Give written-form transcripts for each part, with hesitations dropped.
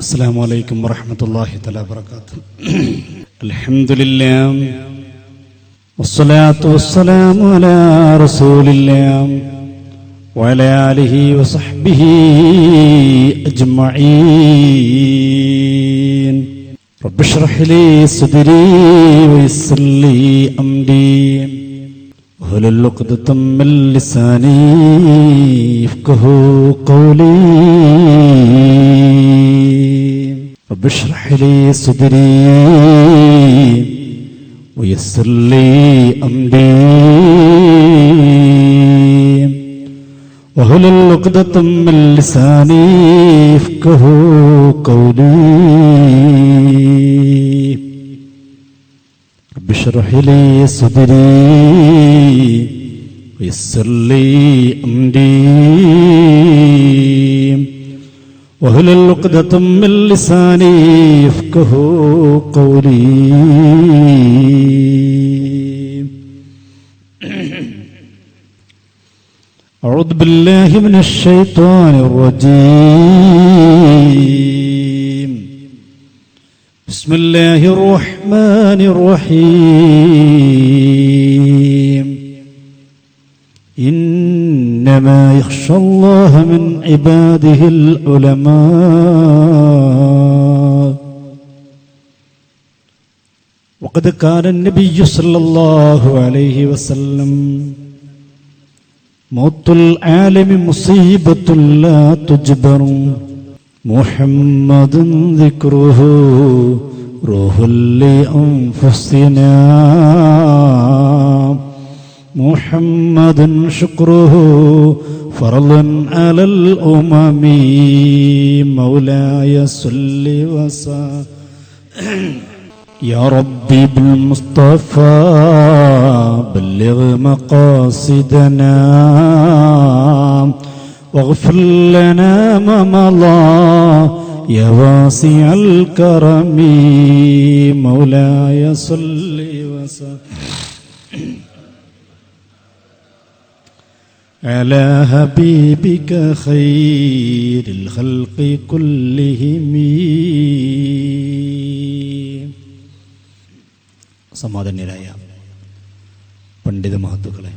അസ്സലാമു അലൈക്കും വറഹ്മത്തുള്ളാഹി തആല വബറകാതുഹു. അൽഹംദുലില്ലാഹ് വസ്സലാത്തു വസ്സലാമു അലാ റസൂലില്ലാഹ് വഅലാ ആലിഹി വസഹ്ബിഹി അജ്മഈൻ. റബ്ബി ഇശ്റഹ് ലീ സദ്രീ വയസ്സിർ ലീ അംരി വഹ്ലുൽ ഉഖ്ദതം മിൻ ലിസാനി യഫ്ഖഹു ഖൗലി. رب اشرح لي صدري ويسر لي أمري واحلل عقدة من لساني يفقهوا قولي. رب اشرح لي صدري ويسر لي أمري واحلل عقدة من لساني يفقهوا قولي. أعوذ بالله من الشيطان الرجيم. بسم الله الرحمن الرحيم. إنما يخشى الله من عباده العلماء. وقد كان النبي صلى الله عليه وسلم موت العالم مصيبة لا تجبر محمد ذكره روح لأنفسنا محمد شكره فرض على الأمم مولاي صل وسلم يا ربي بالمصطفى بلغ مقاصدنا واغفر لنا ما مضى يا واسع الكرم مولاي صل وسلم على حبيبك خير الخلق كلهم. സമാദന്യരായ പണ്ഡിത മഹത്തുക്കളെ,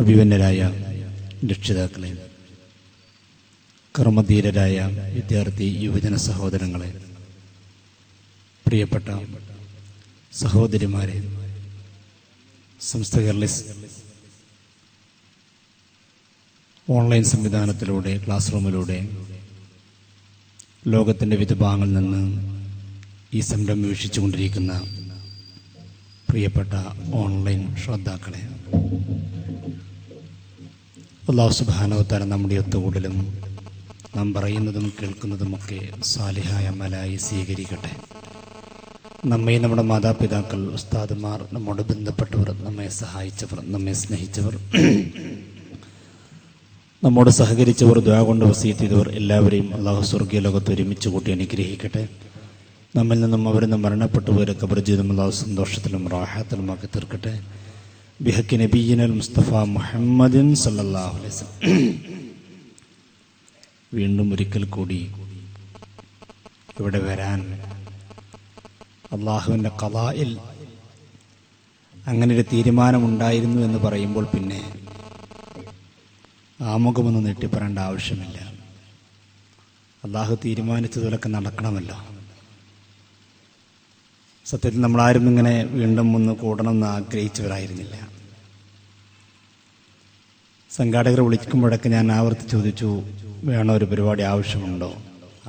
അഭിവന്യരായ രക്ഷിതാക്കളെ, കർമ്മധീരരായ വിദ്യാർത്ഥി യുവജന സഹോദരങ്ങളെ, പ്രിയപ്പെട്ട സഹോദരിമാരെ, സമസ്ത കേരള ഓൺലൈൻ സംവിധാനത്തിലൂടെ ക്ലാസ് റൂമിലൂടെ ലോകത്തിൻ്റെ വിവിധ ഭാഗങ്ങളിൽ നിന്ന് ഈ സംരംഭം വീക്ഷിച്ചുകൊണ്ടിരിക്കുന്ന പ്രിയപ്പെട്ട ഓൺലൈൻ ശ്രോതാക്കളെ, അല്ലാഹു സുബ്ഹാനഹു വ തആല നമ്മുടെ ഒത്തുകൂടലും നാം പറയുന്നതും കേൾക്കുന്നതുമൊക്കെ സാലിഹായ അമലായി സ്വീകരിക്കട്ടെ. നമ്മെ, നമ്മുടെ മാതാപിതാക്കൾ, ഉസ്താദുമാർ, നമ്മോട് ബന്ധപ്പെട്ടവർ, നമ്മെ സഹായിച്ചവർ, നമ്മെ സ്നേഹിച്ചവർ, നമ്മോട് സഹകരിച്ചവർ, ദുആ കൊണ്ട് വസിയത്ത് ചെയ്തവർ എല്ലാവരെയും അല്ലാഹു സ്വർഗ്ഗീയ ലോകത്ത് ഒരുമിച്ച് കൂട്ടി അനുഗ്രഹിക്കട്ടെ. നമ്മിൽ നിന്നും അവരിൽ നിന്ന് മരണപ്പെട്ടുപോയ ഖബർ ജീവിതം അല്ലാഹു സന്തോഷത്തിലും റാഹത്തിലുമാക്കി തീർക്കട്ടെ. ബിഹഖി നബിയ്യിനൽ മുസ്തഫ മുഹമ്മദിൻ സല്ലല്ലാഹു അലൈഹി വസല്ലം. വീണ്ടും ഒരിക്കൽ കൂടി ഇവിടെ വരാൻ അള്ളാഹുവിൻ്റെ ഖളായിൽ അങ്ങനെ ഒരു തീരുമാനമുണ്ടായിരുന്നു എന്ന് പറയുമ്പോൾ പിന്നെ ആമുഖമൊന്നും നീട്ടിപ്പറേണ്ട ആവശ്യമില്ല. അള്ളാഹു തീരുമാനിച്ചതുപോലൊക്കെ നടക്കണമല്ലോ. സത്യത്തിൽ നമ്മളാരും ഇങ്ങനെ വീണ്ടും ഒന്ന് കൂടണമെന്ന് ആഗ്രഹിച്ചവരായിരുന്നില്ല. സംഘാടകർ വിളിക്കുമ്പോഴൊക്കെ ഞാൻ ആവർത്തി ചോദിച്ചു, വേണോ ഒരു പരിപാടി, ആവശ്യമുണ്ടോ?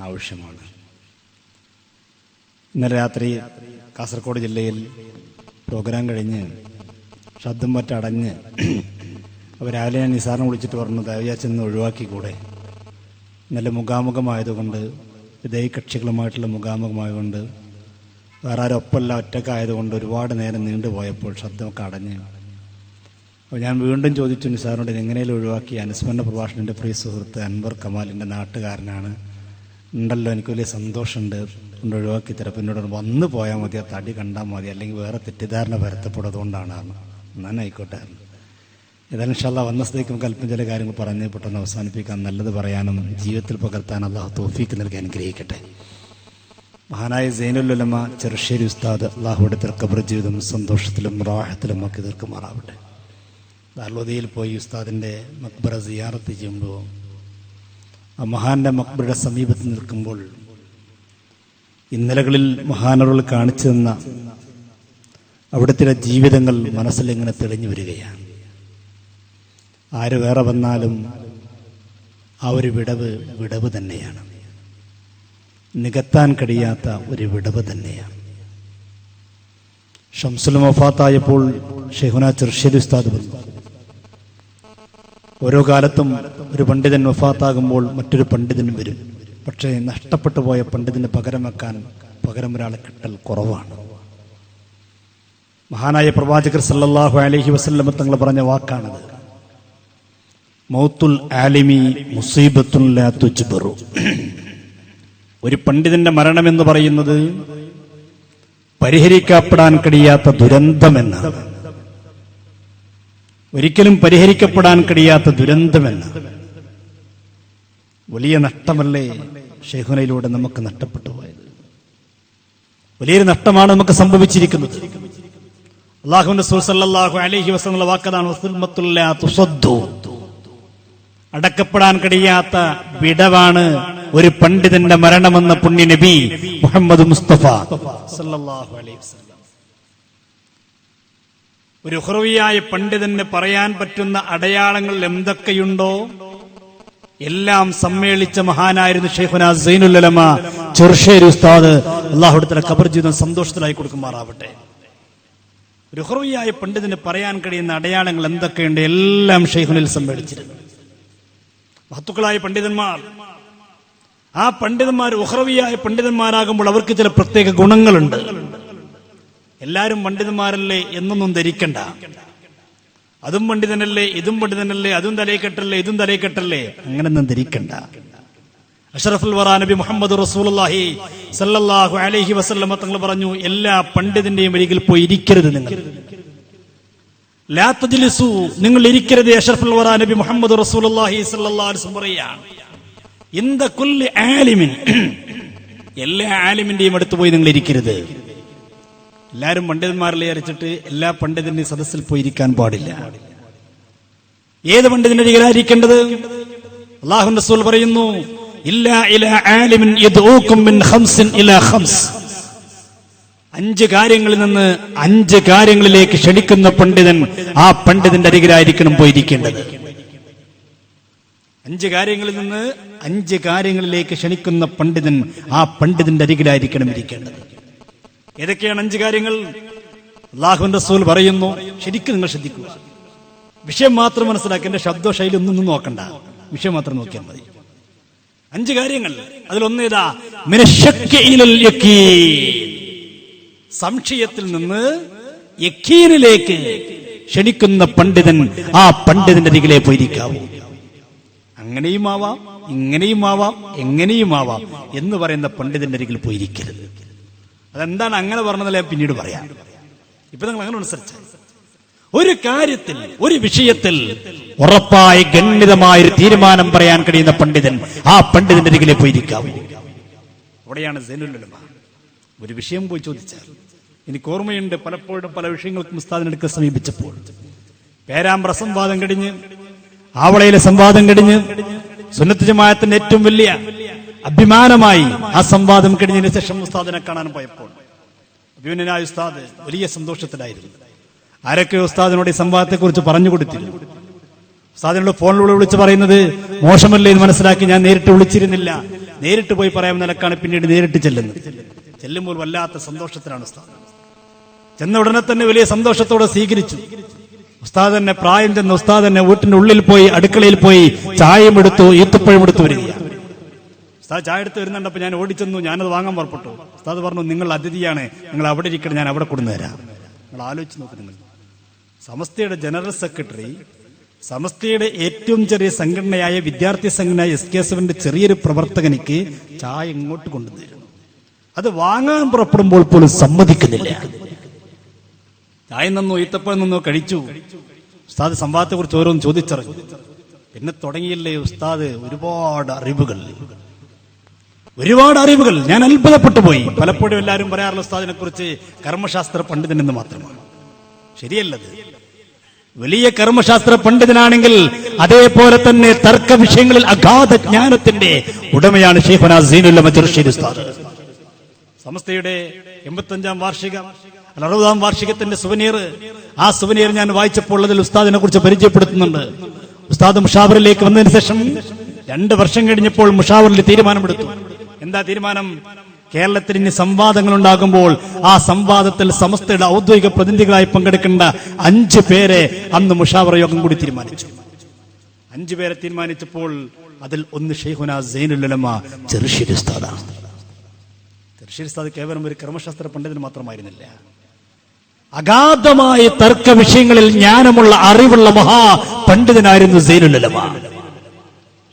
ആവശ്യമാണ്. ഇന്നലെ രാത്രി കാസർഗോഡ് ജില്ലയിൽ പ്രോഗ്രാം കഴിഞ്ഞ് ശബ്ദം പറ്റടഞ്ഞ് അപ്പോൾ രാവിലെ ഞാൻ നിസാറിനെ വിളിച്ചിട്ട് പറഞ്ഞു, ദയവാച്ചെന്ന് ഒഴിവാക്കിക്കൂടെ? നല്ല മുഖാമുഖമായതുകൊണ്ട്, വിധേയകക്ഷികളുമായിട്ടുള്ള മുഖാമുഖമായതുകൊണ്ട്, വേറെ ആരും ഒപ്പമല്ല, ഒറ്റക്കായതുകൊണ്ട് ഒരുപാട് നേരം നീണ്ടുപോയപ്പോൾ ശബ്ദമൊക്കെ അടഞ്ഞ്. അപ്പോൾ ഞാൻ വീണ്ടും ചോദിച്ചു നിസാറിനോട്, എങ്ങനെയും ഒഴിവാക്കി. അനുസ്മരണ പ്രഭാഷണം എൻ്റെ പ്രിയ സുഹൃത്ത് അൻവർ കമാൽ, എൻ്റെ നാട്ടുകാരനാണ്, ഉണ്ടല്ലോ, എനിക്ക് വലിയ സന്തോഷമുണ്ട്, കൊണ്ട് ഒഴിവാക്കി തരാം. എന്നോട് വന്നു പോയാൽ മതി, ആ തടി കണ്ടാൽ മതി, അല്ലെങ്കിൽ വേറെ തെറ്റിദ്ധാരണ പരത്തപ്പെടും, അതുകൊണ്ടാണ്. എന്നാലും ആയിക്കോട്ടെ. ഏതായാലും ഇൻഷാ അല്ലാഹ് വന്ന സ്ഥിതിക്ക് നമുക്ക് അല്പം ചില കാര്യങ്ങൾ പറഞ്ഞ് പെട്ടെന്ന് അവസാനിപ്പിക്കാൻ, നല്ലത് പറയാനും ജീവിതത്തിൽ പകർത്താൻ അള്ളാഹു തൗഫീക്ക് നൽകി അനുഗ്രഹിക്കട്ടെ. മഹാനായ സൈനുൽ ഉലമ ചെറുശ്ശേരി ഉസ്താദ് അള്ളാഹുവിന്റെ ഖബർ ജീവിതം സന്തോഷത്തിലും റാഹത്തിലും ഒക്കെ തീർക്കുമാറാവട്ടെ. ദാറുൽ പോയി ഉസ്താദിന്റെ മക്ബറ സിയാറത്ത് ചെയ്യുമ്പോൾ, ആ മഹാന്റെ മക്ബറയുടെ സമീപത്ത് നിൽക്കുമ്പോൾ ഇന്നലകളിൽ മഹാനറുകൾ കാണിച്ചു തന്ന അവിടുത്തെ ജീവിതങ്ങൾ മനസ്സിൽ ഇങ്ങനെ തെളിഞ്ഞു വരികയാണ്. ആര് വേറെ വന്നാലും ആ ഒരു വിടവ് തന്നെയാണ്, നികത്താൻ കഴിയാത്ത ഒരു വിടവ് തന്നെയാണ്. ഷംസുൽ വഫാത്തായപ്പോൾ ഷെയ്ഖുനാ ചെറുശ്ശേരി ഉസ്താദ് വന്നു. ഓരോ കാലത്തും ഒരു പണ്ഡിതൻ വഫാത്താകുമ്പോൾ മറ്റൊരു പണ്ഡിതനും വരും. പക്ഷേ നഷ്ടപ്പെട്ടു പോയ പണ്ഡിതന് പകരം ഒരാളെ കിട്ടൽ കുറവാണ്. മഹാനായ പ്രവാചകർ സല്ലല്ലാഹു അലൈഹി വസല്ലം തങ്ങൾ പറഞ്ഞ വാക്കാണത്. മൗത്തുൽ ആലിമി മുസീബത്തുൻ ലാ തുജ്ബറു. ഒരു പണ്ഡിതന്റെ മരണമെന്ന് പറയുന്നത് പരിഹരിക്കപ്പെടാൻ കഴിയാത്ത ദുരന്തമെന്നാണ്. ഒരിക്കലും പരിഹരിക്കപ്പെടാൻ കഴിയാത്ത ദുരന്തമെന്നാണ്. വലിയ നഷ്ടമല്ലേ ഷെയ്ഖുനയിലൂടെ നമുക്ക് നഷ്ടപ്പെട്ടു പോയത്? വലിയൊരു നഷ്ടമാണ് നമുക്ക് സംഭവിച്ചിരിക്കുന്നത്. അല്ലാഹുവിന്റെ റസൂൽ സല്ലല്ലാഹു അലൈഹി വസല്ലം വാക്കതാണ് വസുൽമത്തുൽ ലാ തുസദ്ദു. അടക്കപ്പെടാൻ കഴിയാത്ത വിടവാണ് ഒരു പണ്ഡിതന്റെ മരണമെന്ന പുണ്യ നബി മുഹമ്മദ് മുസ്തഫ സല്ലല്ലാഹു അലൈഹി വസല്ലം. ഒരു ഉഖ്റവിയായ പണ്ഡിതന് പറയാൻ പറ്റുന്ന അടയാളങ്ങൾ എന്തൊക്കെയുണ്ടോ എല്ലാം സമ്മേളിച്ച മഹാനായിരുന്നു ഷെയ്ഖുനാ സൈനുൽ ഉലമ ചെറുശ്ശേരി ഉസ്താദ്. അല്ലാഹുവിന്റെ ഖബർ ജീവിതം സന്തോഷത്തിലായി കൊടുക്കുമാറാവട്ടെ. ഒരു ഉഖ്റവിയായ പണ്ഡിതന് പറയാൻ കഴിയുന്ന അടയാളങ്ങൾ എന്തൊക്കെയുണ്ട് എല്ലാം ഷെയ്ഖുനിൽ സമ്മേളിച്ചിരുന്നു. മഹത്തുക്കളായ പണ്ഡിതന്മാർ, ആ പണ്ഡിതന്മാർ ഉഖ്റവിയായ പണ്ഡിതന്മാരാകുമ്പോൾ അവർക്ക് ചില പ്രത്യേക ഗുണങ്ങളുണ്ട്. എല്ലാരും പണ്ഡിതന്മാരല്ലേ എന്നൊന്നും ധരിക്കണ്ട. അതും പണ്ഡിതനല്ലേ, ഇതും പണ്ഡിതനല്ലേ, അതും തലയിക്കെട്ടല്ലേ, ഇതും തലയിക്കെട്ടല്ലേ, അങ്ങനെയൊന്നും ധരിക്കണ്ട. അഷ്റഫുൽ വറാ നബി മുഹമ്മദ് റസൂലുള്ളാഹി സല്ലല്ലാഹു അലൈഹി വസല്ലം തങ്ങൾ പറഞ്ഞു, എല്ലാ പണ്ഡിതന്റെയും അരികിൽ പോയി ഇരിക്കരുത് നിങ്ങൾ. ലാ തജ്ലിസു, നിങ്ങൾ ഇരിക്കരുത്. അഷ്റഫുൽ വറാ നബി മുഹമ്മദ് റസൂലുള്ളാഹി സല്ലല്ലാഹു അലൈഹി വസല്ലം പറയാണ്, ഇന്ദ കുല്ലി ആലിമിൻ, എല്ലാ ആലിമിന്റെയും അടുത്ത് പോയി നിങ്ങൾ ഇരിക്കരുത്. എല്ലാരും പണ്ഡിതന്മാരിലെ അരച്ചിട്ട് എല്ലാ പണ്ഡിതന്റെയും സദസ്സിൽ പോയിരിക്കാൻ പാടില്ല. ഏത് പണ്ഡിതന്റെ അരികിലായിരിക്കേണ്ടത്? അല്ലാഹുവിന്റെ റസൂൽ പറയുന്നു, ഇല്ലാ ഇലാ ആലിമിൻ യദ്ഊകും മിൻ ഖംസിൻ ഇലാ ഖംസ്. 5 കാര്യങ്ങളിൽ നിന്ന് 5 കാര്യങ്ങളിലേക്ക് ക്ഷണിക്കുന്ന പണ്ഡിതൻ ആ പണ്ഡിതന്റെ അരികിലായിരിക്കണം പോയിരിക്കേണ്ടത്. 5 കാര്യങ്ങളിൽ നിന്ന് 5 കാര്യങ്ങളിലേക്ക് ക്ഷണിക്കുന്ന പണ്ഡിതൻ ആ പണ്ഡിതന്റെ അരികിലായിരിക്കണം ഇരിക്കേണ്ടത്. ഏതൊക്കെയാണ് 5 കാര്യങ്ങൾ? അല്ലാഹുവിന്റെ റസൂൽ പറയുന്നു, ശരിക്കും നിങ്ങൾ ശ്രദ്ധിക്കുക. വിഷയം മാത്രം മനസ്സിലാക്കി, എന്റെ ശബ്ദശൈലി ഒന്നും നോക്കണ്ട, വിഷയം മാത്രം നോക്കിയാൽ മതി. 5 കാര്യങ്ങൾ. അതിലൊന്നേതാ? മിനശ്ശക്കി ഇലൽ യഖീൻ. സംശയത്തിൽ നിന്ന് യഖീനിലേക്ക് ക്ഷണിക്കുന്ന പണ്ഡിതൻ ആ പണ്ഡിതന്റെ അരികിലേ പോയിരിക്കാവൂ. അങ്ങനെയും ആവാം, ഇങ്ങനെയും ആവാം, എങ്ങനെയും ആവാം എന്ന് പറയുന്ന പണ്ഡിതന്റെ അരികിൽ പോയിരിക്കരുത്. അതെന്താണ് അങ്ങനെ പറഞ്ഞതല്ലേ പിന്നീട് പറയാം. ഇപ്പൊ നിങ്ങൾ അങ്ങനെ അനുസരിച്ച് ഒരു കാര്യത്തിൽ, ഒരു വിഷയത്തിൽ ഉറപ്പായി ഗണ്യതമായ ഒരു തീരുമാനം പറയാൻ കഴിയുന്ന പണ്ഡിതൻ ആ പണ്ഡിതന്റെ അരികിലേ പോയിരിക്കാവൂ. അവിടെയാണ് സൈനുൽ ഉലമ. ഒരു വിഷയം പോയി ചോദിച്ചാൽ, എനിക്ക് ഓർമ്മയുണ്ട് പലപ്പോഴും പല വിഷയങ്ങൾക്കും ഉസ്താദിനെടുക്കാൻ സമീപിച്ചപ്പോൾ, പേരാമ്പ്ര സംവാദം കഴിഞ്ഞ്, ആവളയിലെ സംവാദം കഴിഞ്ഞ്, സുന്നത്ത് ജമാഅത്തിന്റെ ഏറ്റവും വലിയ അഭിമാനമായി ആ സംവാദം കഴിഞ്ഞതിന് ശേഷം ഉസ്താദിനെ കാണാൻ പോയപ്പോൾ അഭിമന്യനായ ഉസ്താദ് വലിയ സന്തോഷത്തിലായിരുന്നു. ആരൊക്കെ ഉസ്താദിനോട് ഈ സംവാദത്തെ കുറിച്ച് പറഞ്ഞു കൊടുത്തിരുന്നു. ഉസ്താദിനോട് ഫോണിലൂടെ വിളിച്ച് പറയുന്നത് മോശമല്ലേ എന്ന് മനസ്സിലാക്കി ഞാൻ നേരിട്ട് വിളിച്ചിരുന്നില്ല, നേരിട്ട് പോയി പറയാമെന്ന നിലക്കാണ് പിന്നീട് നേരിട്ട് ചെല്ലുന്നത്. ചെല്ലുമ്പോൾ വല്ലാത്ത സന്തോഷത്തിലാണ് ഉസ്താദ്. ചെന്ന ഉടനെ തന്നെ വലിയ സന്തോഷത്തോടെ സ്വീകരിച്ചു. ഉസ്താദ് തന്നെ പ്രായം ചെന്ന ഉസ്താദ് തന്നെ വീട്ടിന്റെ ഉള്ളിൽ പോയി അടുക്കളയിൽ പോയി ചായയും എടുത്തു, ഈത്തപ്പഴം എടുത്തു വരികയാണ്. ഉസ്താദ് ചായ എടുത്ത് വരുന്നുണ്ടപ്പോൾ ഞാൻ ഓടിച്ചെന്നു, ഞാനത് വാങ്ങാൻ പുറപ്പെട്ടു. ഉസ്താദ് പറഞ്ഞു, നിങ്ങൾ അതിഥിയാണ്, നിങ്ങൾ അവിടെ ഇരിക്കണം, ഞാൻ അവിടെ കൊണ്ടുവരാം. നിങ്ങൾ ആലോചിച്ച് നോക്ക്. നിങ്ങൾ സമസ്തയുടെ ജനറൽ സെക്രട്ടറി, സമസ്തയുടെ ഏറ്റവും ചെറിയ സംഘടനയായ വിദ്യാർത്ഥി സംഘടനയായ SKSFന്റെ ചെറിയൊരു പ്രവർത്തകനിക്ക് ചായ ഇങ്ങോട്ട് കൊണ്ടുവന്നിരുന്നു. അത് വാങ്ങാൻ പുറപ്പെടുമ്പോൾ പോലും സമ്മതിക്കുന്നില്ല. ചായ നിന്നോ ഈത്തപ്പഴം നിന്നോ കഴിച്ചു. ഉസ്താദ് സംവാദത്തെക്കുറിച്ച് ഓരോന്ന് ചോദിച്ചറിഞ്ഞു. പിന്നെ തുടങ്ങിയില്ലേ ഉസ്താദ് ഒരുപാട് അറിവുകൾ. ഞാൻ അത്ഭുതപ്പെട്ടു പോയി. പലപ്പോഴും എല്ലാവരും പറയാറുള്ള ഉസ്താദിനെ കുറിച്ച് കർമ്മശാസ്ത്ര പണ്ഡിതൻ എന്ന് മാത്രമാണ്. ശരിയല്ലത്. വലിയ കർമ്മശാസ്ത്ര പണ്ഡിതനാണെങ്കിൽ അതേപോലെ തന്നെ തർക്ക വിഷയങ്ങളിൽ അഗാധ ജ്ഞാനത്തിന്റെ ഉടമയാണ് ശൈഖുനാ സീനുൽ ഉലമ ചെറുശ്ശേരി ഉസ്താദ്. സമസ്തയുടെ 85-ാം വാർഷികം 60-ാം വാർഷികത്തിന്റെ സുവനീർ, ആ സുവനീർ ഞാൻ വായിച്ചപ്പോൾ അതിൽ ഉസ്താദിനെ കുറിച്ച് പരിചയപ്പെടുത്തുന്നുണ്ട്. ഉസ്താദ് മുഷാവറിലേക്ക് വന്നതിന് ശേഷം 2 വർഷം കഴിഞ്ഞപ്പോൾ മുഷാവറിൽ തീരുമാനമെടുത്തു. എന്താ തീരുമാനം? കേരളത്തിൽ ഇനി സംവാദങ്ങൾ ഉണ്ടാകുമ്പോൾ ആ സംവാദത്തിൽ സമസ്തയുടെ ഔദ്യോഗിക പ്രതിനിധികളായി പങ്കെടുക്കേണ്ട 5 പേരെ അന്ന് മുഷാവറ യോഗം കൂടി തീരുമാനിച്ചു. 5 പേരെ തീരുമാനിച്ചപ്പോൾ അതിൽ ഒന്ന് ശൈഖുനാ സീനുൽ ഉലമ ചെറുശ്ശേരി ഉസ്താദാണ്. ചെറുശ്ശേരി ഉസ്താദ് കേവലം ഒരു കർമ്മശാസ്ത്ര പണ്ഡിതൻ മാത്രമായിരുന്നില്ല. അഗാധമായ തർക്ക വിഷയങ്ങളിൽ ജ്ഞാനമുള്ള അറിവുള്ള മഹാ പണ്ഡിതനായിരുന്നു സീനുൽ ഉലമ.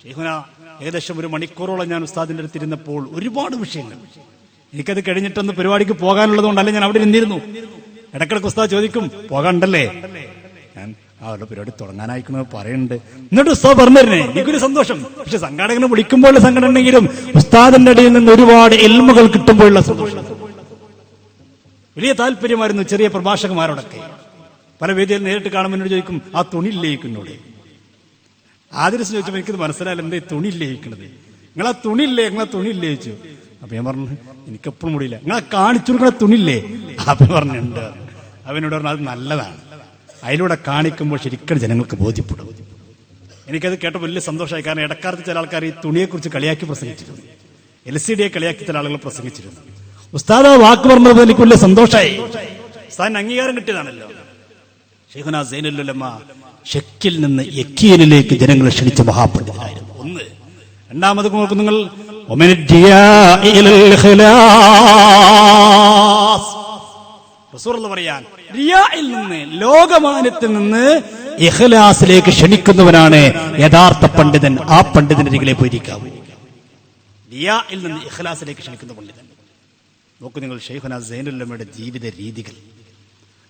ശൈഖുനാ ഏകദേശം 1 മണിക്കൂറോളം ഞാൻ ഉസ്താദിന്റെ അടുത്തിരുന്നപ്പോൾ ഒരുപാട് വിഷയങ്ങൾ. എനിക്കത് കഴിഞ്ഞിട്ടൊന്ന് പരിപാടിക്ക് പോകാനുള്ളത് കൊണ്ടല്ല ഞാൻ അവിടെ ഇരുന്നിരുന്നു. ഇടക്കിടക്ക് ഉസ്താദ് ചോദിക്കും, പോകാണ്ടല്ലേ? ഞാൻ അവരുടെ പരിപാടി തുടങ്ങാനായിക്കുന്നത് പറയുന്നുണ്ട്. എന്നിട്ട് ഉസ്താദ് പറഞ്ഞിരുന്നേ, എനിക്കൊരു സന്തോഷം. പക്ഷെ സംഘാടകനെ വിളിക്കുമ്പോഴുള്ള സങ്കടം ഉണ്ടെങ്കിലും ഉസ്താദിന്റെ ഇടയിൽ നിന്ന് ഒരുപാട് ഇൽമുകൾ കിട്ടുമ്പോഴുള്ള സന്തോഷം. വലിയ താല്പര്യമായിരുന്നു ചെറിയ പ്രഭാഷകന്മാരോടൊക്കെ. പല വേദിയിൽ നേരിട്ട് കാണുമ്പോൾ എന്നോട് ചോദിക്കും, ആ തുണിയില്ലേക്കുന്നോട്. ആദ്യം ചോദിച്ചപ്പോൾ എനിക്കത് മനസ്സിലായില്ല, എന്താ തുണിയില്ലേക്കുന്നത്? നിങ്ങളാ തുണിയില്ലേ ചോദിച്ചു. അപ്പൊ ഞാൻ പറഞ്ഞു, എനിക്കെപ്പോഴും മുടിയില്ല. നിങ്ങളെ കാണിച്ചു കൊടുക്കണ തുണിയില്ലേ? അപ്പൊ പറഞ്ഞിട്ടുണ്ട്. അവനോട് പറഞ്ഞു, അത് നല്ലതാണ്, അതിലൂടെ കാണിക്കുമ്പോൾ ശരിക്കും ജനങ്ങൾക്ക് ബോധ്യപ്പെടും. എനിക്കത് കേട്ടപ്പോൾ വലിയ സന്തോഷമായി. കാരണം ഇടക്കാലത്ത് ചില ആൾക്കാർ ഈ തുണിയെക്കുറിച്ച് കളിയാക്കി പ്രസംഗിച്ചിരുന്നു, LCD കളിയാക്കി ചില ആളുകൾ പ്രസംഗിച്ചിരുന്നു. ഉസ്താദ് വാക്ക് പറഞ്ഞത് എനിക്ക് വലിയ സന്തോഷമായി. ഉസ്താദിന് അംഗീകാരം കിട്ടിയതാണല്ലോ. ശൈഖുനാ സീനുൽ ഉലമ ഷക്കിൽ നിന്ന് യക്കീനിലേക്ക് ജനങ്ങളെ ക്ഷണിച്ച മഹാപണ്ഡിതനായിരുന്നു. ഒന്ന്. രണ്ടാമത് നോക്കും നിങ്ങൾ, റസൂലുള്ളാഹി പറയാൻ റിയായിൽ നിന്ന്, ലോകമാനത്തിൽ നിന്ന് ഇഖ്ലാസിലേക്ക് ക്ഷണിക്കുന്നവനാണ് യഥാർത്ഥ പണ്ഡിതൻ. ആ പണ്ഡിതന്റെ അരികിലെ പോയിരിക്കാവൂ. റിയായിൽ നിന്ന് ഇഖ്ലാസിലേക്ക് ക്ഷണിക്കുന്ന പണ്ഡിതൻ. നോക്കൂ നിങ്ങൾ ശൈഖുനാ സീനുൽ ഉലമയുടെ ജീവിത രീതികൾ.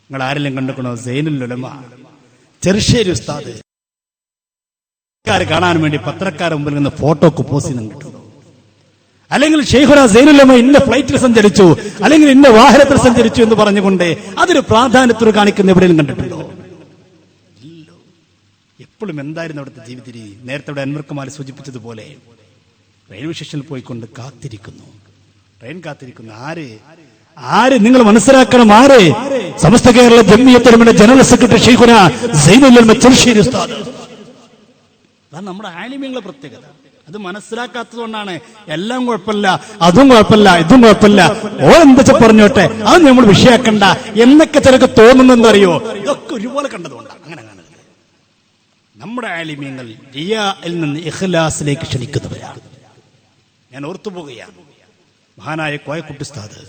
നിങ്ങൾ ആരെല്ലാം കണ്ടുക്കണോ? സീനുൽ ഉലമ ചെറുശ്ശേരി ഉസ്താദ് കാണാൻ വേണ്ടി പത്രക്കാരുടെ മുമ്പിൽ നിന്ന് ഫോട്ടോക്ക് പോസ്റ്റ് ചെയ്യുന്നുണ്ടോ? അല്ലെങ്കിൽ ശൈഖുനാ സീനുൽ ഉലമ ഇന്ന ഫ്ലൈറ്റിൽ സഞ്ചരിച്ചു, അല്ലെങ്കിൽ ഇന്ന വാഹനത്തിൽ സഞ്ചരിച്ചു എന്ന് പറഞ്ഞുകൊണ്ട് അതൊരു പ്രാധാന്യത്തോട് കാണിക്കുന്ന എവിടെയും കണ്ടിട്ടുണ്ടോ? എപ്പോഴും എന്തായിരുന്നു അവിടുത്തെ ജീവിത രീതി? നേരത്തെ അവിടെ അൻവർക്കുമാർ സൂചിപ്പിച്ചതുപോലെ റെയിൽവേ സ്റ്റേഷനിൽ പോയിക്കൊണ്ട് കാത്തിരിക്കുന്നു, ട്രെയിൻ കാത്തിരിക്കുന്നു. ആര് നിങ്ങൾ മനസ്സിലാക്കണം, ആര്? സമസ്ത കേരള ജംഇയ്യത്തുൽ ഉലമയുടെ ജനറൽ സെക്രട്ടറി ശൈഖുനാ സീനുൽ ഉലമ ചെറുശ്ശേരി ഉസ്താദ്. അതാണ് നമ്മുടെ ആലിമീങ്ങളുടെ പ്രത്യേകത. അത് മനസ്സിലാക്കാത്തത് കൊണ്ടാണ് എല്ലാം കുഴപ്പമില്ല, അതും കുഴപ്പമില്ല, ഇതും കുഴപ്പമില്ല, ഓരെന്താ പറഞ്ഞോട്ടെ, അത് നമ്മൾ വിഷയാക്കണ്ട എന്നൊക്കെ ചിലക്ക് തോന്നുന്നെന്തറിയോ? ഇതൊക്കെ ഒരുപോലെ കണ്ടതുകൊണ്ടാണ് അങ്ങനെ കാണുന്നത്. നമ്മുടെ ആലിമീങ്ങൾ റിയായിൽ നിന്ന് ഇഖ്ലാസിലേക്ക് ക്ഷണിക്കുന്നവരാണ്. ഞാൻ ഓർത്തുപോകുകയാണ്, മഹാനായ കോയക്കുട്ടി ഉസ്താദ്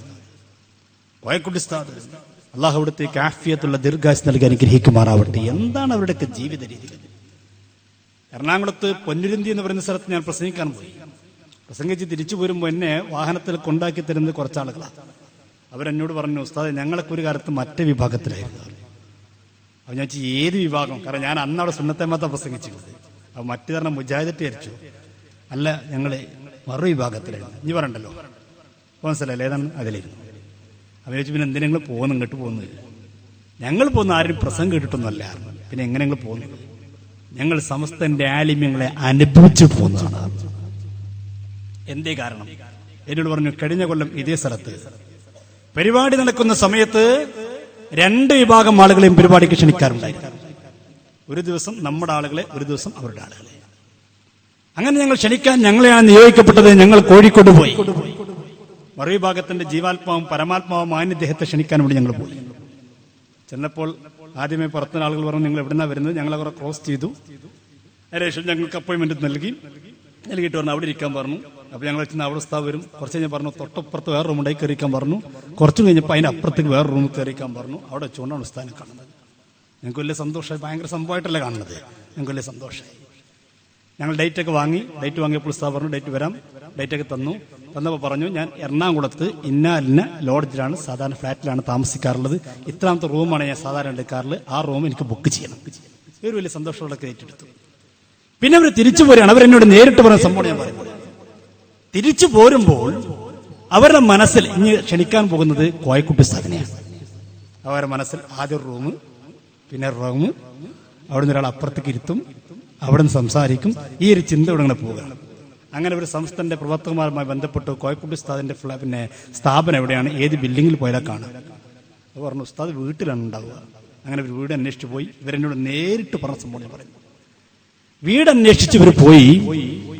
അള്ളാഹു അവിടുത്തേക്ക് ആഫിയത്തുള്ള ദീർഘായുസ്സ് നൽകി അനുഗ്രഹിക്കുമാറാവട്ടെ. എന്താണ് അവരുടെയൊക്കെ ജീവിത രീതികൾ? എറണാകുളത്ത് പൊന്നുരുന്തി എന്ന് പറയുന്ന സ്ഥലത്ത് ഞാൻ പ്രസംഗിക്കാൻ പോയി. പ്രസംഗിച്ച് തിരിച്ചു പോരുമ്പോൾ എന്നെ വാഹനത്തിൽ കൊണ്ടാക്കി തരുന്നത് കുറച്ചാളുകളാണ്. അവരെന്നോട് പറഞ്ഞു, ഉസ്താദ് ഞങ്ങളൊക്കെ ഒരു കാലത്ത് മറ്റേ വിഭാഗത്തിലായിരുന്നു. അപ്പൊ ഞാൻ ഏത് വിഭാഗം? കാരണം ഞാൻ അന്ന് അവിടെ സുന്നത്തമ്മത്ത പ്രസംഗിച്ചിരുന്നത്. അപ്പൊ മറ്റു കാരണം മുജാഹിദറ്റ് ധരിച്ചു. അല്ല, ഞങ്ങള് മറു വിഭാഗത്തിലായിരുന്നു. ഇനി പറയണ്ടല്ലോ, മനസ്സിലല്ലേ? ഏതാണ് അതിലായിരുന്നു. അവ ചോദിച്ചു, പിന്നെ എന്തിനാ നിങ്ങൾ പോകുന്നു? ഇങ്ങോട്ട് പോകുന്നില്ല. ഞങ്ങൾ പോകുന്ന ആരും പ്രസംഗം കേട്ടിട്ടൊന്നുമല്ല. പിന്നെ എങ്ങനെ നിങ്ങൾ പോകുന്നത്? ഞങ്ങൾ സമസ്തന്റെ ആലിമ്യങ്ങളെ അനുഭവിച്ചു പോകുന്നതാണ്. എന്തേ കാരണം? എന്നോട് പറഞ്ഞു, കഴിഞ്ഞ കൊല്ലം ഇതേ സ്ഥലത്ത് പരിപാടി നടക്കുന്ന സമയത്ത് 2 വിഭാഗം ആളുകളെയും പരിപാടിക്ക് ക്ഷണിക്കാറുണ്ടായിരുന്നു. ഒരു ദിവസം നമ്മുടെ ആളുകളെ, ഒരു ദിവസം അവരുടെ ആളുകളെ. അങ്ങനെ ഞങ്ങൾ ക്ഷണിക്കാൻ ഞങ്ങളെയാണ് നിയോഗിക്കപ്പെട്ടത്. ഞങ്ങൾ കോഴിക്കോട് പോയി. മറുവിഭാഗത്തിന്റെ ജീവാത്മാവും പരമാത്മാവും മാന്യദേഹത്തെ ക്ഷണിക്കാൻ വേണ്ടി ഞങ്ങൾ പോയി. ചെന്നപ്പോൾ ആദ്യമേ പുറത്തുനിന്ന് ആളുകൾ പറഞ്ഞു, നിങ്ങൾ എവിടുന്നാ വരുന്നത്? ഞങ്ങൾ അവരെ ക്രോസ് ചെയ്തു. ഏകദേശം ഞങ്ങൾക്ക് അപ്പോയിന്റ്മെന്റ് നൽകിയിട്ട് പറഞ്ഞു അവിടെ ഇരിക്കാൻ പറഞ്ഞു. അപ്പൊ ഞങ്ങൾ വെച്ചാൽ അവിടെ ഉസ്താദ് വരും. കുറച്ച് കഴിഞ്ഞ് പറഞ്ഞു തൊട്ടപ്പുറത്ത് വേറെ റൂം ഉണ്ടായി കയറിക്കാൻ പറഞ്ഞു. കുറച്ചു കഴിഞ്ഞപ്പോൾ അതിനപ്പുറത്തേക്ക് വേറെ റൂം കയറിക്കാൻ പറഞ്ഞു. അവിടെ വെച്ചുകൊണ്ടാണ് ഉസ്താദിനെ കാണുന്നത്. ഞങ്ങൾക്ക് വലിയ സന്തോഷമായി. ഭയങ്കര സംഭവമായിട്ടല്ലേ കാണുന്നത്. ഞങ്ങൾക്ക് വലിയ സന്തോഷമായി. ഞങ്ങൾ ഡേറ്റൊക്കെ വാങ്ങിയപ്പോൾ ഉസ്താദ് പറഞ്ഞു ഡേറ്റ് വരാം. ഡേറ്റൊക്കെ തന്നപ്പോൾ പറഞ്ഞു, ഞാൻ എറണാകുളത്ത് ഇന്ന ലോഡ്ജിലാണ്, സാധാരണ ഫ്ലാറ്റിലാണ് താമസിക്കാറുള്ളത്. ഇത്രാമത്തെ റൂമാണ് ഞാൻ സാധാരണ എടുക്കാറുള്ളത്. ആ റൂം എനിക്ക് ബുക്ക് ചെയ്യണം. ഒരു വലിയ സന്തോഷങ്ങളൊക്കെ ഏറ്റെടുത്തു. പിന്നെ അവർ തിരിച്ചു പോരുകയാണ്. അവരെന്നോട് നേരിട്ട് പറഞ്ഞ സംഭവം ഞാൻ പറയുന്നത്. തിരിച്ചു പോരുമ്പോൾ അവരുടെ മനസ്സിൽ ഇനി ക്ഷണിക്കാൻ പോകുന്നത് കോയക്കുട്ടി ഉസ്താദിനെയാണ്. അവരുടെ മനസ്സിൽ ആദ്യം റൂം, പിന്നെ റൂം, അവിടുന്ന് ഒരാൾ അപ്പുറത്തേക്ക് ഇരുത്തും, അവിടുന്ന് സംസാരിക്കും. ഈ ഒരു ചിന്ത ഇവിടെ ഇങ്ങനെ പോവുകയാണ്. അങ്ങനെ ഒരു സംസ്ഥാനത്തിന്റെ പ്രവർത്തകന്മാരുമായി ബന്ധപ്പെട്ട് കോയക്കുട്ടി ഉസ്താദിന്റെ പിന്നെ സ്ഥാപനം എവിടെയാണ്, ഏത് ബിൽഡിങ്ങിൽ പോയാൽ കാണാം. അത് പറഞ്ഞു ഉസ്താദ് വീട്ടിലാണ് ഉണ്ടാവുക. അങ്ങനെ ഒരു വീട് അന്വേഷിച്ചു പോയി. ഇവരെന്നോട് നേരിട്ട് പറഞ്ഞ സംഭവം പറയുന്നു. വീട് അന്വേഷിച്ച് ഇവർ പോയി.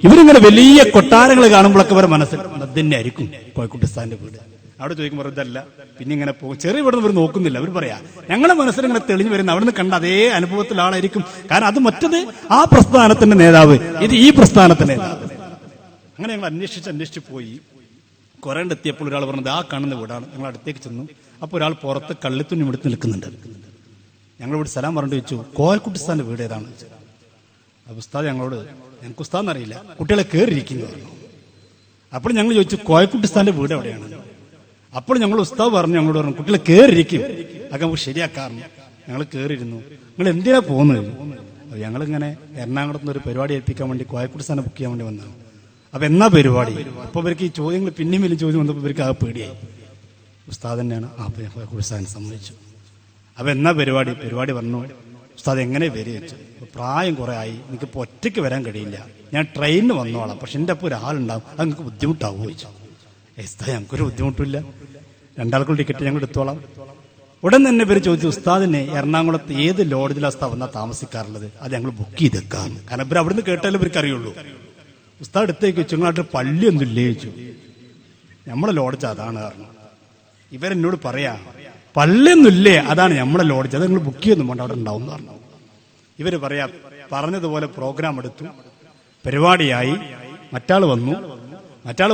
ഇവരിങ്ങനെ വലിയ കൊട്ടാരങ്ങൾ കാണുമ്പോഴൊക്കെ ഇവരെ മനസ്സിൽ തന്നെ ആയിരിക്കും കോയക്കുട്ടി ഉസ്താദിന്റെ വീട്. അവിടെ ചോദിക്കുമ്പോൾ ഇതല്ല. പിന്നെ ഇങ്ങനെ പോകും. ചെറിയ വീട് ഇവർ നോക്കുന്നില്ല. അവർ പറയാ ഞങ്ങളുടെ മനസ്സിൽ ഇങ്ങനെ തെളിഞ്ഞു വരുന്ന അവിടുന്ന് കണ്ട അതേ അനുഭവത്തിൽ ആളായിരിക്കും. കാരണം അത് മറ്റത് ആ പ്രസ്ഥാനത്തിന്റെ നേതാവ്, ഇത് ഈ പ്രസ്ഥാനത്തിന്റെ നേതാവ്. അങ്ങനെ ഞങ്ങൾ അന്വേഷിച്ച് പോയി. കുറെ എത്തിയപ്പോൾ ഒരാൾ പറഞ്ഞത് ആ കാണുന്ന വീടാണ്. ഞങ്ങൾ അടുത്തേക്ക് ചെന്നു. അപ്പോൾ ഒരാൾ പുറത്ത് കള്ളിത്തുണി എടുത്ത് നിൽക്കുന്നുണ്ട്. ഞങ്ങളിവിടെ സലാം പറഞ്ഞു ചോദിച്ചു, കോയക്കുട്ടി ഉസ്താദിന്റെ വീട് ഏതാണ്? അപ്പൊ ഉസ്താദ് ഞങ്ങൾക്ക് ഉസ്താദ് അറിയില്ല, കുട്ടികളെ കയറിയിരിക്കുന്നു പറഞ്ഞു. അപ്പോൾ ഞങ്ങൾ ചോദിച്ചു കോയക്കുട്ടി ഉസ്താദിന്റെ വീട് എവിടെയാണ്? അപ്പോൾ ഞങ്ങൾ ഉസ്താദ് ഞങ്ങളോട് പറഞ്ഞു കുട്ടികളെ കയറിയിരിക്കും, അതൊക്കെ നമുക്ക് ശരിയാക്കാറുണ്ട്. ഞങ്ങൾ കയറിയിരുന്നു. നിങ്ങൾ എന്തിനാ പോകുന്നത്? ഞങ്ങളിങ്ങനെ എറണാകുളത്ത് നിന്ന് ഒരു പരിപാടി ഏൽപ്പിക്കാൻ വേണ്ടി കോയക്കുട്ടി ഉസ്താദിനെ ബുക്ക് ചെയ്യാൻ വേണ്ടി വന്നതാണ്. അപ്പൊ എന്നാ പരിപാടി? അപ്പൊ ഇവർക്ക് ഈ ചോദ്യങ്ങൾ പിന്നെയും വലിയ ചോദ്യം വന്നപ്പോൾ ഇവർക്ക് ആ പേടിയായി. ഉസ്താദ് തന്നെയാണ്. കോയക്കുട്ടി ഉസ്താദിനെ സമ്മതിച്ചു. അപ്പൊ എന്നാ പരിപാടി പറഞ്ഞു. ഉസ്താദ് എങ്ങനെ വരിക വെച്ചു. പ്രായം കുറെ ആയി, എനിക്കിപ്പോൾ ഒറ്റയ്ക്ക് വരാൻ കഴിയില്ല, ഞാൻ ട്രെയിനിന് വന്നോളാം, പക്ഷെ എൻ്റെ അപ്പോൾ ഒരാളുണ്ടാവും, അത് നിങ്ങൾക്ക് ബുദ്ധിമുട്ടാവുമോ ചോദിച്ചു. ഉസ്താദ് ഞങ്ങൾക്കൊരു ബുദ്ധിമുട്ടില്ല, രണ്ടാൾക്കുള്ള ടിക്കറ്റ് ഞങ്ങൾ എടുത്തോളാം. ഉടൻ തന്നെ ഇവർ ചോദിച്ചു ഉസ്താദിനെ എറണാകുളത്ത് ഏത് ലോഡ്ജിലാണ് ഉസ്താദ് വന്നാൽ താമസിക്കാറുള്ളത്? അത് ഞങ്ങൾ ബുക്ക് ചെയ്തേക്കാം. കാരണം ഇവർ അവിടുന്ന് കേട്ടാലും ഇവർക്ക് അറിയുള്ളൂ. ഉസ്താദ് അടുത്തേക്ക് വെച്ചു നിങ്ങളായിട്ട് പള്ളി ഒന്നും ഇല്ലേ ചോദിച്ചു. നമ്മളെ ലോഡ്ജ് അതാണ് കാരണം. ഇവരെന്നോട് പറയാ പള്ളിയൊന്നുമില്ലേ, അതാണ് നമ്മളെ ലോഡ്ജ്, അത് നിങ്ങൾ ബുക്ക് ചെയ്യുന്നു വേണ്ട, അവിടെ ഉണ്ടാവും എന്ന് പറഞ്ഞു. ഇവര് പറയാ പറഞ്ഞതുപോലെ പ്രോഗ്രാം എടുത്തു, പരിപാടിയായി. മറ്റാൾ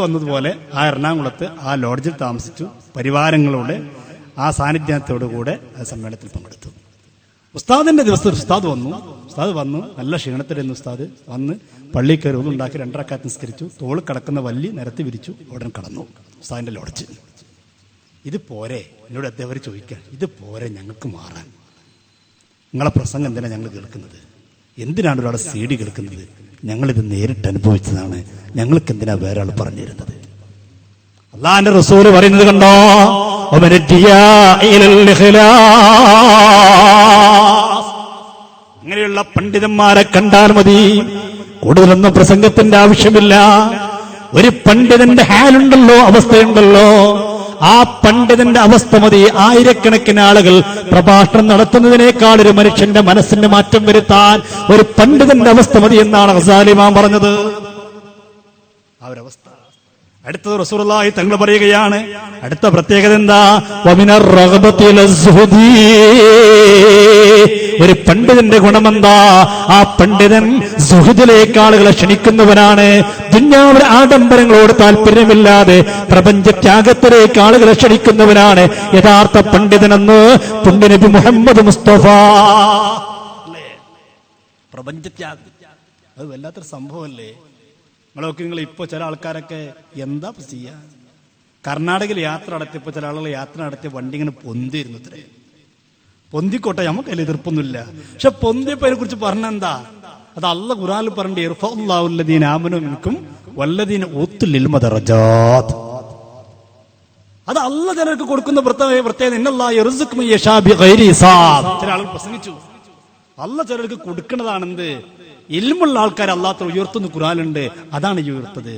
വന്നതുപോലെ ആ എറണാകുളത്ത് ആ ലോഡ്ജിൽ താമസിച്ചു. പരിവാരങ്ങളുടെ ആ സാന്നിധ്യത്തോടുകൂടെ ആ സമ്മേളനത്തിൽ പങ്കെടുത്തു. ഉസ്താദിന്റെ ദിവസത്തിൽ ഉസ്താദ് വന്നു നല്ല ക്ഷീണത്തിലായിരുന്നു. ഉസ്താദ് വന്ന് പള്ളി കയറി ഒന്നുണ്ടാക്കി 2 റക്അത്ത് നിസ്കരിച്ചു. തോളിൽ കിടക്കുന്ന വല്ലി നിരത്തി വിരിച്ചു, ഉടൻ കടന്നു ഉസ്താദിന്റെ ലോഡ്ജ്. ഇത് പോരെ? എന്നോട് അദ്ദേഹം ചോദിക്കാൻ, ഇത് പോരെ ഞങ്ങൾക്ക് മാറാൻ? നിങ്ങളെ പ്രസംഗം എന്തിനാണ് ഞങ്ങൾ കേൾക്കുന്നത്? എന്തിനാണ് ഒരാളെ CD കേൾക്കുന്നത്? ഞങ്ങളിത് നേരിട്ട് അനുഭവിച്ചതാണ്. ഞങ്ങൾക്ക് എന്തിനാ വേറെ ആൾ പറഞ്ഞു തരുന്നത്? അല്ലാഹുവിന്റെ റസൂല് പറയുന്നത് കണ്ടോ, അങ്ങനെയുള്ള പണ്ഡിതന്മാരെ കണ്ടാൽ മതി. കൂടുതലൊന്നും പ്രസംഗത്തിന്റെ ആവശ്യമില്ല. ഒരു പണ്ഡിതന്റെ ഹാലുണ്ടല്ലോ, അവസ്ഥയുണ്ടല്ലോ, ആ പണ്ഡിതന്റെ അവസ്ഥ മതി. ആയിരക്കണക്കിന് ആളുകൾ പ്രഭാഷണം നടത്തുന്നതിനേക്കാൾ ഒരു മനുഷ്യന്റെ മനസ്സിന്റെ മാറ്റം വരുത്താൻ ഒരു പണ്ഡിതന്റെ അവസ്ഥ മതി എന്നാണ് ഗസാലി ഇമാം പറഞ്ഞത്. ആ ഒരു അവസ്ഥ. അടുത്തത് റസൂലുള്ളാഹി തങ്ങൾ പറയുകയാണ്, അടുത്ത പ്രത്യേകത എന്താ? വമിനർ റഗബതി ലസ്സുഹദി. ഒരു പണ്ഡിതന്റെ ഗുണമെന്താ? ആ പണ്ഡിതൻ സുഹൃദിലേക്ക് ആളുകളെ ക്ഷണിക്കുന്നവനാണ്. ദുന്യാവിലെ ആഡംബരങ്ങളോട് താല്പര്യമില്ലാതെ പ്രപഞ്ച ത്യാഗത്തിലേക്ക് ആളുകളെ ക്ഷണിക്കുന്നവനാണ് യഥാർത്ഥ പണ്ഡിതനെന്ന് പുണ്യനബി മുഹമ്മദ് മുസ്തഫ. പ്രപഞ്ച ത്യാഗം അത് വല്ലാത്തൊരു സംഭവമല്ലേ? നിങ്ങൾ ഇപ്പൊ ചില ആൾക്കാരൊക്കെ എന്താ ചെയ്യാ? കർണാടകയിൽ യാത്ര നടത്തിയപ്പോ ചില ആളുകൾ യാത്ര നടത്തിയ വണ്ടി ഇങ്ങനെ പൊന്തിയിരുന്നു. ഇത്രേ പൊന്തിക്കോട്ടെ, നമുക്ക് അതിൽ എതിർപ്പൊന്നുമില്ല. പക്ഷെ പൊന്തിയപ്പോ അതിനെ കുറിച്ച് പറഞ്ഞെന്താ? അത് അള്ളാഹ് ഖുർആനിൽ പറഞ്ഞിട്ട് ഇർഫഉല്ലാഹുല്ലദീന ആമനൂ മിൻകും വല്ലദീന ഊത്തുൽ ഇൽമ ദറജാത്ത്. അത് അള്ളാഹ് ചിലർക്ക് കൊടുക്കുന്ന പ്രത്യേകത. ഇന്നല്ലാഹു യർസുഖു മൻ യശാ ബിഗൈരി ഹിസാബ്. ചില ആളുകൾ പ്രസംഗിച്ചു, അള്ളാഹ് ചിലർക്ക് കൊടുക്കുന്നതാണെന്ത്? ഇൽമുള്ള ആൾക്കാർ അല്ലാത്ത ഉയർത്തുന്ന ഖുർആനുണ്ട്, അതാണ് ഈ ഉയർത്തത്.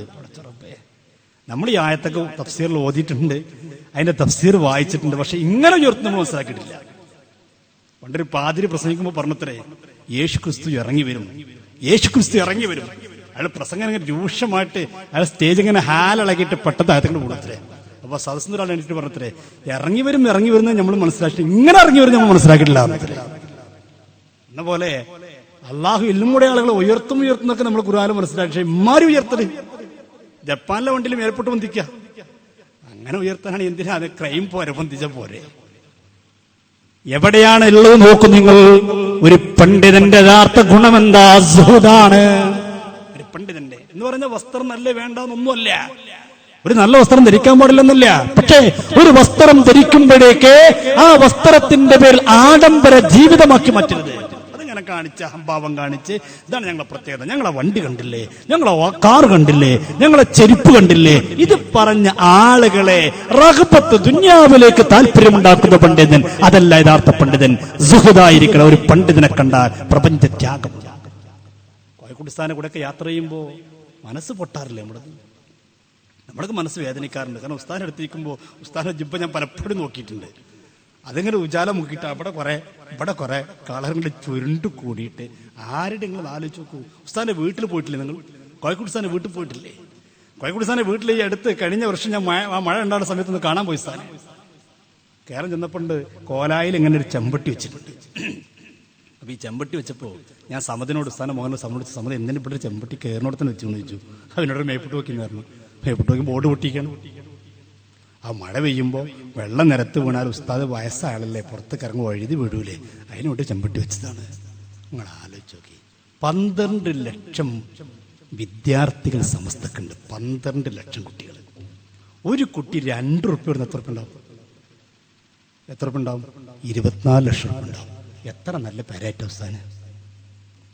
നമ്മൾ ഈ ആയത്തൊക്കെ തഫ്സീറിൽ ഓതിയിട്ടുണ്ട്, അതിന്റെ തഫ്സീർ വായിച്ചിട്ടുണ്ട്. പക്ഷെ ഇങ്ങനെ ഉയർത്തുന്ന നമ്മൾ മനസ്സിലാക്കിയിട്ടില്ല. പണ്ടൊരു പാതിരി പ്രസംഗിക്കുമ്പോൾ പറഞ്ഞത്രേ, യേശു ക്രിസ്തു ഇറങ്ങി വരും. അയാൾ പ്രസംഗം ഇങ്ങനെ രൂക്ഷമായിട്ട് അയാൾ സ്റ്റേജ് ഇങ്ങനെ ഹാലിളകിയിട്ട് പെട്ടെന്ന് ആയത്തുകൊണ്ട് കൂടത്രേ. അപ്പൊ സദസ്സിന് ഒരാൾ എണീറ്റ് പറഞ്ഞത്രേ, ഇറങ്ങി വരുന്നത് നമ്മൾ മനസ്സിലാക്കി, ഇങ്ങനെ ഇറങ്ങി വരും നമ്മൾ മനസ്സിലാക്കിയിട്ടില്ല എന്ന പോലെ അള്ളാഹു ഇൽമുടെ ആളുകളെ ഉയർത്തുന്നൊക്കെ നമ്മൾ ഖുർആനിൽ മനസ്സിലാക്കി. പക്ഷെ ഇമ്മാരി ഉയർത്തല് ജപ്പാനിലെ വണ്ടിയിൽ മേൽപോട്ട് പൊന്തിക്കുക, അങ്ങനെ ഉയർത്താനാണ്. എന്തിനാ? അത് ക്രൈം പോരെ, പൊന്തിച്ച പോരെ. എവിടെയാണ് ഉള്ളത് നോക്കൂ നിങ്ങൾ. ഒരു പണ്ഡിതന്റെ യഥാർത്ഥ ഗുണമെന്താ? സുഹൃദാണ്. ഒരു പണ്ഡിതന്റെ എന്ന് പറഞ്ഞ വസ്ത്രം നല്ല വേണ്ടെന്നൊന്നുമല്ല, ഒരു നല്ല വസ്ത്രം ധരിക്കാൻ പാടില്ലെന്നില്ല. പക്ഷേ ഒരു വസ്ത്രം ധരിക്കുമ്പോഴേക്ക് ആ വസ്ത്രത്തിന്റെ പേരിൽ ആഡംബര ജീവിതമാക്കി മാറ്റരുത്. അത് ഇങ്ങനെ കാണിച്ച് അഹംഭാവം കാണിച്ച് ഇതാണ് ഞങ്ങളെ പ്രത്യേകത, ഞങ്ങളെ വണ്ടി കണ്ടില്ലേ, ഞങ്ങളെ കാർ കണ്ടില്ലേ, ഞങ്ങളെ ചെരുപ്പ് കണ്ടില്ലേ, ഇത് പറഞ്ഞ ആളുകളെ റഗ്ബത്ത് ദുനിയാവിലേക്ക് താല്പര്യമുണ്ടാക്കുന്ന പണ്ഡിതൻ അതല്ല യഥാർത്ഥ പണ്ഡിതൻ. സുഹൃദായിരിക്കണം ഒരു പണ്ഡിതനെ കണ്ടാൽ പ്രപഞ്ച ത്യാഗം. കോയക്കുടിസ്ഥാനെ കൂടെയൊക്കെ യാത്ര ചെയ്യുമ്പോൾ മനസ്സ് പൊട്ടാറില്ലേ? നമ്മൾക്ക് മനസ്സ് വേദനിക്കാറുണ്ട്. കാരണം ഉസ്താദിനെ എടുത്തിരിക്കുമ്പോൾ ഉസ്താദിന്റെ ജിബ്ബ ഞാൻ പലപ്പോഴും നോക്കിയിട്ടുണ്ട്. അതിങ്ങനെ ഉജാല മുക്കിയിട്ട് ഇവിടെ കുറെ കളറുകൾ ചുരുണ്ടു കൂടിയിട്ട് ആരുടെ നിങ്ങൾ ആലോചിച്ച് നോക്കൂ. ഉസ്താദിന്റെ വീട്ടിൽ പോയിട്ടില്ലേ നിങ്ങൾ? കോയക്കുടിസ്ഥാന്റെ വീട്ടിൽ പോയിട്ടില്ലേ? കോയക്കുടിസ്ഥാന്റെ വീട്ടിൽ ഈ അടുത്ത് കഴിഞ്ഞ വർഷം ഞാൻ മഴ ഉണ്ടാകുന്ന സമയത്ത് ഒന്ന് കാണാൻ പോയി. സ്ഥാനം കയറാൻ ചെന്നപ്പോണ്ട് കോലായിൽ ഇങ്ങനെ ഒരു ചെമ്പട്ടി വെച്ചിട്ടുണ്ട്. അപ്പൊ ഈ ചെമ്പട്ടി വെച്ചപ്പോ ഞാൻ സമതിനോട് ഉസ്താദിന്റെ മോഹനോട് സമതിച്ച് സമതി എന്തിനും ഇവിടെ ഒരു ചെമ്പട്ടി കയറിനോടത്തന്നെ വെച്ചെന്ന് ചോദിച്ചു. അതിനോട് മേപ്പിട്ട് വെക്കുന്ന പറഞ്ഞു. മേപ്പിട്ട് വെക്കും ബോർഡ് പൊട്ടിക്കണം. ആ മഴ പെയ്യുമ്പോൾ വെള്ളം നിരത്ത് വീണാൽ ഉസ്താദ് വയസ്സായാലല്ലേ പുറത്തേക്ക് ഇറങ്ങും, വഴുതി വീഴൂലേ, അതിനോട്ട് ചെമ്പട്ടി വെച്ചതാണ്. നിങ്ങൾ ആലോചിച്ച് നോക്കി. 12 ലക്ഷം വിദ്യാർത്ഥികൾ സമസ്തക്കുണ്ട്. 12 ലക്ഷം കുട്ടികൾ. ഒരു കുട്ടി 2 റുപ്യ വരുന്ന എത്ര റുപ്യ ഉണ്ടാവും? എത്ര റുപ്യ ഉണ്ടാവും? 24 ലക്ഷം റുപ്യ ഉണ്ടാവും. എത്ര നല്ല പെരാറ്റ ഉസ്താന്.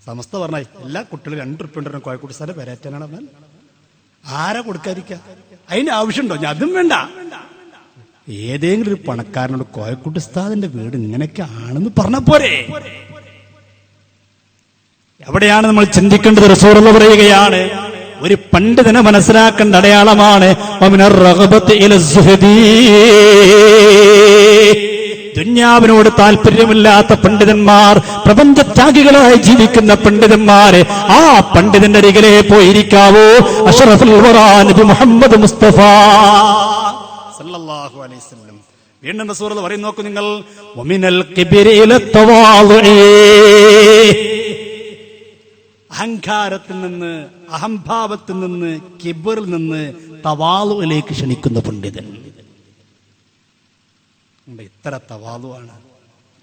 സമസ്ത പറഞ്ഞാൽ എല്ലാ കുട്ടികളും 2 റുപ്യ ഉണ്ടായിരുന്നു. കോയക്കുട്ടി ഉസ്താന്റെ പെരാറ്റാനാണ് പറഞ്ഞാൽ ആരാ കൊടുക്കാതിരിക്കുക? അതിന് ആവശ്യമുണ്ടോ? ഞാൻ അതും വേണ്ട. ഏതെങ്കിലും ഒരു പണക്കാരനോട് കോയക്കുട്ടി ഉസ്താദിന്റെ വീട് ഇങ്ങനെയൊക്കെ ആണെന്ന് പറഞ്ഞ പോരെ? എവിടെയാണ് നമ്മൾ ചിന്തിക്കേണ്ടത്? റസൂലുള്ളാഹി പറയുകയാണ്, ഒരു പണ്ഡിതനെ മനസ്സിലാക്കേണ്ട അടയാളമാണ് ദുന്യാവിനോട് താല്പര്യമില്ലാത്ത പണ്ഡിതന്മാർ, പ്രപഞ്ചത്യാഗികളായി ജീവിക്കുന്ന പണ്ഡിതന്മാര്. ആ പണ്ഡിതന്റെ അരികിലെ പോയിരിക്കാവോ. അഷ്റഫുൽ വറാ നബി മുഹമ്മദ് മുസ്തഫ സല്ലല്ലാഹു അലൈഹി വസല്ലം വീണ്ടും റസൂലുള്ളാഹി പറയും, നോക്കൂ നിങ്ങൾ, വമിനൽ കിബ്രി ഇല തവാളുഇ, അഹങ്കാരത്തിൽ നിന്ന്, അഹംഭാവത്തിൽ നിന്ന്, കിബറിൽ നിന്ന് തവാളുവിലേക്ക് ക്ഷണിക്കുന്ന പണ്ഡിതൻ. ഇത്ര തവാളുവാണ്.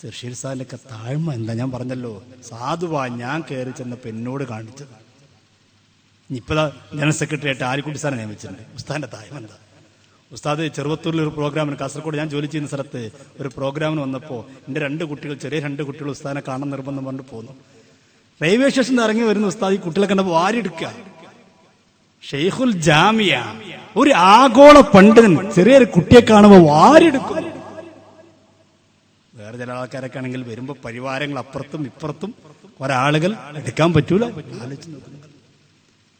ചെർഷീർ സാഹിലൊക്കെ താഴ്മ എന്താ? ഞാൻ പറഞ്ഞല്ലോ, സാധുവാ ഞാൻ കയറി ചെന്നപ്പോ എന്നോട് കാണിച്ചത്. ഇപ്പതാ ജനറൽ സെക്രട്ടറി ആയിട്ട് ആലിക്കുട്ടി സാറിനെ നിയമിച്ചിട്ടുണ്ട്. ഉസ്താദിന്റെ താഴ്മ എന്താ? ഉസ്താദ് ചെറുവത്തൂരിൽ ഒരു പ്രോഗ്രാമിന്, കാസർഗോഡ് ഞാൻ ജോലി ചെയ്യുന്ന സ്ഥലത്ത് ഒരു പ്രോഗ്രാമിന് വന്നപ്പോൾ എൻ്റെ 2 കുട്ടികൾ, ചെറിയ 2 കുട്ടികൾ ഉസ്താദിനെ കാണാൻ നിർബന്ധം പറഞ്ഞിട്ട് പോന്നു. റെയിൽവേ സ്റ്റേഷനിൽ ഇറങ്ങി വരുന്ന ഉസ്താദ് ഈ കുട്ടികളെ കണ്ടപ്പോൾ വാരിയെടുക്കുക. ഷെയ്ഖുൽ ജാമിയ, ഒരു ആഗോള പണ്ഡിതൻ ചെറിയൊരു കുട്ടിയെ കാണുമ്പോൾ വാരിയെടുക്കും. വേറെ ചില ആൾക്കാരൊക്കെ ആണെങ്കിൽ വരുമ്പോ പരിവാരങ്ങൾ അപ്പുറത്തും ഇപ്പുറത്തും ഒരാളുകൾ എടുക്കാൻ പറ്റൂല. ആലോചിച്ച് നോക്കുന്നു,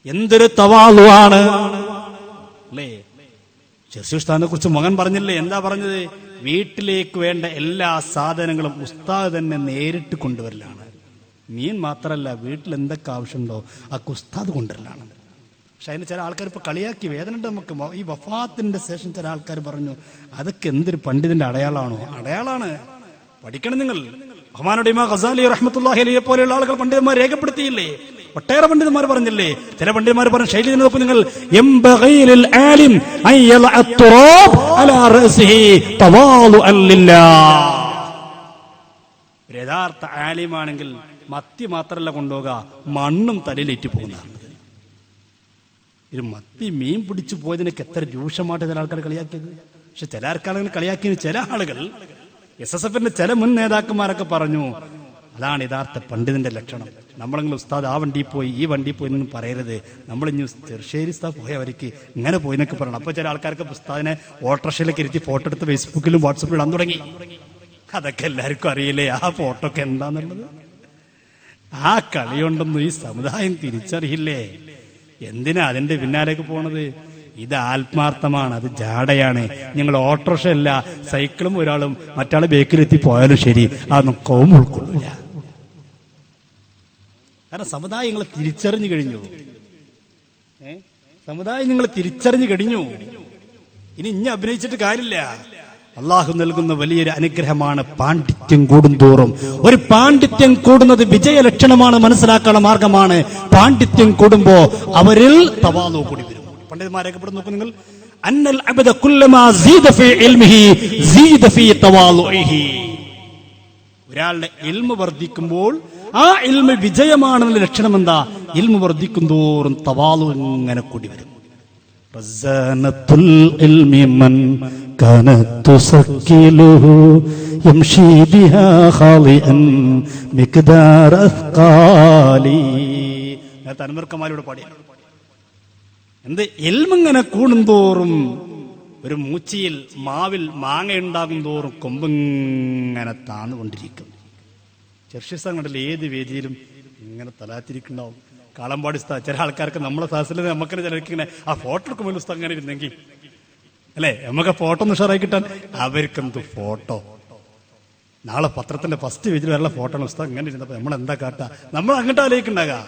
എന്തൊരു തവാളുവാണ് അല്ലേ? ചെറുസ്ഥാനെ കുറിച്ച് മകൻ പറഞ്ഞില്ലേ? എന്താ പറഞ്ഞത്? വീട്ടിലേക്ക് വേണ്ട എല്ലാ സാധനങ്ങളും ഉസ്താദ് തന്നെ നേരിട്ട് കൊണ്ടുവരലാണ്. മീൻ മാത്രല്ല, വീട്ടിൽ എന്തൊക്കെ ആവശ്യമുണ്ടോ അതൊക്കെ ഉസ്താദ് കൊണ്ടുവരലാണ്. പക്ഷെ അതിന് ചില ആൾക്കാർ ഇപ്പൊ കളിയാക്കി, വേദനയുണ്ട് നമുക്ക്. ഈ വഫാത്തിന്റെ ശേഷം ചില ആൾക്കാർ പറഞ്ഞു അതൊക്കെ എന്തൊരു പണ്ഡിതന്റെ അടയാളാണോ? അടയാളാണ്, പഠിക്കണം നിങ്ങൾ. ബഹുമാനോട് ഇമാം ഗസാലി റഹ്മത്തുള്ളാഹി അലൈഹി പോലെയുള്ള ആളുകൾ പണ്ഡിതന്മാർ രേഖപ്പെടുത്തിയില്ലേ? ഒട്ടേറെ പണ്ഡിതന്മാർ പറഞ്ഞില്ലേ? ചില പണ്ഡിതന്മാർ പറഞ്ഞ ശൈലി നോക്കൂ നിങ്ങൾ, യഥാർത്ഥ ആലിമാണെങ്കിൽ മത്തി മാത്രമല്ല കൊണ്ടുപോകുക, മണ്ണും തലയിലേറ്റി പോകുന്നതാണ്. ഇത് മത്തി മീൻ പിടിച്ചു പോയതിനൊക്കെ എത്ര രൂക്ഷമായിട്ട് ചില ആൾക്കാർ കളിയാക്കിയത്. പക്ഷെ ചില ആൾക്കാർ കളിയാക്കിയത് ചില ആളുകൾ, SSFന്റെ ചില മുൻ നേതാക്കന്മാരൊക്കെ പറഞ്ഞു അതാണ് യഥാർത്ഥ പണ്ഡിതന്റെ ലക്ഷണം. നമ്മളെങ്കിലും ഉസ്താദ് ആ വണ്ടിയിൽ പോയി ഈ വണ്ടിയിൽ പോയി എന്നൊന്നും പറയരുത്, നമ്മൾ ഇനി ചെറുശ്ശേരി ഉസ്താദ് പോയവർക്ക് ഇങ്ങനെ പോയി എന്നൊക്കെ പറയണം. അപ്പൊ ചില ആൾക്കാർക്ക് ഉസ്താദിനെ ഓട്ടോറിക്ഷയിലേക്ക് ഇരുത്തി ഫോട്ടോ എടുത്ത് ഫേസ്ബുക്കിലും വാട്സപ്പിലും ഇടാൻ തുടങ്ങി. അതൊക്കെ എല്ലാവർക്കും അറിയില്ലേ ആ ഫോട്ടോ ഒക്കെ എന്താന്നുള്ളത്? ആ കളിയുണ്ടെന്നും ഈ സമുദായം തിരിച്ചറിയില്ലേ? എന്തിനാ അതിന്റെ പിന്നാലേക്ക് പോണത്? ഇത് ആത്മാർത്ഥമാണ്, അത് ജാടയാണ്. നിങ്ങൾ ഓട്ടോറിക്ഷ അല്ല, സൈക്കിളും ഒരാളും മറ്റാളെ ബേക്കിലെത്തി പോയാലും ശരി, അതൊന്നും കോം ഉൾക്കൊള്ളില്ല. കാരണം സമുദായം നിങ്ങളെ തിരിച്ചറിഞ്ഞു കഴിഞ്ഞു. സമുദായം നിങ്ങൾ തിരിച്ചറിഞ്ഞു കഴിഞ്ഞു. ഇനി അഭിനയിച്ചിട്ട് കാര്യമില്ല. അള്ളാഹു നൽകുന്ന വലിയൊരു അനുഗ്രഹമാണ് പാണ്ഡിത്യം കൂടുന്തോറും. ഒരു പാണ്ഡിത്യം കൂടുന്നത് വിജയലക്ഷണമാണ്, മനസ്സിലാക്കാനുള്ള മാർഗമാണ്. പാണ്ഡിത്യം കൂടുമ്പോ അവരിൽ തവാളു കൂടി വരും. പണ്ഡിതന്മാരൊക്കെ ഇവിടെ നോക്കൂ നിങ്ങൾ, അന്നൽ അബ്ദ കുല്ലമാ സീദ ഫീ ഇൽമിഹി സീദ ഫീ തവാളുഇഹി. ഒരാളുടെ ഇൽമു വർദ്ധിക്കുമ്പോൾ ആ ഇൽമു വിജയമാണെന്ന ലക്ഷണം എന്താ? ഇൽമു വർദ്ധിക്കുന്തോറും തവാളു ഇങ്ങനെ കൂടി വരും. റസനത്തുൽ ഇൽമി മൻ കാനത് തുസക്കിലുഹു യംശി ബിഹാ ഖാലിഅൻ മിഖ്ദാര അസ്ഖാലി. നേരത്തെ അൻവർക്കമാലിയോട് പാടിയ എന്ത് ഇൽമിങ്ങനെ കൂടുന്തോറും ഒരു മൂച്ചിയിൽ മാവിൽ മാങ്ങ ഉണ്ടാകും തോറും കൊമ്പിങ്ങനെ താന്നുകൊണ്ടിരിക്കും. ചർച്ചിസ്ഥാൻ ഏത് വേദിയിലും ഇങ്ങനെ തലാത്തിരിക്കുന്നുണ്ടാവും. കാളമ്പാടി ഉസ്താദ്, ചില ആൾക്കാർക്ക് നമ്മളെ സാഹസിൽ നമുക്കിനെ ചിലർക്ക് ഇങ്ങനെ ആ ഫോട്ടോ എടുക്കുമ്പോൾ ഉസ്താദ് അങ്ങനെ ഇരുന്നെങ്കിൽ അല്ലെ നമുക്ക് ഫോട്ടോ ഒന്ന് ഉഷാറായി കിട്ടാൻ. അവർക്കെന്ത് ഫോട്ടോ, നാളെ പത്രത്തിന്റെ ഫസ്റ്റ് പേജിൽ വരെയുള്ള ഫോട്ടോ ഉസ്താദ് ഇങ്ങനെ ഇരുന്നപ്പോ നമ്മൾ എന്താ കാട്ടാ, നമ്മൾ അങ്ങോട്ട് ആലോചിക്കുണ്ടാകാം.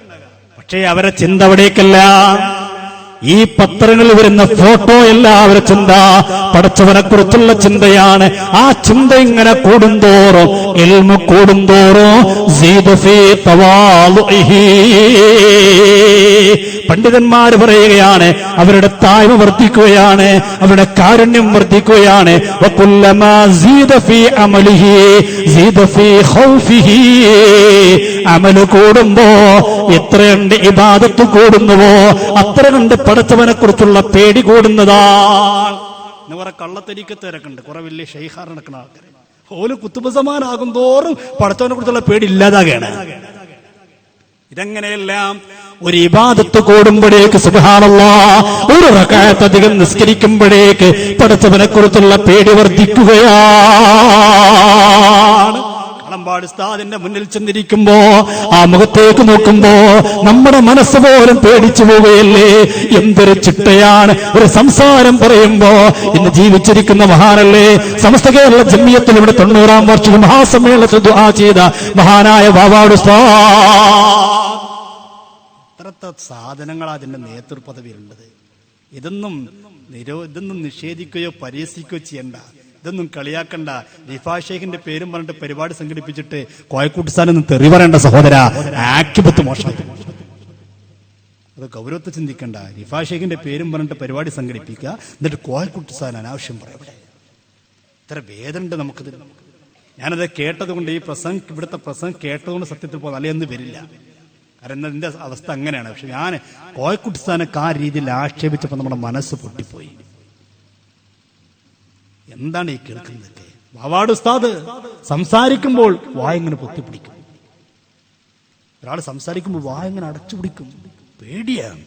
പക്ഷേ അവരെ ചിന്ത അവിടേക്കല്ല. ഈ പത്രങ്ങളിൽ വരുന്ന ഫോട്ടോ എല്ലാവരും ചിന്ത പടച്ചവനെ കുറിച്ചുള്ള ചിന്തയാണ്. ആ ചിന്ത ഇങ്ങനെ കൂടുന്തോറും ഇൽമു കൂടുന്തോറും പണ്ഡിതന്മാര് പറയുകയാണ് അവരുടെ താഴ്മ വർദ്ധിക്കുകയാണ്, അവരുടെ കാരുണ്യം വർദ്ധിക്കുകയാണ്. അമല് കൂടുമ്പോ എത്രയുണ്ട് ഇബാദത്ത് കൂടുന്നുവോ അത്ര കണ്ട് പടച്ചവനെ കുറിച്ചുള്ള പേടി കൂടുന്നതാണ്. കുറെ കള്ളത്തരിക്കത്തേരക്കുണ്ട്, കുറെ വലിയ ഷെയ്ഖാർ നടക്കുന്ന ആൾക്കാർ ഓല് കുത്തുബസമാനാകും തോറും പടച്ചവനെ കുറിച്ചുള്ള പേടി ഇല്ലാതാകയാണ്. ഇതെങ്ങനെയെല്ലാം ഒരു ഇബാദത്ത് കൂടുമ്പോഴേക്ക് സുബ്ഹാനല്ലാഹ് ഒരു റക്അത്ത് അധികം നിസ്കരിക്കുമ്പോഴേക്ക് പടച്ചവനെ കുറിച്ചുള്ള പേടി വർദ്ധിക്കുകയാണ്. കളമ്പാട് ഉസ്താദിന്റെ മുന്നിൽ ചെന്നിരിക്കുമ്പോ ആ മുഖത്തേക്ക് നോക്കുമ്പോ നമ്മുടെ മനസ്സ് പോലും പേടിച്ചു പോവുകയല്ലേ. എന്തൊരു ചിട്ടയാണ് ഒരു സംസാരം പറയുമ്പോ. ഇന്ന് ജീവിച്ചിരിക്കുന്ന മഹാനല്ലേ സമസ്ത കേരള ജമിയത്തിൽ ഇവിടെ 90-ാം വാർഷിക മഹാസമ്മേളനത്തിൽ ദുആ ചെയ്ത മഹാനായ വാവാട് ഉസ്താദ്. എത്രത്തെ സാധനങ്ങളാ അതിന്റെ നേതൃപദവിയിലുള്ളത്. ഇതൊന്നും നിഷേധിക്കുകയോ പരിഹസിക്കുകയോ ചെയ്യണ്ട, ഇതൊന്നും കളിയാക്കണ്ട. റിഫാ ഷെയ്ഖിന്റെ പേരും പറഞ്ഞിട്ട് പരിപാടി സംഘടിപ്പിച്ചിട്ട് കോയക്കൂട്ടുസ്ഥാനൊന്നും തെറി പറയേണ്ട സഹോദര, ആക്കിബത്ത് മോശം. അത് ഗൗരവത്തെ ചിന്തിക്കണ്ട. റിഫാ ഷെയ്ഖിന്റെ പേരും പറഞ്ഞിട്ട് പരിപാടി സംഘടിപ്പിക്കുക, എന്നിട്ട് കോയക്കൂട്ടുസ്ഥാൻ അനാവശ്യം പറയവിടെ. ഇത്ര വേദനുണ്ട് നമുക്കിത്. ഞാനത് കേട്ടത് കൊണ്ട് ഈ ഇവിടുത്തെ പ്രസംഗം കേട്ടതുകൊണ്ട് സത്യത്തിൽ പോകുന്ന അല്ലെന്ന് വരില്ല. കാരണം എന്റെ അവസ്ഥ അങ്ങനെയാണ്. പക്ഷെ ഞാൻ കോയക്കുട്ടിസ്ഥാനൊക്കെ ആ രീതിയിൽ ആക്ഷേപിച്ചപ്പോൾ നമ്മുടെ മനസ്സ് പൊട്ടിപ്പോയി. എന്താണ് ഈ കേൾക്കുന്നത്? വാവാട് ഉസ്താദ് സംസാരിക്കുമ്പോൾ വായങ്ങനെ പൊത്തിപ്പിടിക്കും. ഒരാൾ സംസാരിക്കുമ്പോൾ വായങ്ങനെ അടച്ചുപിടിക്കും. പേടിയാണ്.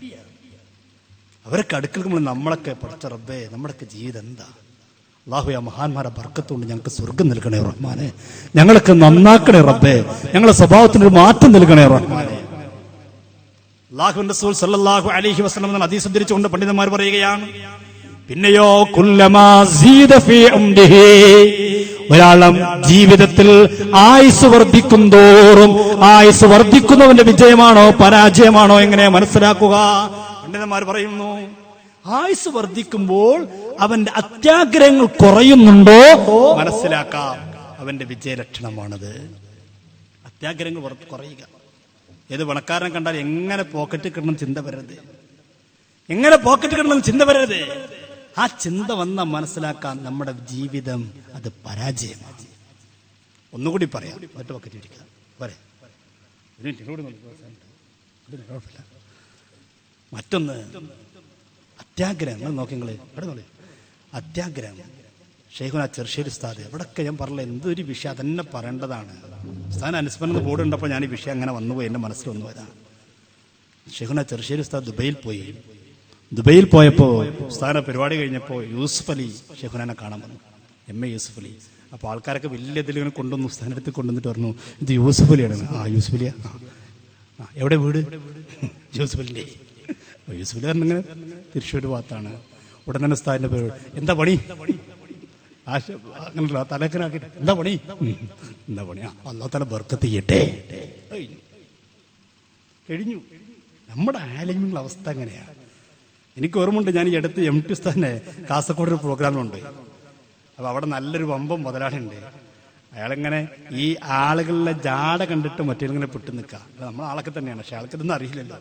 അവരൊക്കെ അടുക്കൽക്കുമ്പോൾ നമ്മളൊക്കെ പഠിച്ച റബ്ബേ നമ്മുടെയൊക്കെ ജീവിതം എന്താ? അല്ലാഹു ആ മഹാന്മാരെ ബർക്കത്തുകൊണ്ട് ഞങ്ങൾക്ക് സ്വർഗം നൽകണേ റഹ്മാനെ, ഞങ്ങളൊക്കെ നന്നാക്കണേ റബ്ബേ, ഞങ്ങളുടെ സ്വഭാവത്തിനൊരു മാറ്റം നൽകണേ റഹ്മാനെ. അല്ലാഹുവിന്റെ റസൂൽ സല്ലല്ലാഹു അലൈഹി വസല്ലം എന്ന ഹദീസ് ഉദ്ധരിച്ചുകൊണ്ട് പണ്ഡിതന്മാർ പറയുകയാണ്, പിന്നെയോ കുല്ലമാ സീദ ഫീ ഉംരിഹി, ഒരാളും ജീവിതത്തിൽ ആയുസ് വർദ്ധിക്കും തോറും ആയുസ് വർദ്ധിക്കുന്നവന്റെ വിജയമാണോ പരാജയമാണോ എങ്ങനെ മനസ്സിലാക്കുക? പണ്ഡിതന്മാർ പറയുന്നു, ആയുസ് വർദ്ധിക്കുമ്പോൾ അവന്റെ അത്യാഗ്രഹങ്ങൾ കുറയുന്നുണ്ടോ മനസ്സിലാക്കാം, അവന്റെ വിജയലക്ഷണമാണത്. അത്യാഗ്രഹങ്ങൾ കുറയുക. ഏത് പണക്കാരനെ കണ്ടാൽ എങ്ങനെ പോക്കറ്റ് കിടണം ചിന്ത വരരുത്, എങ്ങനെ പോക്കറ്റ് കിടണം ചിന്ത വരരുത്. ആ ചിന്ത വന്ന മനസ്സിലാക്കാൻ നമ്മുടെ ജീവിതം അത് പരാജയമാണ്. ഒന്നുകൂടി പറയാം, മറ്റു പോക്കറ്റ് ഇരിക്കാം പോരെ. മറ്റൊന്ന് അത്യാഗ്രഹങ്ങൾ നോക്കി നിങ്ങൾ ഇവിടെ നോക്കി. അത്യാഗ്രഹം ഷെയ്ഖുന ചെറുശ്ശേരി ഉസ്താദ് എവിടൊക്കെ ഞാൻ പറഞ്ഞില്ല, എന്തൊരു വിഷയം അതന്നെ പറയേണ്ടതാണ്. ഉസ്താദിന് അനുസ്മരണ ബോർഡ് ഉണ്ടപ്പോൾ ഞാൻ ഈ വിഷയം അങ്ങനെ വന്നുപോയി, എൻ്റെ മനസ്സിൽ വന്നുപോയതാണ്. ഷെയ്ഖുന ചെറുശ്ശേരി ഉസ്താദ് ദുബൈയിൽ പോയപ്പോൾ ഉസ്താദിന്റെ പരിപാടി കഴിഞ്ഞപ്പോൾ യൂസുഫ് അലി ഷെയ്ഖുനാനെ കാണാൻ വന്നു, MA യൂസുഫ് അലി. അപ്പോൾ ആൾക്കാരൊക്കെ വലിയ ഇതിലിങ്ങനെ കൊണ്ടുവന്നു, ഉസ്താദിന്റെ അടുത്ത് കൊണ്ടുവന്നിട്ട് പറഞ്ഞു, ഇത് യൂസുഫ് അലിയാണ്. ആ യൂസുഫ് അലിയാ, എവിടെ വീട്? യൂസുഫ് അലിൻ്റെ. യൂസുഫ് അലി പറഞ്ഞിങ്ങനെ തൃശ്ശൂർ ഭാഗത്താണ്. ഉടൻ തന്നെ ഉസ്താദിന്റെ പേര്, എന്താ പണി? അങ്ങനല്ല തലക്കനാക്കിട്ട് എന്താ പണി? അല്ലാഹു തആല ബർക്കത്ത് ചെയ്യട്ടെ. കഴിഞ്ഞു. നമ്മുടെ ആലിമിന്റെ അവസ്ഥ അങ്ങനെയാണ്. എനിക്ക് ഓർമ്മയുണ്ട്, ഞാൻ ഈ അടുത്ത് MT ഉസ്താദിനെ കാസർഗോഡ് ഒരു പ്രോഗ്രാമിലുണ്ട്. അപ്പൊ അവിടെ നല്ലൊരു വമ്പം മുതലാളിയുണ്ട്. അയാളിങ്ങനെ ഈ ആളുകളിലെ ജാട കണ്ടിട്ട് മറ്റേങ്ങനെ പെട്ടു നിൽക്കുക. നമ്മളെ ആളൊക്കെ തന്നെയാണ്, പക്ഷെ ആൾക്ക് ഇതൊന്നും അറിയില്ലല്ലോ.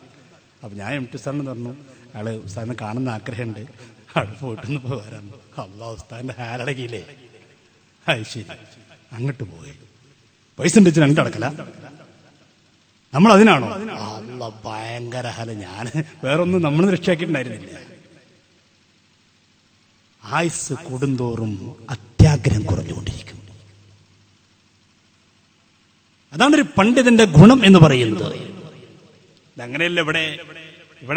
അപ്പൊ ഞാൻ MT ഉസ്താദിനെ പറഞ്ഞു, അയാള് ഉസ്താദിനെ കാണുന്ന ആഗ്രഹമുണ്ട്, അവിടെ പോയിട്ടൊന്ന് പോരാൻ. അല്ലാഹു ഉസ്താദിന്റെ ഹാലടക്കിയില്ലേ. അത് ശരി, അങ്ങോട്ട് പോയി പൈസ ഉണ്ടിച്ച് രണ്ടടക്കല. നമ്മൾ അതിനാണോ? അല്ല ഭയങ്കര ഹല. ഞാൻ വേറൊന്നും നമ്മൾ രക്ഷയാക്കിയിട്ടുണ്ടായിരുന്നില്ല. ആയുസ് കൂടുന്തോറും അത്യാഗ്രഹം കുറഞ്ഞുകൊണ്ടിരിക്കും. അതാണ് ഒരു പണ്ഡിതന്റെ ഗുണം എന്ന് പറയുന്നത്. അങ്ങനെയല്ല ഇവിടെ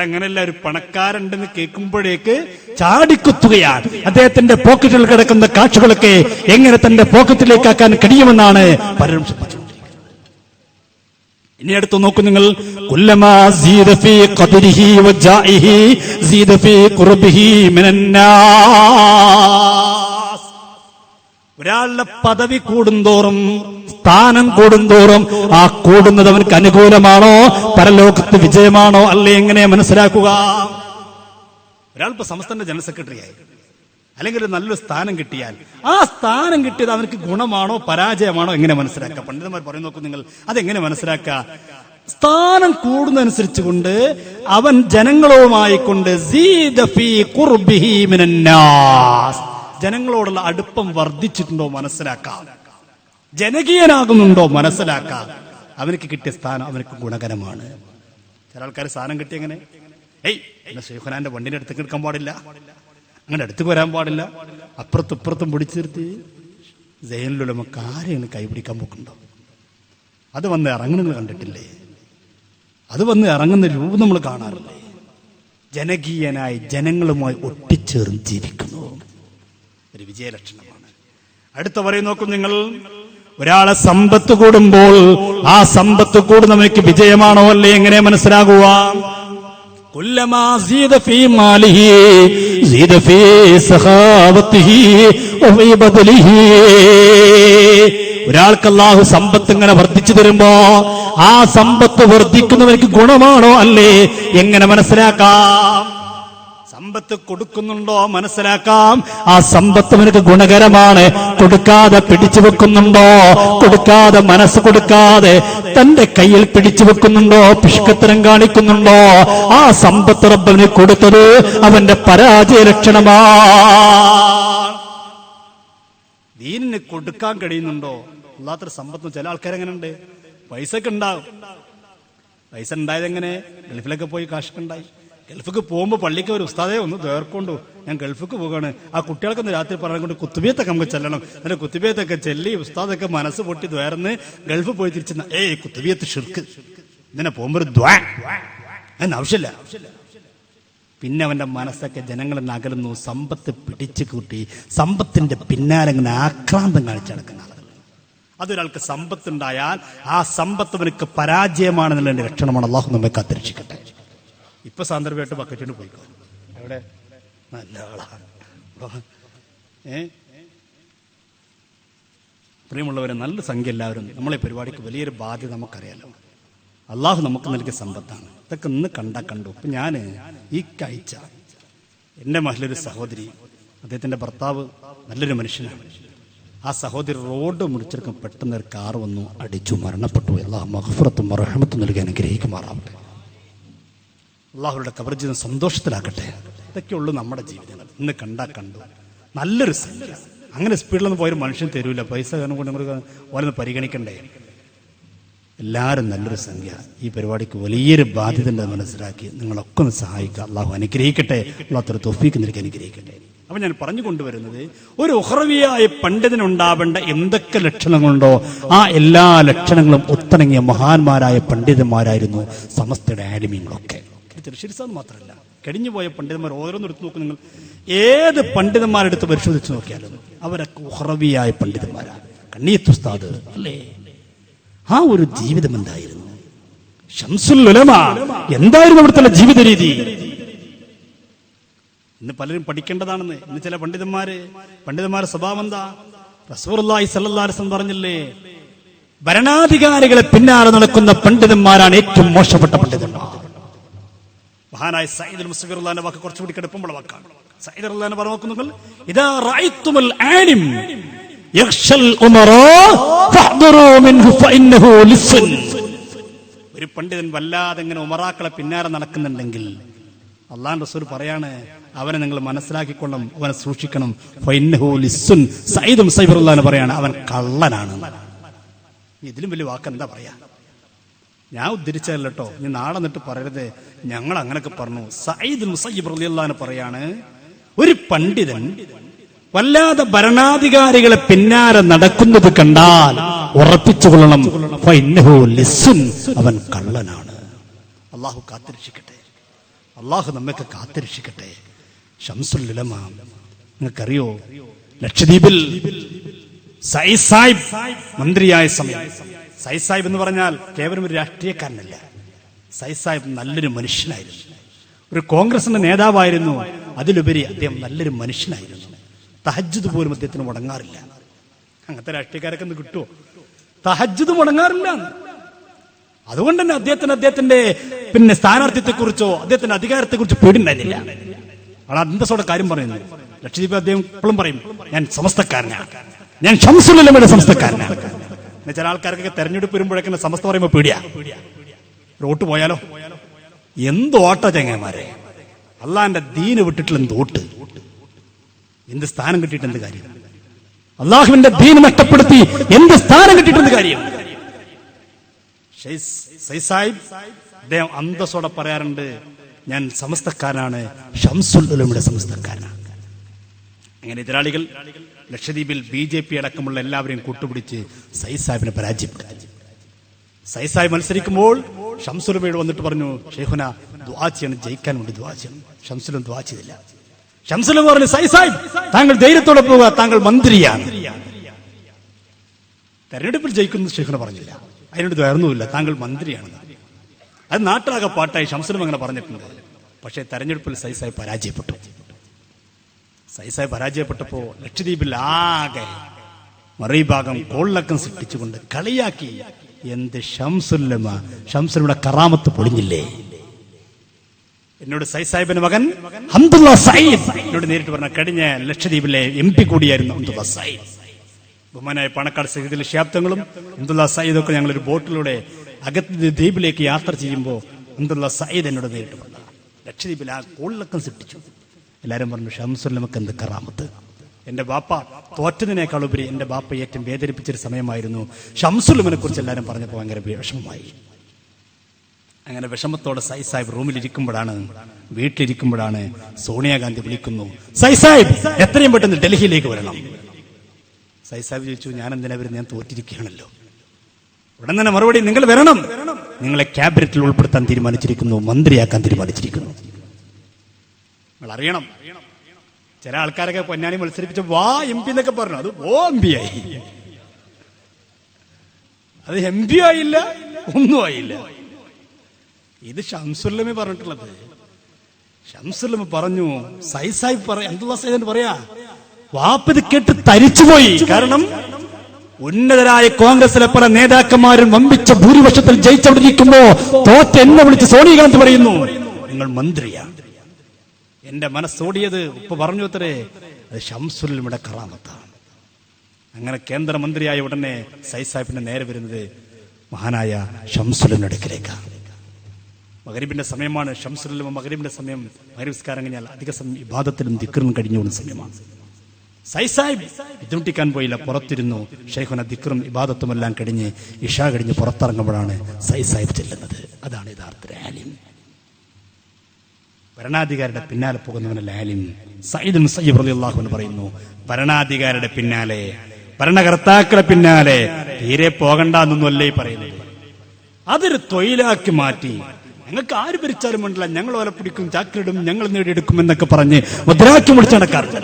അങ്ങനെയല്ല. ഒരു പണക്കാരുണ്ടെന്ന് കേൾക്കുമ്പോഴേക്ക് ചാടിക്കുത്തുകയാണ്. അദ്ദേഹത്തിന്റെ പോക്കറ്റിൽ കിടക്കുന്ന കാശുകളൊക്കെ എങ്ങനെ തന്റെ പോക്കറ്റിലേക്ക് ആക്കാൻ കഴിയുമെന്നാണ് പലരും ശ്രദ്ധിച്ചുകൊണ്ടിരിക്കുന്നത്. ഇനി അടുത്ത് നോക്കൂ നിങ്ങൾ. കുല്ലമാ സീദ ഫീ ഖദ്രിഹി വജാഇഹി സീദ ഫീ ഖുർബിഹി മിനന്നാസ്. ഒരാളുടെ പദവി കൂടുന്തോറും, സ്ഥാനം കൂടുന്തോറും ആ കൂടുന്നത് അവനക്ക് അനുകൂലമാണോ, പരലോകത്ത് വിജയമാണോ അല്ലെ എങ്ങനെ മനസ്സിലാക്കുക? ഒരാളിപ്പോ സംസ്ഥാന ജനറൽ സെക്രട്ടറി ആയി, അല്ലെങ്കിൽ ഒരു നല്ലൊരു സ്ഥാനം കിട്ടിയാൽ ആ സ്ഥാനം കിട്ടിയത് അവനക്ക് ഗുണമാണോ പരാജയമാണോ എങ്ങനെ മനസ്സിലാക്കുക? പണ്ഡിതന്മാർ പറയും നോക്കൂ നിങ്ങൾ, അതെങ്ങനെ മനസ്സിലാക്കുക? സ്ഥാനം കൂടുന്നതനുസരിച്ച് കൊണ്ട് അവൻ ജനങ്ങളുമായിക്കൊണ്ട് ജനങ്ങളോടുള്ള അടുപ്പം വർദ്ധിച്ചിട്ടുണ്ടോ മനസ്സിലാക്കാം, ജനകീയനാകുന്നുണ്ടോ മനസ്സിലാക്കാം. അവനക്ക് കിട്ടിയ സ്ഥാനം അവനക്ക് ഗുണകരമാണ്. ചില ആൾക്കാർ സ്ഥാനം കിട്ടി എങ്ങനെ, ശൈഖുനാന്റെ വണ്ടിന്റെ അടുത്തേക്ക് എടുക്കാൻ പാടില്ല, അങ്ങനെ അടുത്തേക്ക് വരാൻ പാടില്ല, അപ്പുറത്തും ഇപ്പുറത്തും പിടിച്ചു നിർത്തി സൈനുലുലമ കാര്യങ്ങൾ കൈപിടിക്കാൻ പോക്കുണ്ടോ? അത് വന്ന് ഇറങ്ങുന്നത് കണ്ടിട്ടില്ലേ? അത് വന്ന് ഇറങ്ങുന്ന രൂപം നമ്മൾ കാണാറില്ലേ? ജനകീയനായി ജനങ്ങളുമായി ഒട്ടിച്ചേർന്ന് ജീവിക്കുന്നു, ഒരു വിജയലക്ഷണമാണ്. അടുത്ത പറയും നോക്കും നിങ്ങൾ, ഒരാളെ സമ്പത്ത് കൂടുമ്പോൾ ആ സമ്പത്ത് കൂടുന്നവർക്ക് വിജയമാണോ അല്ലേ എങ്ങനെ മനസ്സിലാകുക? കുല്ലമാ സീദ ഫീ മാലിഹി സീദ ഫീ സഖാവതിഹി വഫീ ബദലിഹി. ഒരാൾക്ക് അല്ലാഹു സമ്പത്ത് ഇങ്ങനെ വർദ്ധിച്ചു തരുമ്പോ ആ സമ്പത്ത് വർദ്ധിക്കുന്നവർക്ക് ഗുണമാണോ അല്ലേ എങ്ങനെ മനസ്സിലാക്കാം? സമ്പത്ത് കൊടുക്കുന്നുണ്ടോ മനസ്സിലാക്കാം. ആ സമ്പത്ത് അവനക്ക് ഗുണകരമാണ്. കൊടുക്കാതെ പിടിച്ചു വെക്കുന്നുണ്ടോ, കൊടുക്കാതെ മനസ്സ് കൊടുക്കാതെ തന്റെ കയ്യിൽ പിടിച്ചു വെക്കുന്നുണ്ടോ, പിഷ്കത്തരം കാണിക്കുന്നുണ്ടോ, ആ സമ്പത്ത് റബ്ബിന് കൊടുത്തത് അവന്റെ പരാജയ ലക്ഷണമാണ്. ദീനിന് കൊടുക്കാൻ കഴിയുന്നുണ്ടോ? അല്ലാത്തൊരു സമ്പത്ത്. ചില ആൾക്കാരെങ്ങനെ ഉണ്ട്, പൈസക്ക് ഉണ്ടാകും. പൈസ ഉണ്ടായത് എങ്ങനെ? ഗൾഫിലൊക്കെ പോയി കാശൊക്കെ ഉണ്ടായി. ഗൾഫിക്ക് പോകുമ്പോൾ പള്ളിക്ക് ഒരു ഉസ്താദേ ഒന്ന് വേർക്കൊണ്ടു, ഞാൻ ഗൾഫിക്ക് പോവുകയാണ്, ആ കുട്ടികൾക്കൊന്ന് രാത്രി പറഞ്ഞുകൊണ്ട് കുത്തുബിയത്തൊക്കെ നമുക്ക് ചെല്ലണം, എന്നിട്ട് കുത്തുബിയത്തൊക്കെ ചെല്ലി ഉസ്താദൊക്കെ മനസ്സ് പൊട്ടി ദ്വേർന്ന് ഗൾഫ് പോയി തിരിച്ചു കുത്തുബിയത്ത് ഷിർക്ക്, ഇങ്ങനെ പോകുമ്പോ ഒരു ദ്വാ, അതിന് ആവശ്യമില്ല. പിന്നെ അവന്റെ മനസ്സൊക്കെ ജനങ്ങളിൽ നിന്ന് അകലുന്നു. സമ്പത്ത് പിടിച്ചു കൂട്ടി സമ്പത്തിന്റെ പിന്നാലെ ഇങ്ങനെ ആക്രാന്തം കാണിച്ചു നടക്കുന്ന ആളുകൾ. അതൊരാൾക്ക് സമ്പത്തുണ്ടായാൽ ആ സമ്പത്ത് അവനക്ക് പരാജയമാണെന്നുള്ള ലക്ഷണമാണ്. അള്ളാഹു നമ്മെ കാത്തിരക്ഷിക്കട്ടെ. ഇപ്പൊ സാന്ദർഭമായിട്ട് ബക്കറ്റിന് പോയിക്കോ, എവിടെ നല്ല ആളാണ്. പ്രിയമുള്ളവരെ, നല്ല സംഖ്യ എല്ലാവരും നമ്മളെ പരിപാടിക്ക് വലിയൊരു ബാധ്യത നമുക്കറിയാലോ. അള്ളാഹു നമുക്ക് നൽകിയ സമ്പത്താണ്. ഇതൊക്കെ ഇന്ന് കണ്ടു. ഇപ്പൊ ഞാൻ ഈ കാഴ്ച, എന്റെ മഹിളൊരു സഹോദരി, അദ്ദേഹത്തിന്റെ ഭർത്താവ് നല്ലൊരു മനുഷ്യനാണ്. ആ സഹോദരി റോഡ് മുറിച്ചെടുക്കാൻ പെട്ടെന്ന് ഒരു കാർ വന്നു അടിച്ചു മരണപ്പെട്ടു. അല്ലാഹു മഗ്ഫിറത്തും റഹ്മത്തും നൽകി അനുഗ്രഹിക്കുമാറാവട്ടെ. അള്ളാഹുരുടെ ഖബർ ജീവിതം സന്തോഷത്തിലാക്കട്ടെ. ഇതൊക്കെയുള്ളൂ നമ്മുടെ ജീവിതങ്ങൾ. ഇന്ന് കണ്ടു നല്ലൊരു സംഖ്യ. അങ്ങനെ സ്പീഡിലൊന്നും പോയൊരു മനുഷ്യൻ തരൂല. പൈസ കൊണ്ട് ഓരോന്ന് പരിഗണിക്കണ്ടേ. എല്ലാവരും നല്ലൊരു സംഖ്യ ഈ പരിപാടിക്ക് വലിയൊരു ബാധ്യത ഉണ്ടെന്ന് മനസ്സിലാക്കി നിങ്ങളൊക്കെ ഒന്ന് സഹായിക്കുക. അള്ളാഹു അനുഗ്രഹിക്കട്ടെ. അള്ളാഹു തൗഫീഖ് നൽകി അനുഗ്രഹിക്കട്ടെ. അപ്പൊ ഞാൻ പറഞ്ഞു കൊണ്ടുവരുന്നത്, ഒരു ഉഖ്റവിയായ പണ്ഡിതനുണ്ടാവേണ്ട എന്തൊക്കെ ലക്ഷണങ്ങളുണ്ടോ ആ എല്ലാ ലക്ഷണങ്ങളും ഒത്തിണങ്ങിയ മഹാന്മാരായ പണ്ഡിതന്മാരായിരുന്നു സമസ്തയുടെ ആലിമീങ്ങളൊക്കെ. ശിർസാന്ന് മാത്രമല്ല, കഴിഞ്ഞുപോയ പണ്ഡിതന്മാർ ഓരോന്നും എടുത്തു നോക്കും നിങ്ങൾ. ഏത് പണ്ഡിതന്മാരെടുത്ത് പരിശോധിച്ച് നോക്കിയാലും അവരൊക്കെ ഉഖ്റവിയായ പണ്ഡിതന്മാരാണ്. കണ്ണിയത്ത് ഉസ്താദ് അല്ലേ, ആ ഒരു ജീവിതം എന്തായിരുന്നു? ശംസുൽ ഉലമ എന്തായിരുന്നു അവിടുത്തെ ജീവിത രീതി? ഇന്ന് പലരും പഠിക്കേണ്ടതാണെന്ന്. ഇന്ന് ചില പണ്ഡിതന്മാരുടെ സ്വഭാവം എന്താ? റസൂലുള്ളാഹി സ്വല്ലല്ലാഹു അലൈഹി വസല്ലം പറഞ്ഞില്ലേ, ഭരണാധികാരികളെ പിന്നാലെ നടക്കുന്ന പണ്ഡിതന്മാരാണ് ഏറ്റവും മോശപ്പെട്ട പണ്ഡിതന്മാർ. മഹാനായ സയ്യിദുൽ മുസ്തഫ റളിയല്ലാഹു വാക്ക് കുറച്ചുകൂടി കടുപ്പമുള്ള വാക്കാണ്. സയ്യിദ് റളിയല്ലാഹു പറഞ്ഞു നോക്കുന്നുങ്ങൾ, ഇദാ റഅയ്തുമുൽ ആലിം യഖ്ശൽ ഉമറാ ഫഹ്ദറൂ മിൻഹു ഫഇന്നഹു ലിസ്ൻ. ഒരു പണ്ഡിതൻ വല്ലാതെ ഇങ്ങനെ ഉമറാക്കളെ പിന്നാലെ നടക്കുന്നുണ്ടെങ്കിൽ അല്ലാഹുവിന്റെ റസൂൽ പറയാണ്, അവനെ നിങ്ങൾ മനസ്സിലാക്കിക്കൊള്ളണം, അവനെ സൂക്ഷിക്കണം. ഫഇന്നഹു ലിസ്ൻ. സയ്യിദ് മുസ്തഫ റളിയല്ലാഹു പറയാണ്, അവൻ കള്ളനാണ്. ഇതിലും വലിയ വാക്ക് എന്താ പറയാ? ഞാൻ ഉദ്ധരിച്ചതല്ല കേട്ടോ, നീ നാളെ എന്നിട്ട് പറയരുത് ഞങ്ങൾ അങ്ങനൊക്കെ പറഞ്ഞു. സയ്യിദ് മുസയ്യിബ് റളിയല്ലാഹു അൻഹു പറയാണ്, ഒരു പണ്ഡിതൻ വല്ലാതെ ഭരണാധികാരികളെ പിന്നാലെ നടക്കുന്നത് കണ്ടാൽ ഉറപ്പിച്ചുകൊള്ളണം. ഫഇന്നഹു ലിസ്സുൻ, അവൻ കള്ളനാണ്. അള്ളാഹു കാത്തിരക്ഷിക്കട്ടെ. അള്ളാഹു നമ്മയൊക്കെ കാത്തിരക്ഷിക്കട്ടെ. ശംസുൽ ഉലമ, നിങ്ങൾക്കറിയോ, ലക്ഷദ്വീപിൽ സയ്യിദ് സാഹിബ് മന്ത്രിയായ സമയം, സയ്യിദ് സാഹിബ് എന്ന് പറഞ്ഞാൽ കേവലം ഒരു രാഷ്ട്രീയക്കാരനല്ല. സയ്യിദ് സാഹിബ് നല്ലൊരു മനുഷ്യനായിരുന്നു, ഒരു കോൺഗ്രസിന്റെ നേതാവായിരുന്നു. അതിലുപരി അദ്ദേഹം നല്ലൊരു മനുഷ്യനായിരുന്നു. തഹജ്ജുദ് പോലും അദ്ദേഹത്തിന് മുടങ്ങാറില്ല. അങ്ങനത്തെ രാഷ്ട്രീയക്കാരൊക്കെ ഒന്ന് കിട്ടുമോ? തഹജ്ജുദ് മുടങ്ങാറില്ല. അതുകൊണ്ട് തന്നെ അദ്ദേഹത്തിന്റെ സ്ഥാനാർത്ഥിത്വത്തെ കുറിച്ചോ അദ്ദേഹത്തിന്റെ അധികാരത്തെ കുറിച്ച് പേടിണ്ടായിരുന്നില്ല. ആൾ അന്തസ്സോടെ കാര്യം പറയുന്നു. ലക്ഷദ്വീപ് അദ്ദേഹം ഇപ്പോഴും പറയും, ഞാൻ സമസ്തക്കാരനാണ്, ഞാൻ ശംസുൽ ഉലമയുടെ സമസ്തക്കാരനാണ്. ചില ആൾക്കാർക്കൊക്കെ തെരഞ്ഞെടുപ്പ് വരുമ്പോഴേക്കും സമസ്ത പറയുമ്പോൾ പേടിയാ, വോട്ട് പോയാലോ. എന്ത് ഓട്ട ചങ്ങന്മാരെ, അള്ളാന്റെ ദീന് വിട്ടിട്ടുള്ള എന്ത് വോട്ട്, എന്ത് സ്ഥാനം കിട്ടിയിട്ട് എന്ത് കാര്യം? അള്ളാഹുവിന്റെ ദീൻ നഷ്ടപ്പെടുത്തി എന്ത് സ്ഥാനം കിട്ടിയിട്ട് എന്ത് കാര്യം? സയ്യിദ് സാഹിബ് അദ്ദേഹം അന്തസ്സോടെ പറയാറുണ്ട്, ഞാൻ സമസ്തക്കാരനാണ്, ശംസുൽ ഉലമയുടെ സമസ്തക്കാരനാണ്. അങ്ങനെ എതിരാളികൾ ലക്ഷദ്വീപിൽ BJP അടക്കമുള്ള എല്ലാവരെയും കൂട്ടുപിടിച്ച് സയ്യിദ് സാഹിബിനെ പരാജയപ്പെടുത്തി. സയ്യിദ് സാഹിബ് മത്സരിക്കുമ്പോൾ ശംസുൽ ഉലമയോട് വന്നിട്ട് പറഞ്ഞു, ഷെയ്ഖുന ദുആ ചെയ്യണം, ജയിക്കാൻ വേണ്ടി ദുആ ചെയ്യണം. ശംസുൽ ഉലമ ദുആ ചെയ്തില്ല. ശംസുൽ ഉലമ പറഞ്ഞു, സയ്യിദ് സാഹിബ് താങ്കൾ ധൈര്യത്തോടെ പോവുക, താങ്കൾ മന്ത്രിയാണ്. തെരഞ്ഞെടുപ്പിൽ ജയിക്കുന്നു ഷെയ്ഖുന പറഞ്ഞില്ല, അതിനോട് ദ്വയർന്നുമില്ല, താങ്കൾ മന്ത്രിയാണെന്ന്. അത് നാട്ടാകെ പാട്ടായി. ശംസുൽ ഉലമ അങ്ങനെ പറഞ്ഞിട്ടുണ്ട്. പക്ഷേ തെരഞ്ഞെടുപ്പിൽ സയ്യിദ് സാഹിബ് പരാജയപ്പെട്ടു. സയ്യിദ് സാഹിബ് പരാജയപ്പെട്ടപ്പോ ലക്ഷദ്വീപിൽ ആകെ മറുഭാഗം കോളിളക്കം സൃഷ്ടിച്ചുകൊണ്ട് കളിയാക്കി. എന്ത് ശംസുൽ ഉലമ, ശംസുൽ ഉലമയുടെ കറാമത്ത് പൊളിഞ്ഞില്ലേ? എന്നോട് സയ്യിദ് സാഹിബിന്റെ മകൻ ഹംദുള്ള സയ്യിദ് എന്നോട് നേരിട്ട് പറഞ്ഞ, കഴിഞ്ഞ ലക്ഷദ്വീപിലെ MP കൂടിയായിരുന്നു ഹംദുള്ള സയ്യിദ്. ബഹുമാനായ പാണക്കാട് സയ്യിദ് ശാബ്ദങ്ങളും ഹംദുള്ള സയ്യിദ് ഒക്കെ ഞങ്ങളൊരു ബോട്ടിലൂടെ അകത്ത് ദ്വീപിലേക്ക് യാത്ര ചെയ്യുമ്പോൾ ഹംദുള്ള സയ്യിദ് എന്നോട് നേരിട്ട് പറഞ്ഞു, ലക്ഷദ്വീപിൽ ആ കോളിളക്കം സൃഷ്ടിച്ചു. എല്ലാവരും പറഞ്ഞു, ശംസുൽ ഉലമക്ക് എന്ത് കറാമത്ത്. എന്റെ ബാപ്പ തോറ്റതിനേക്കാൾ ഉപരി എന്റെ ബാപ്പ ഏറ്റവും വേദനിപ്പിച്ചൊരു സമയമായിരുന്നു. ശംസുൽ ഉലമയെ കുറിച്ച് എല്ലാവരും പറഞ്ഞപ്പോൾ ഭയങ്കര വിഷമമായി. അങ്ങനെ വിഷമത്തോടെ സയ്യിദ് സാഹിബ് റൂമിലിരിക്കുമ്പോഴാണ്, വീട്ടിലിരിക്കുമ്പോഴാണ് സോണിയാഗാന്ധി വിളിക്കുന്നു, സയ്യിദ് സാഹിബ് എത്രയും പെട്ടെന്ന് ഡൽഹിയിലേക്ക് വരണം. സയ്യിദ് സാഹിബ് ചോദിച്ചു, ഞാൻ എന്തിനാ വരുന്നത്, ഞാൻ തോറ്റിരിക്കുകയാണല്ലോ. ഉടൻ തന്നെ മറുപടി, നിങ്ങൾ വരണം, നിങ്ങളെ ക്യാബിനറ്റിൽ ഉൾപ്പെടുത്താൻ തീരുമാനിച്ചിരിക്കുന്നു, മന്ത്രിയാക്കാൻ തീരുമാനിച്ചിരിക്കുന്നു. നിങ്ങൾ അറിയണം, ചില ആൾക്കാരൊക്കെ പൊന്നാനി മത്സരിപ്പിച്ച വാ MP എന്നൊക്കെ പറഞ്ഞു, അത് ഓ MP ആയി. അത് MP ആയില്ല, ഒന്നും ആയില്ല. ഇത് ശംസുൽ ഉലമ പറഞ്ഞിട്ടുള്ളത്. ശംസുൽ ഉലമ പറഞ്ഞു, സയ്യിദ് സാഹിബ് അബ്ദുള്ള സയ്യിദ് പറയാ, വാപ്പത് കേട്ട് തരിച്ചുപോയി. കാരണം ഉന്നതരായ കോൺഗ്രസിലെ പല നേതാക്കന്മാരും വമ്പിച്ച ഭൂരിപക്ഷത്തിൽ ജയിച്ചവിടിരിക്കുമ്പോ തോറ്റ് എന്നെ വിളിച്ച് സോണിയാഗാന്ധി പറയുന്നു, നിങ്ങൾ മന്ത്രിയാണ്. എന്റെ മനസ്സോടിയത് ഉപ്പ പറഞ്ഞു അത്രേ, അത് ശംസുൽ ഉലമയുടെ കറാമത്താണ്. അങ്ങനെ കേന്ദ്രമന്ത്രിയായ ഉടനെ സയ്യിദ് സാഹിബിന്റെ നേരെ വരുന്നത് മഹാനായ ശംസുൽ ഉലമയുടെ അടുക്കലേക്കാണ്. മഗ്രിബിന്റെ സമയമാണ്. ശംസുൽ ഉലമ മഗ്രിബിന്റെ സമയം, മഗ്രിബ് നിസ്കാരം കഴിഞ്ഞാൽ അധിക സമയം ഇബാദത്തിലും ദിക്റിലും കഴിഞ്ഞു പോകുന്ന സമയമാണ്. സയ്യിദ് സാഹിബ് ബുദ്ധിമുട്ടിക്കാൻ പോയില്ല, പുറത്തിരുന്നു. ഷെയ്ഖുന ദിക്റും ഇബാദത്തും എല്ലാം കഴിഞ്ഞ് ഇശാ കഴിഞ്ഞ് പുറത്തിറങ്ങുമ്പോഴാണ് സയ്യിദ് സാഹിബ് ചെല്ലുന്നത്. അതാണ് യഥാർത്ഥ ആലിം. ഭരണാധികാരിയുടെ പിന്നാലെ പോകുന്നവനല്ല ആലിം. സയ്യിദ് മുസയ്യിബ് റളിയല്ലാഹു അൻഹു പറയുന്നു, ഭരണാധികാരിയുടെ പിന്നാലെ, ഭരണകർത്താക്കളെ പിന്നാലെ തീരെ പോകണ്ടെന്നൊന്നുമല്ലേ ഈ പറയുന്നത്. അതൊരു തൊഴിലാക്കി മാറ്റി, ഞങ്ങൾക്ക് ആര് ഭരിച്ചാലും വേണ്ടില്ല, ഞങ്ങൾ ഓല പിടിക്കും, ചാക്കിലിടും, ഞങ്ങൾ നേടിയെടുക്കും എന്നൊക്കെ പറഞ്ഞ് മുദ്രാവാക്യം വിളിച്ച് നടക്കാറുണ്ട്.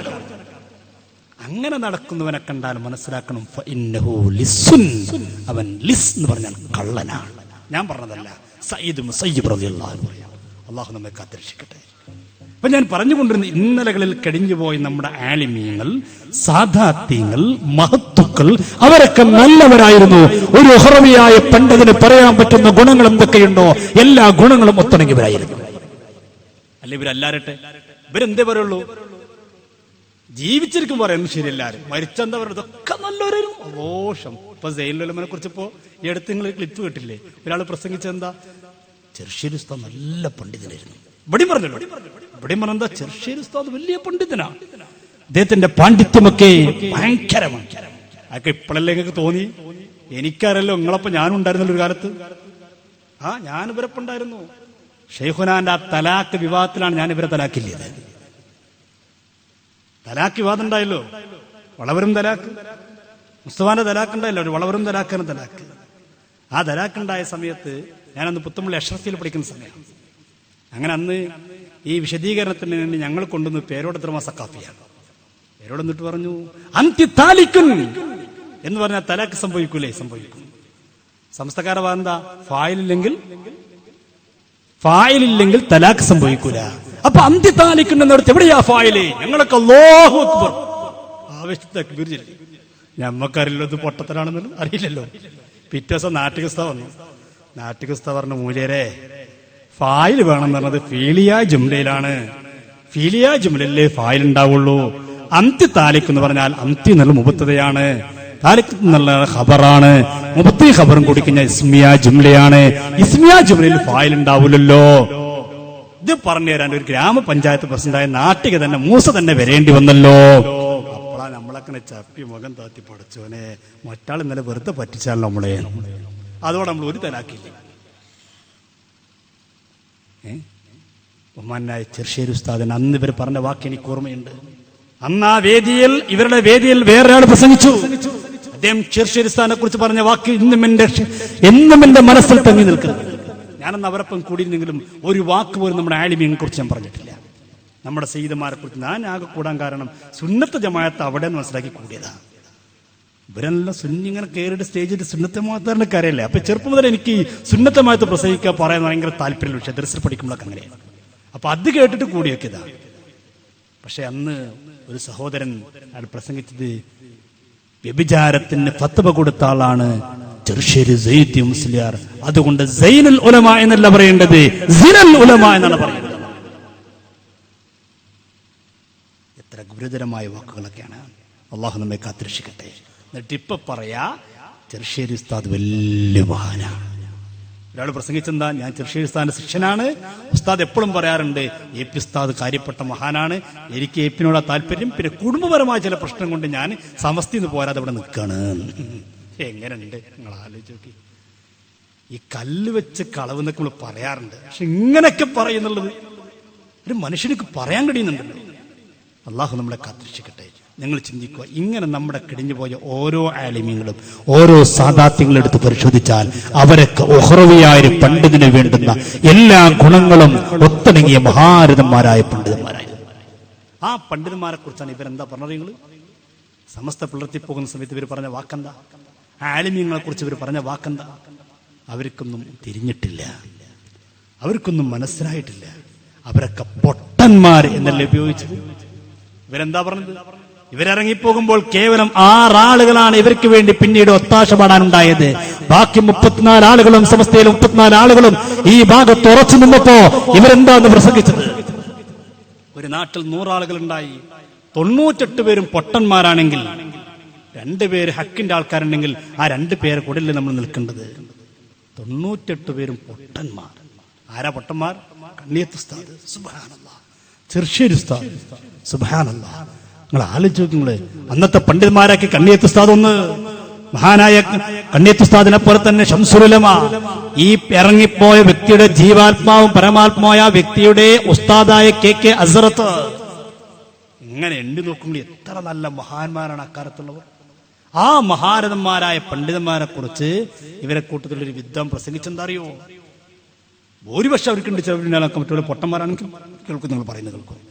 അങ്ങനെ നടക്കുന്നവനെ കണ്ടാൽ മനസ്സിലാക്കണം, ഫഇന്നഹു ലിസ്സുൻ, അവൻ ലിസ് എന്ന് പറഞ്ഞാൽ കള്ളനാണ്. ഞാൻ പറഞ്ഞതല്ല, സയ്യിദ് മുസയ്യിബ് റളിയല്ലാഹു അൻഹു. അള്ളാഹു നമ്മെ കാത്തിരക്ഷിക്കട്ടെ. അപ്പൊ ഞാൻ പറഞ്ഞുകൊണ്ടിരുന്ന ഇന്നലകളിൽ കഴിഞ്ഞുപോയി നമ്മുടെ ആലിമീങ്ങൾ, സാദാത്യങ്ങൾ, മഹത്തുക്കൾ, അവരൊക്കെ നല്ലവരായിരുന്നു. ഒരു ഉഹ്റവിയായ പണ്ഡിതന് പറയാൻ പറ്റുന്ന ഗുണങ്ങൾ എന്തൊക്കെയുണ്ടോ എല്ലാ ഗുണങ്ങളും ഒത്തിണങ്ങിയവരായിരുന്നു. അല്ല ഇവരല്ലാരട്ടെ, ഇവരെന്തേ പറയുള്ളൂ, ജീവിച്ചിരിക്കും പറയുന്നു ശരിയല്ലാരും, മരിച്ചെന്താ പറയുന്നത്, ഇതൊക്കെ നല്ലവരായിരുന്നു. അഘോഷം. ഇപ്പൊ സയ്യിദുൽ ഉലമയെ കുറിച്ച് ഇപ്പോ ഈ അടുത്ത് നിങ്ങൾ ക്ലിപ്പ് കേട്ടില്ലേ, ഒരാൾ പ്രസംഗിച്ചെന്താ, ചെറുശ്ശേരി ഉസ്താദ് നല്ല പണ്ഡിതനായിരുന്നു. ഇവിടെയും പറഞ്ഞല്ലോ, ഇവിടെയും പറഞ്ഞെന്താ, ചെറുശ്ശേരി ഉസ്താദ് വലിയ പണ്ഡിതനാണ്, അദ്ദേഹത്തിന്റെ പാണ്ഡിത്യമൊക്കെ ഭയങ്കരമാണ്. അതൊക്കെ ഇപ്പോഴല്ലേ നിങ്ങൾക്ക് തോന്നി? എനിക്കറിയല്ലോ, നിങ്ങളപ്പോ ഞാനും ഉണ്ടായിരുന്നല്ലോ ഒരു കാലത്ത്. ഞാൻ ഇവരപ്പുണ്ടായിരുന്നു. ഷെയ്ഖുനാന്റെ ആ തലാക്ക് വിവാദത്തിലാണ് ഞാൻ ഇവരെ തലാക്കില്ലത്. തലാക്ക് വിവാദം ഉണ്ടായല്ലോ, വളവരും തലാക്ക്, മുസ്തഫാന്റെ തലാക്കുണ്ടായില്ല, ഒരു വളവരും തലാക്കാനും തലാക്ക്. ആ തലാക്കുണ്ടായ സമയത്ത് ഞാനന്ന് പുത്തമ്പള്ളി അഷ്റഫിയിൽ പഠിക്കുന്ന സമയമാണ്. അങ്ങനെ അന്ന് ഈ വിശദീകരണത്തിന് വേണ്ടി ഞങ്ങൾ കൊണ്ടുവന്ന് പേരോടത്രമ സക്കാഫിയാണ്. പേരോട് എന്നിട്ട് പറഞ്ഞു അന്തി താലിക്കുൻ എന്ന് പറഞ്ഞാൽ തലാക്ക് സംഭവിക്കൂലേ? സംഭവിക്കും. സമസ്തക്കാരെ എന്താ? ഫായിലില്ലെങ്കിൽ തലാക്ക് സംഭവിക്കൂല. അപ്പൊ അന്തി താലിക്കുൻ എന്നിടത്ത് എവിടെയാ ഫായില്? ഞങ്ങളൊക്കെ അല്ലാഹു അക്ബർ ആവേശത്തക്ബീർ ചൊല്ലി. ഞമ്മക്കറിയില്ലോ ഇത് പൊട്ടത്തരാണെന്നല്ലോ, അറിയില്ലല്ലോ. പിറ്റേ ദിവസം നാട്ടികസ്ഥ വന്നു. നാട്ടികസ്ഥ പറഞ്ഞു, മൂല്യരെ ഫായിൽ വേണം പറഞ്ഞത് ഫീലിയ ജുംലയിലാണ്. ഫീലിയ ജുംലയിലേ ഫായിൽ ഉണ്ടാവുള്ളൂ. അന്തി താലിക്ക് എന്ന് പറഞ്ഞാൽ അന്തി എന്നുള്ള മുബത്തതയാണ്, താലിക്ക് എന്നുള്ള ഖബറാണ്. മുബത്തി ഖബറും കൂടി കഴിഞ്ഞാൽ ഇസ്മിയ ജുംലയാണ്. ഇസ്മിയ ജുംലയിൽ ഫായിൽ ഉണ്ടാവില്ലല്ലോ. ഇത് പറഞ്ഞു തരാൻ ഒരു ഗ്രാമപഞ്ചായത്ത് പ്രസിഡന്റായ നാട്ടിക തന്നെ മൂസ തന്നെ വരേണ്ടി വന്നല്ലോ. അപ്പോഴാ നമ്മളങ്ങനെ ചപ്പി മുഖം താത്തി പഠിച്ചോനെ, മറ്റാൾ ഇന്നലെ വെറുതെ പറ്റിച്ചാലോ നമ്മളെ. അതോടെ നമ്മൾ ഒരു തലാക്കില്ല. ബഹുമാനായ ചെറുശ്ശേരി ഉസ്താദിന് അന്ന് ഇവർ പറഞ്ഞ വാക്ക് എനിക്ക് ഓർമ്മയുണ്ട്. അന്ന് ആ വേദിയിൽ, ഇവരുടെ വേദിയിൽ വേറൊരാൾ പ്രസംഗിച്ചു. അദ്ദേഹം ചെറുശ്ശേരി ഉസ്താദിനെ കുറിച്ച് പറഞ്ഞ വാക്ക് എന്നും എന്റെ മനസ്സിൽ തങ്ങി നിൽക്കുന്നത്. ഞാനന്ന് അവരൊപ്പം കൂടിയിരുന്നെങ്കിലും ഒരു വാക്ക് പോലും നമ്മുടെ ആലിമീനെ കുറിച്ച് ഞാൻ പറഞ്ഞിട്ടില്ല. നമ്മുടെ സയ്യിദന്മാരെ കുറിച്ച് ഞാൻ ആകെ കൂടാൻ കാരണം സുന്നത്ത് ജമാഅത്ത് അവിടെ നിന്ന് മനസ്സിലാക്കി കൂടിയതാണ്. ഇവരെല്ലാം സുന്നിങ്ങനെ കയറിയിട്ട് സ്റ്റേജിൽ സുന്നത്ത് ജമാഅത്തുകാരുടെ കാര്യമല്ലേ. അപ്പൊ ചെറുപ്പം മുതൽ എനിക്ക് സുന്നത്ത് ജമാഅത്ത് പ്രസംഗിക്കാൻ പറയാൻ ഭയങ്കര താല്പര്യമുള്ള വിഷയം, ദർസിൽ പഠിക്കുമ്പോഴൊക്കെ അങ്ങനെയാണ്. അപ്പൊ അത് കേട്ടിട്ട് കൂടി വെക്കിയതാണ്. പക്ഷെ അന്ന് ഒരു സഹോദരൻ അയാൾ പ്രസംഗിച്ചത് വ്യഭിചാരത്തിന് ഫത്വ കൊടുത്ത ആളാണ് ചെറുശ്ശേരി സയ്യിദ് മുസ്ലിയാർ. അതുകൊണ്ട് സൈനുൽ ഉലമ എന്നല്ല പറയേണ്ടത്, സിനുൽ ഉലമ എന്നാണ് പറയേണ്ടത്. എത്ര ഗുരുതരമായ വാക്കുകളൊക്കെയാണ്. അള്ളാഹു നമ്മെ കാത്തിരക്ഷിക്കട്ടെ. എന്നിട്ട് ഇപ്പൊ പറയാ ചെറുശ്ശേരി ഉസ്താദ് വലിയ മഹാനാണ്. ഒരാൾ പ്രസംഗിച്ചെന്താ, ഞാൻ ചെറുശ്ശേരി ഉസ്താദിന്റെ ശിഷ്യനാണ്. ഉസ്താദ് എപ്പോഴും പറയാറുണ്ട് എ പി ഉസ്താദ് കാര്യപ്പെട്ട മഹാനാണ്, എനിക്ക് എ പിനോട് താല്പര്യം, പിന്നെ കുടുംബപരമായ ചില പ്രശ്നം കൊണ്ട് ഞാൻ സമസ്തിന്ന് പോരാതെ ഇവിടെ നിൽക്കാണ്. എങ്ങനെയുണ്ട് നിങ്ങൾ ആലോചിച്ച് നോക്കി. ഈ കല്ല് വെച്ച് കളവ് എന്നൊക്കെ നമ്മൾ പറയാറുണ്ട്, പക്ഷെ ഇങ്ങനെയൊക്കെ പറയുന്നുള്ളത് ഒരു മനുഷ്യർക്ക് പറയാൻ കഴിയുന്നുണ്ടല്ലോ. അള്ളാഹു നമ്മളെ കാത്തിരക്ഷിക്കട്ടെ. നിങ്ങൾ ചിന്തിക്കുക, ഇങ്ങനെ നമ്മുടെ കിടിഞ്ഞുപോയ ഓരോ ആലിമീങ്ങളും ഓരോ സാദാത്യങ്ങളും എടുത്ത് പരിശോധിച്ചാൽ അവരൊക്കെ ഉഹ്റവിയായ ഒരു പണ്ഡിതിന് വേണ്ടുന്ന എല്ലാ ഗുണങ്ങളും ഒത്തിണങ്ങിയ മഹാരഥന്മാരായ പണ്ഡിതന്മാരായിരുന്നു. ആ പണ്ഡിതന്മാരെ കുറിച്ചാണ് ഇവരെന്താ പറഞ്ഞത്? നിങ്ങൾ സമസ്ത പിളർത്തി പോകുന്ന സമയത്ത് ഇവർ പറഞ്ഞ വാക്കെന്താ? ആലിമീങ്ങളെ കുറിച്ച് ഇവർ പറഞ്ഞ വാക്കെന്താ? അവർക്കൊന്നും തിരിഞ്ഞിട്ടില്ല, അവർക്കൊന്നും മനസ്സിലായിട്ടില്ല. അവരൊക്കെ പൊട്ടന്മാർ എന്നല്ലേ ഉപയോഗിച്ചത്. ഇവരെന്താ പറഞ്ഞത്? ഇവരിറങ്ങിപ്പോകുമ്പോൾ കേവലം 6 ആളുകളാണ് ഇവർക്ക് വേണ്ടി പിന്നീട് ഒത്താശ പാടാനുണ്ടായത്. ബാക്കി 34 ആളുകളും, സമസ്തയിലെ 34 ആളുകളും ഈ ഭാഗത്ത് ഉറച്ചു നിന്നപ്പോ ഇവരെന്താന്ന് പ്രസംഗിച്ചത്? ഒരു നാട്ടിൽ 100 ആളുകൾ ഉണ്ടായി, 98 പേരും പൊട്ടന്മാരാണെങ്കിൽ 2 പേര് ഹക്കിന്റെ ആൾക്കാരുണ്ടെങ്കിൽ ആ 2 പേരെ കൂടെയല്ലേ നമ്മൾ നിൽക്കേണ്ടത്? 98 പേരും പൊട്ടന്മാർ. ആരാ പൊട്ടന്മാർ? കണ്ണിയത്ത് ഉസ്താദ്, സുബ്ഹാനല്ലാഹ്, ചെറുശ്ശേരി ഉസ്താദ്, സുബ്ഹാനല്ലാഹ്. നിങ്ങൾ ആലോചിച്ച് നോക്കിങ്ങള്, അന്നത്തെ പണ്ഡിതന്മാരാക്കി കണ്ണിയത്ത് ഉസ്താദ് ഒന്ന്. മഹാനായ കണ്ണിയത്ത് ഉസ്താദിനെ പോലെ തന്നെ ശംസുൽ ഉലമ, ഈ ഇറങ്ങിപ്പോയ വ്യക്തിയുടെ ജീവാത്മാവും പരമാത്മാവായ വ്യക്തിയുടെ ഉസ്താദായ KK അസ്റത്ത്. ഇങ്ങനെ എണ്ണി നോക്കുമ്പോൾ എത്ര നല്ല മഹാന്മാരാണ് അക്കാലത്തുള്ളവർ. ആ മഹാരഥന്മാരായ പണ്ഡിതന്മാരെ കുറിച്ച് ഇവരെ കൂട്ടത്തിലൊരു വിദ്വാൻ പ്രസംഗിച്ചെന്താ അറിയോ? ഭൂരിപക്ഷം അവർക്കുണ്ട്, ചിലവിനാലൊക്കെ മറ്റുള്ള പൊട്ടന്മാരാണെങ്കിൽ കേൾക്കും. നിങ്ങൾ പറയുന്നത് കേൾക്കും.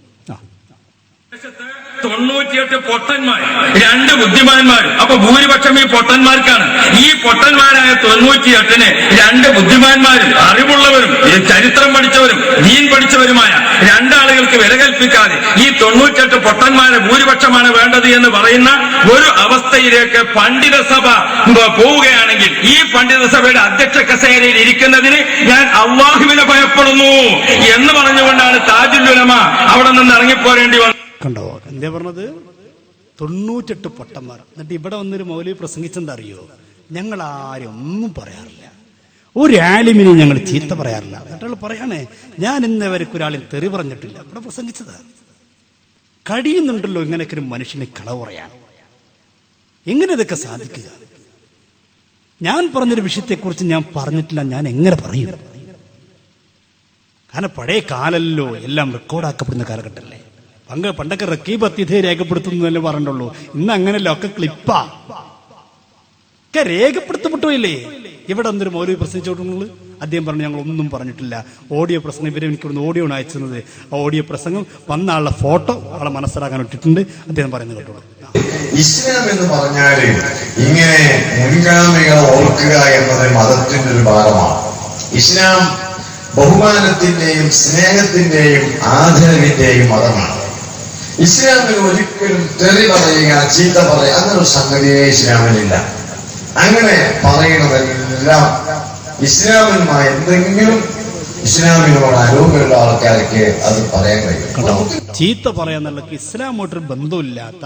98 പൊട്ടന്മാർ, 2 ബുദ്ധിമാന്മാർ. അപ്പൊ ഭൂരിപക്ഷം ഈ പൊട്ടന്മാർക്കാണ്. ഈ പൊട്ടന്മാരായ 98-ന് 2 ബുദ്ധിമാന്മാരും അറിവുള്ളവരും ചരിത്രം പഠിച്ചവരും ദീൻ പഠിച്ചവരുമായ 2 ആളുകൾക്ക് വില കൽപ്പിക്കാതെ ഈ 98 പൊട്ടന്മാരെ ഭൂരിപക്ഷമാണ് വേണ്ടത് എന്ന് പറയുന്ന ഒരു അവസ്ഥയിലേക്ക് പണ്ഡിത സഭ പോവുകയാണെങ്കിൽ ഈ പണ്ഡിത സഭയുടെ അധ്യക്ഷ കസേരയിൽ ഇരിക്കുന്നതിന് ഞാൻ അള്ളാഹുവിനെ ഭയപ്പെടുന്നു എന്ന് പറഞ്ഞുകൊണ്ടാണ് താജുൽ ഉലമ അവിടെ നിന്ന് ഇറങ്ങിപ്പോരേണ്ടി വന്നത്. കണ്ടോ എന്താ പറഞ്ഞത്? 98 പൊട്ടന്മാർ. എന്നിട്ട് ഇവിടെ വന്നൊരു മൗലവി പ്രസംഗിച്ചെന്താ അറിയോ? ഞങ്ങൾ ആരും ഒന്നും പറയാറില്ല, ഒരു ആലിമിനെ ഞങ്ങൾ ചീത്ത പറയാറില്ല. എന്നിട്ട് പറയാണേ, ഞാൻ ഇന്നവർക്ക് ഒരാളിൽ തെറി പറഞ്ഞിട്ടില്ല. ഇവിടെ പ്രസംഗിച്ചതാണ്. കഴിയുന്നുണ്ടല്ലോ ഇങ്ങനെയൊക്കെ ഒരു മനുഷ്യനെ കളവ് പറയാൻ. എങ്ങനെ ഇതൊക്കെ സാധിക്കുക? ഞാൻ പറഞ്ഞൊരു വിഷയത്തെക്കുറിച്ച് ഞാൻ പറഞ്ഞിട്ടില്ല, ഞാൻ എങ്ങനെ പറയും? കാരണം പഴയ കാലല്ലോ, എല്ലാം റെക്കോർഡാക്കപ്പെടുന്ന കാലഘട്ടമല്ലേ. പണ്ടൊക്കെ റക്കീബ് അത്തിഥയെ രേഖപ്പെടുത്തുന്നതല്ലേ പറഞ്ഞുള്ളൂ. ഇന്ന് അങ്ങനെയല്ല, ഒക്കെ ക്ലിപ്പാ. ഒക്കെ രേഖപ്പെടുത്തപ്പെട്ടില്ലേ? ഇവിടെ എന്തൊരു മൗലവി പ്രസംഗിച്ചോട്ടുള്ളത്? അദ്ദേഹം പറഞ്ഞു ഞങ്ങൾ ഒന്നും പറഞ്ഞിട്ടില്ല. ഓഡിയോ പ്രസംഗം ഇവരെ എനിക്കിവിടുന്ന് ഓഡിയോ ആണ് അയച്ചത്. ആ ഓഡിയോ പ്രസംഗം വന്ന ആളുടെ ഫോട്ടോ ആളെ മനസ്സിലാക്കാൻ ഇട്ടിട്ടുണ്ട്. അദ്ദേഹം പറയുന്നത് കേട്ടോളൂ. ഇസ്ലാം എന്ന് പറഞ്ഞാല് ഇങ്ങനെ മുൻഗാമികളെ ഓർക്കുക എന്നത് മതത്തിന്റെ ഒരു ഭാഗമാണ്. ഇസ്ലാം ബഹുമാനത്തിന്റെയും സ്നേഹത്തിന്റെയും ആദരവിന്റെയും മതമാണ്. ഇസ്ലാമിൽ ഒരിക്കലും തെറി പറയുക, ചീത്ത പറയുക അങ്ങനൊരു സംഗതിയെ ഇസ്ലാമിലില്ല. അങ്ങനെ പറയുന്നതെല്ലാം ഇസ്ലാമിനുമായി എന്തെങ്കിലും ഇസ്ലാമിനോട് അനുഭവമുള്ള ആൾക്കാർക്ക് അത് പറയാൻ കഴിയും. ചീത്ത പറയാന്നുള്ള ഇസ്ലാമോട്ടൊരു ബന്ധമില്ലാത്ത,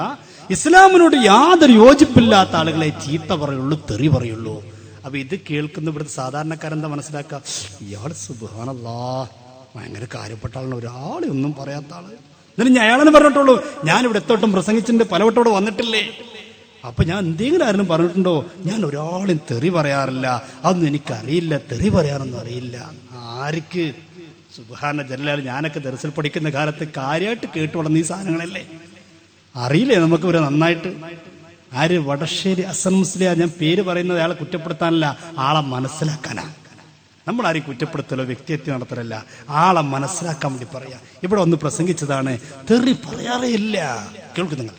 ഇസ്ലാമിനോട് യാതൊരു യോജിപ്പില്ലാത്ത ആളുകളെ ചീത്ത പറയുള്ളൂ, തെറി പറയുള്ളൂ. അപ്പൊ ഇത് കേൾക്കുന്ന ഇവിടുത്തെ സാധാരണക്കാരെന്താ മനസ്സിലാക്കുക? ഇയാള് സുബ്ഹാനല്ലാഹ് ഭയങ്കര കാര്യപ്പെട്ട ആളാണ്, ഒരാളെ ഒന്നും പറയാത്ത ആള്. എന്നിട്ട് ഞാൻ അയാളെന്ന് പറഞ്ഞിട്ടുള്ളൂ. ഞാനിവിടെ എത്തോട്ടും പ്രസംഗിച്ചിട്ടുണ്ട്, പലവട്ടോടെ വന്നിട്ടില്ലേ. അപ്പൊ ഞാൻ എന്തെങ്കിലും ആരും പറഞ്ഞിട്ടുണ്ടോ? ഞാൻ ഒരാളും തെറി പറയാറില്ല, അതൊന്നും എനിക്കറിയില്ല, തെറി പറയാനൊന്നും അറിയില്ല. ആർക്ക്? സുബ്ഹാന ജല്ലാൽ. ഞാനൊക്കെ ദർസിൽ പഠിക്കുന്ന കാലത്ത് കാര്യമായിട്ട് കേട്ടു വളർന്ന ഈ സാധനങ്ങളല്ലേ, അറിയില്ലേ നമുക്ക് ഇവരെ നന്നായിട്ട്? ആര്? വടശ്ശേരി ഹസൻ മുസ്ലിയാർ. ഞാൻ പേര് പറയുന്നത് അയാളെ കുറ്റപ്പെടുത്താനല്ല, ആളെ മനസ്സിലാക്കാനാ. നമ്മൾ ആരെയും കുറ്റപ്പെടുത്തലോ വ്യക്തിഹത്യ നടത്തലല്ല, ആളെ മനസ്സിലാക്കാൻ വേണ്ടി പറയാ. ഇവിടെ ഒന്ന് പ്രസംഗിച്ചതാണ്, തെറി പറയാറേ ഇല്ല. കേൾക്കുന്നുണ്ട്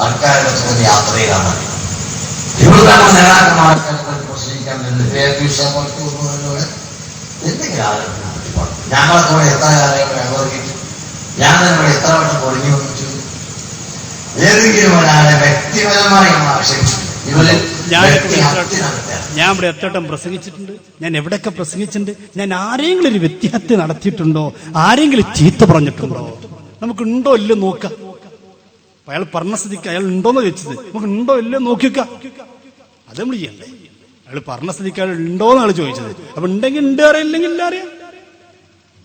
ആൾക്കാരുടെ തോന്നി യാത്രയിലാണ് ഇവിടുത്തെ നേതാക്കന്മാർക്ക് പ്രസംഗിക്കാൻ എന്തെങ്കിലും ആളുകൾ ഞങ്ങളെ കൂടെ എത്ര കാലങ്ങൾ വ്യവഹരിച്ചു, ഞാൻ നിങ്ങളെ എത്ര വട്ടം പൊളിഞ്ഞു വന്നിച്ചു, ഏതെങ്കിലും ഒരാളെ വ്യക്തിപരമായി ആക്ഷേപിച്ചു. ഞാൻ ഇവിടെ എത്തോട്ടം പ്രസംഗിച്ചിട്ടുണ്ട്, ഞാൻ എവിടെയൊക്കെ പ്രസംഗിച്ചിട്ടുണ്ട്. ഞാൻ ആരെങ്കിലും ഒരു വ്യക്തിഹത്യ നടത്തിയിട്ടുണ്ടോ? ആരെങ്കിലും ചീത്ത പറഞ്ഞിട്ടുണ്ടോ? നമുക്കുണ്ടോ ഇല്ലോ നോക്കാം. അയാൾ പറഞ്ഞ സ്ഥിതിക്ക് അയാൾ ഉണ്ടോന്ന് ചോദിച്ചത്, നമുക്ക് ഉണ്ടോ ഇല്ലോ നോക്കിക്ക. അത് നമ്മൾ ചെയ്യണ്ടേ? അയാൾ പറഞ്ഞ സ്ഥിതിക്ക് അയാൾ ഉണ്ടോന്ന് ആള് ചോദിച്ചത്. അപ്പൊ ഉണ്ടെങ്കിൽ ഉണ്ട് അറിയാം, ഇല്ലെങ്കിൽ ഇല്ല അറിയാം.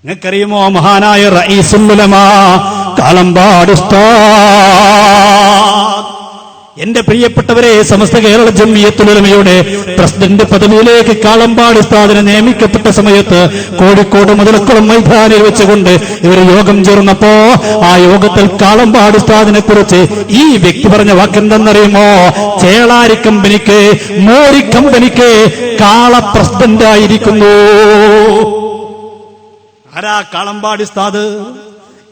നിങ്ങൾക്കറിയുമോ മഹാനായ റഈസുൽ ഉലമാ കാളമ്പാട് ഉസ്താദ്, എന്റെ പ്രിയപ്പെട്ടവരെ, സമസ്ത കേരള ജംഇയ്യത്തുൽ ഉലമയുടെ പ്രസിഡന്റ് പദവിയിലേക്ക് കാളമ്പാട് ഉസ്താദിനെ നിയമിക്കപ്പെട്ട സമയത്ത് കോഴിക്കോട് മുതലക്കുളം മൈതാനിൽ വെച്ചുകൊണ്ട് ഇവർ യോഗം ചേർന്നപ്പോ ആ യോഗത്തിൽ കാളമ്പാട് ഉസ്താദിനെ കുറിച്ച് ഈ വ്യക്തി പറഞ്ഞ വാക്കെന്തെന്നറിയുമോ? ചേളാരി കമ്പനിക്ക്, മോരി കമ്പനിക്ക് കാള പ്രസിഡന്റ് ആയിരിക്കുന്നു. ആരാ കാളമ്പാട് ഉസ്താദ്?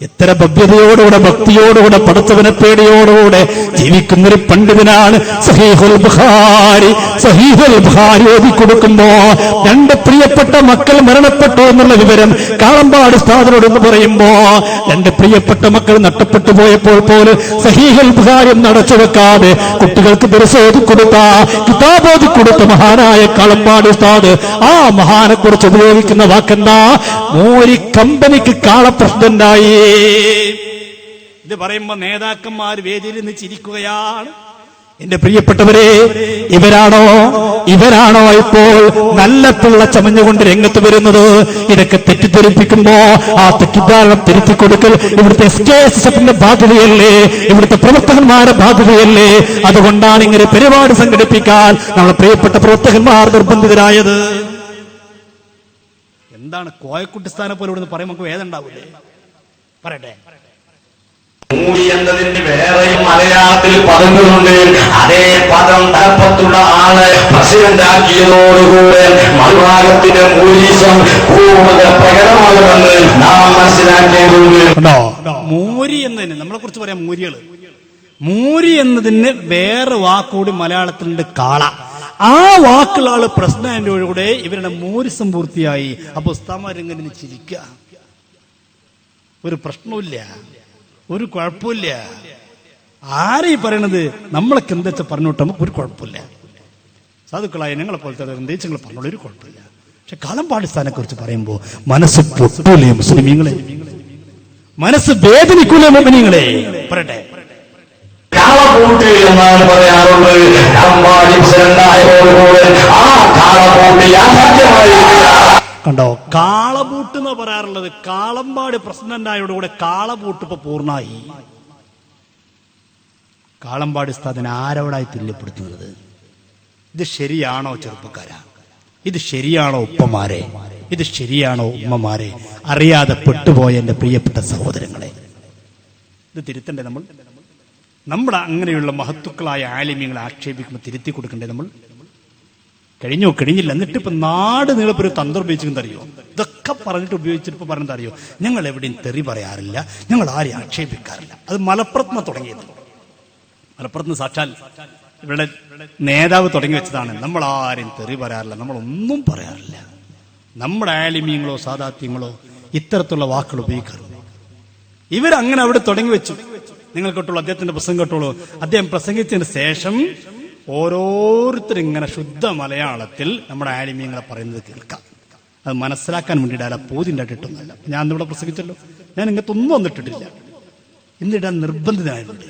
എത്ര ഭവ്യതയോടുകൂടെ, ഭക്തിയോടുകൂടെ, പടച്ചവനെ പേടിയോടുകൂടെ ജീവിക്കുന്നൊരു പണ്ഡിതനാണ്. സഹീഹുൽ ബുഖാരി ഓതിക്കൊടുക്കുമ്പോ 2 പ്രിയപ്പെട്ട മക്കൾ മരണപ്പെട്ടു എന്നുള്ള വിവരം കാളമ്പാട് ഉസ്താദിനോട് എന്ന് പറയുമ്പോ 2 പ്രിയപ്പെട്ട മക്കൾ നഷ്ടപ്പെട്ടു പോയപ്പോൾ പോലും സഹീഹുൽ ബുഖാരി നടച്ചു വെക്കാതെ കുട്ടികൾക്ക് ദർസ് ഓതിക്കൊടുത്ത, കിതാബ് ഓതിക്കൊടുത്ത മഹാനായ കാളമ്പാട് ഉസ്താദ് ആ മഹാനെ കുറിച്ച് ഉപയോഗിക്കുന്ന വാക്കെന്താ? മോരി കമ്പനിക്ക് കാള പ്രസിഡന്റായി. ഇത് പറയുമ്പോ നേതാക്കന്മാർ വേദിയിൽ നിന്ന് ചിരിക്കുകയാണ്. എന്റെ പ്രിയപ്പെട്ടവരെ, ഇവരാണോ ഇപ്പോൾ നല്ല പിള്ള ചമഞ്ഞുകൊണ്ട് രംഗത്ത് വരുന്നത്? ഇതൊക്കെ തെറ്റിദ്ധരിപ്പിക്കുമ്പോ ആ തെറ്റിദ്ധാരണ തിരുത്തി കൊടുക്കൽ ഇവിടുത്തെ SKSFന്റെ ബാധ്യതയല്ലേ? ഇവിടുത്തെ പ്രവർത്തകന്മാരുടെ ബാധ്യതയല്ലേ? അതുകൊണ്ടാണ് ഇങ്ങനെ പരിപാടി സംഘടിപ്പിക്കാൻ നമ്മളെ പ്രിയപ്പെട്ട പ്രവർത്തകന്മാർ നിർബന്ധിതരായത്. എന്താണ് കോയക്കുട്ടിസ്ഥാനെ പോലെ ഇവിടുന്ന് പറയുമ്പോൾ നമുക്ക് വേദന ഉണ്ടാവില്ലേ? പറയട്ടെ. മൂരി എന്നതിന്റെ വേറെയും മലയാളത്തിൽ പദങ്ങളുണ്ട്. അതേ പദം തലപ്പത്തുള്ള ആള് പ്രസിഡന്റ് ആക്കിയതോടുകൂടെ മറുഭാഗത്തിന്റെ മൂരീസം കൂടുതൽ പ്രകടമാകുമെന്ന് നാം മനസ്സിലാക്കിയതുണ്ട്. മൂരി എന്നതിന് നമ്മളെ കുറിച്ച് പറയാം മൂരികള്. മൂരി എന്നതിന് വേറെ വാക്കുകൂടി മലയാളത്തിലുണ്ട്, കാള. ആ വാക്കുള്ള ആള് പ്രസിഡന്റിലൂടെ ഇവരുടെ മൂരിസം പൂർത്തിയായി. അപ്പൊ ഉസ്താമാരെങ്ങനെ ചിരിക്കുക? ഒരു പ്രശ്നമില്ല, ഒരു കുഴപ്പമില്ല. ആരെയും പറയണത് നമ്മളൊക്കെ എന്താ വെച്ചാൽ പറഞ്ഞോട്ടെ, നമുക്ക് ഒരു കുഴപ്പമില്ല. സാധുക്കളായ ഞങ്ങളെ പോലത്തെ ദേശങ്ങൾ പറഞ്ഞോളൂ, ഒരു കുഴപ്പമില്ല. പക്ഷെ കാളമ്പാട് സ്ഥാനെ കുറിച്ച് പറയുമ്പോ മനസ്സ് പൊട്ടൂലേ മുസ്ലിമീങ്ങളെ? മനസ്സ് വേദനിക്കൂലേ മുഅ്മിനീങ്ങളെ? പറയട്ടെ. കാളപൂട്ട് എന്നാണ് പറയാറുള്ളത്. കണ്ടോ, കാളപൂട്ട് എന്ന് പറയാറുള്ളത്. കാളമ്പാട് പ്രസിഡന്റ് ആയതോടുകൂടെ കാളപൂട്ട് ഇപ്പൊ പൂർണ്ണമായി. കാളമ്പാട് ഉസ്താദിനെ ആരോടായി തുല്യപ്പെടുത്തുന്നത്? ഇത് ശരിയാണോ ചെറുപ്പക്കാരാ? ഇത് ശരിയാണോ ഉപ്പമാരെ? ഇത് ശരിയാണോ ഉമ്മമാരെ? അറിയാതെ പെട്ടുപോയ എന്റെ പ്രിയപ്പെട്ട സഹോദരങ്ങളെ, ഇത് തിരുത്തണ്ടേ നമ്മൾ? നമ്മുടെ അങ്ങനെയുള്ള മഹത്തുക്കളായ ആലിമ്യങ്ങളെ ആക്ഷേപിക്കുമ്പോൾ തിരുത്തി കൊടുക്കണ്ടേ നമ്മൾ? കഴിഞ്ഞില്ല. എന്നിട്ട് ഇപ്പൊ നാട് നീളപ്പൊരു തന്ത്രം ഉപയോഗിച്ചെന്തറിയോ? ഇതൊക്കെ പറഞ്ഞിട്ട് ഉപയോഗിച്ചിട്ട് പറഞ്ഞത് അറിയോ? ഞങ്ങൾ എവിടെയും തെറി പറയാറില്ല, ഞങ്ങൾ ആരെയും ആക്ഷേപിക്കാറില്ല. അത് മലപ്പുറത്ത് തുടങ്ങിയത്. മലപ്പുറത്ത് സാക്ഷാൽ ഇവിടെ നേതാവ് തുടങ്ങി വെച്ചതാണ്. നമ്മൾ ആരെയും തെറി പറയാറില്ല, നമ്മളൊന്നും പറയാറില്ല. നമ്മുടെ ആലിമ്യങ്ങളോ സാദാത്യങ്ങളോ ഇത്തരത്തിലുള്ള വാക്കുകൾ ഉപയോഗിക്കാറുണ്ട്. ഇവരങ്ങനെ അവിടെ തുടങ്ങി വെച്ചു. നിങ്ങൾ കേട്ടോളൂ, അദ്ദേഹത്തിന്റെ പ്രസംഗം കേട്ടോളൂ. അദ്ദേഹം പ്രസംഗിച്ചതിന് ശേഷം ഓരോരുത്തരും ഇങ്ങനെ ശുദ്ധ മലയാളത്തിൽ നമ്മുടെ ആലിമ്യങ്ങളെ പറയുന്നത് കേൾക്കാം. അത് മനസ്സിലാക്കാൻ വേണ്ടിയിട്ടാണ് പൂതിൻ്റെ ഇട്ടൊന്നുമല്ല. ഞാൻ ഇവിടെ പ്രസംഗിച്ചല്ലോ, ഞാൻ ഇങ്ങനത്തൊന്നും വന്നിട്ടിട്ടില്ല. എന്നിടാൻ നിർബന്ധിതമായിട്ടുണ്ട്.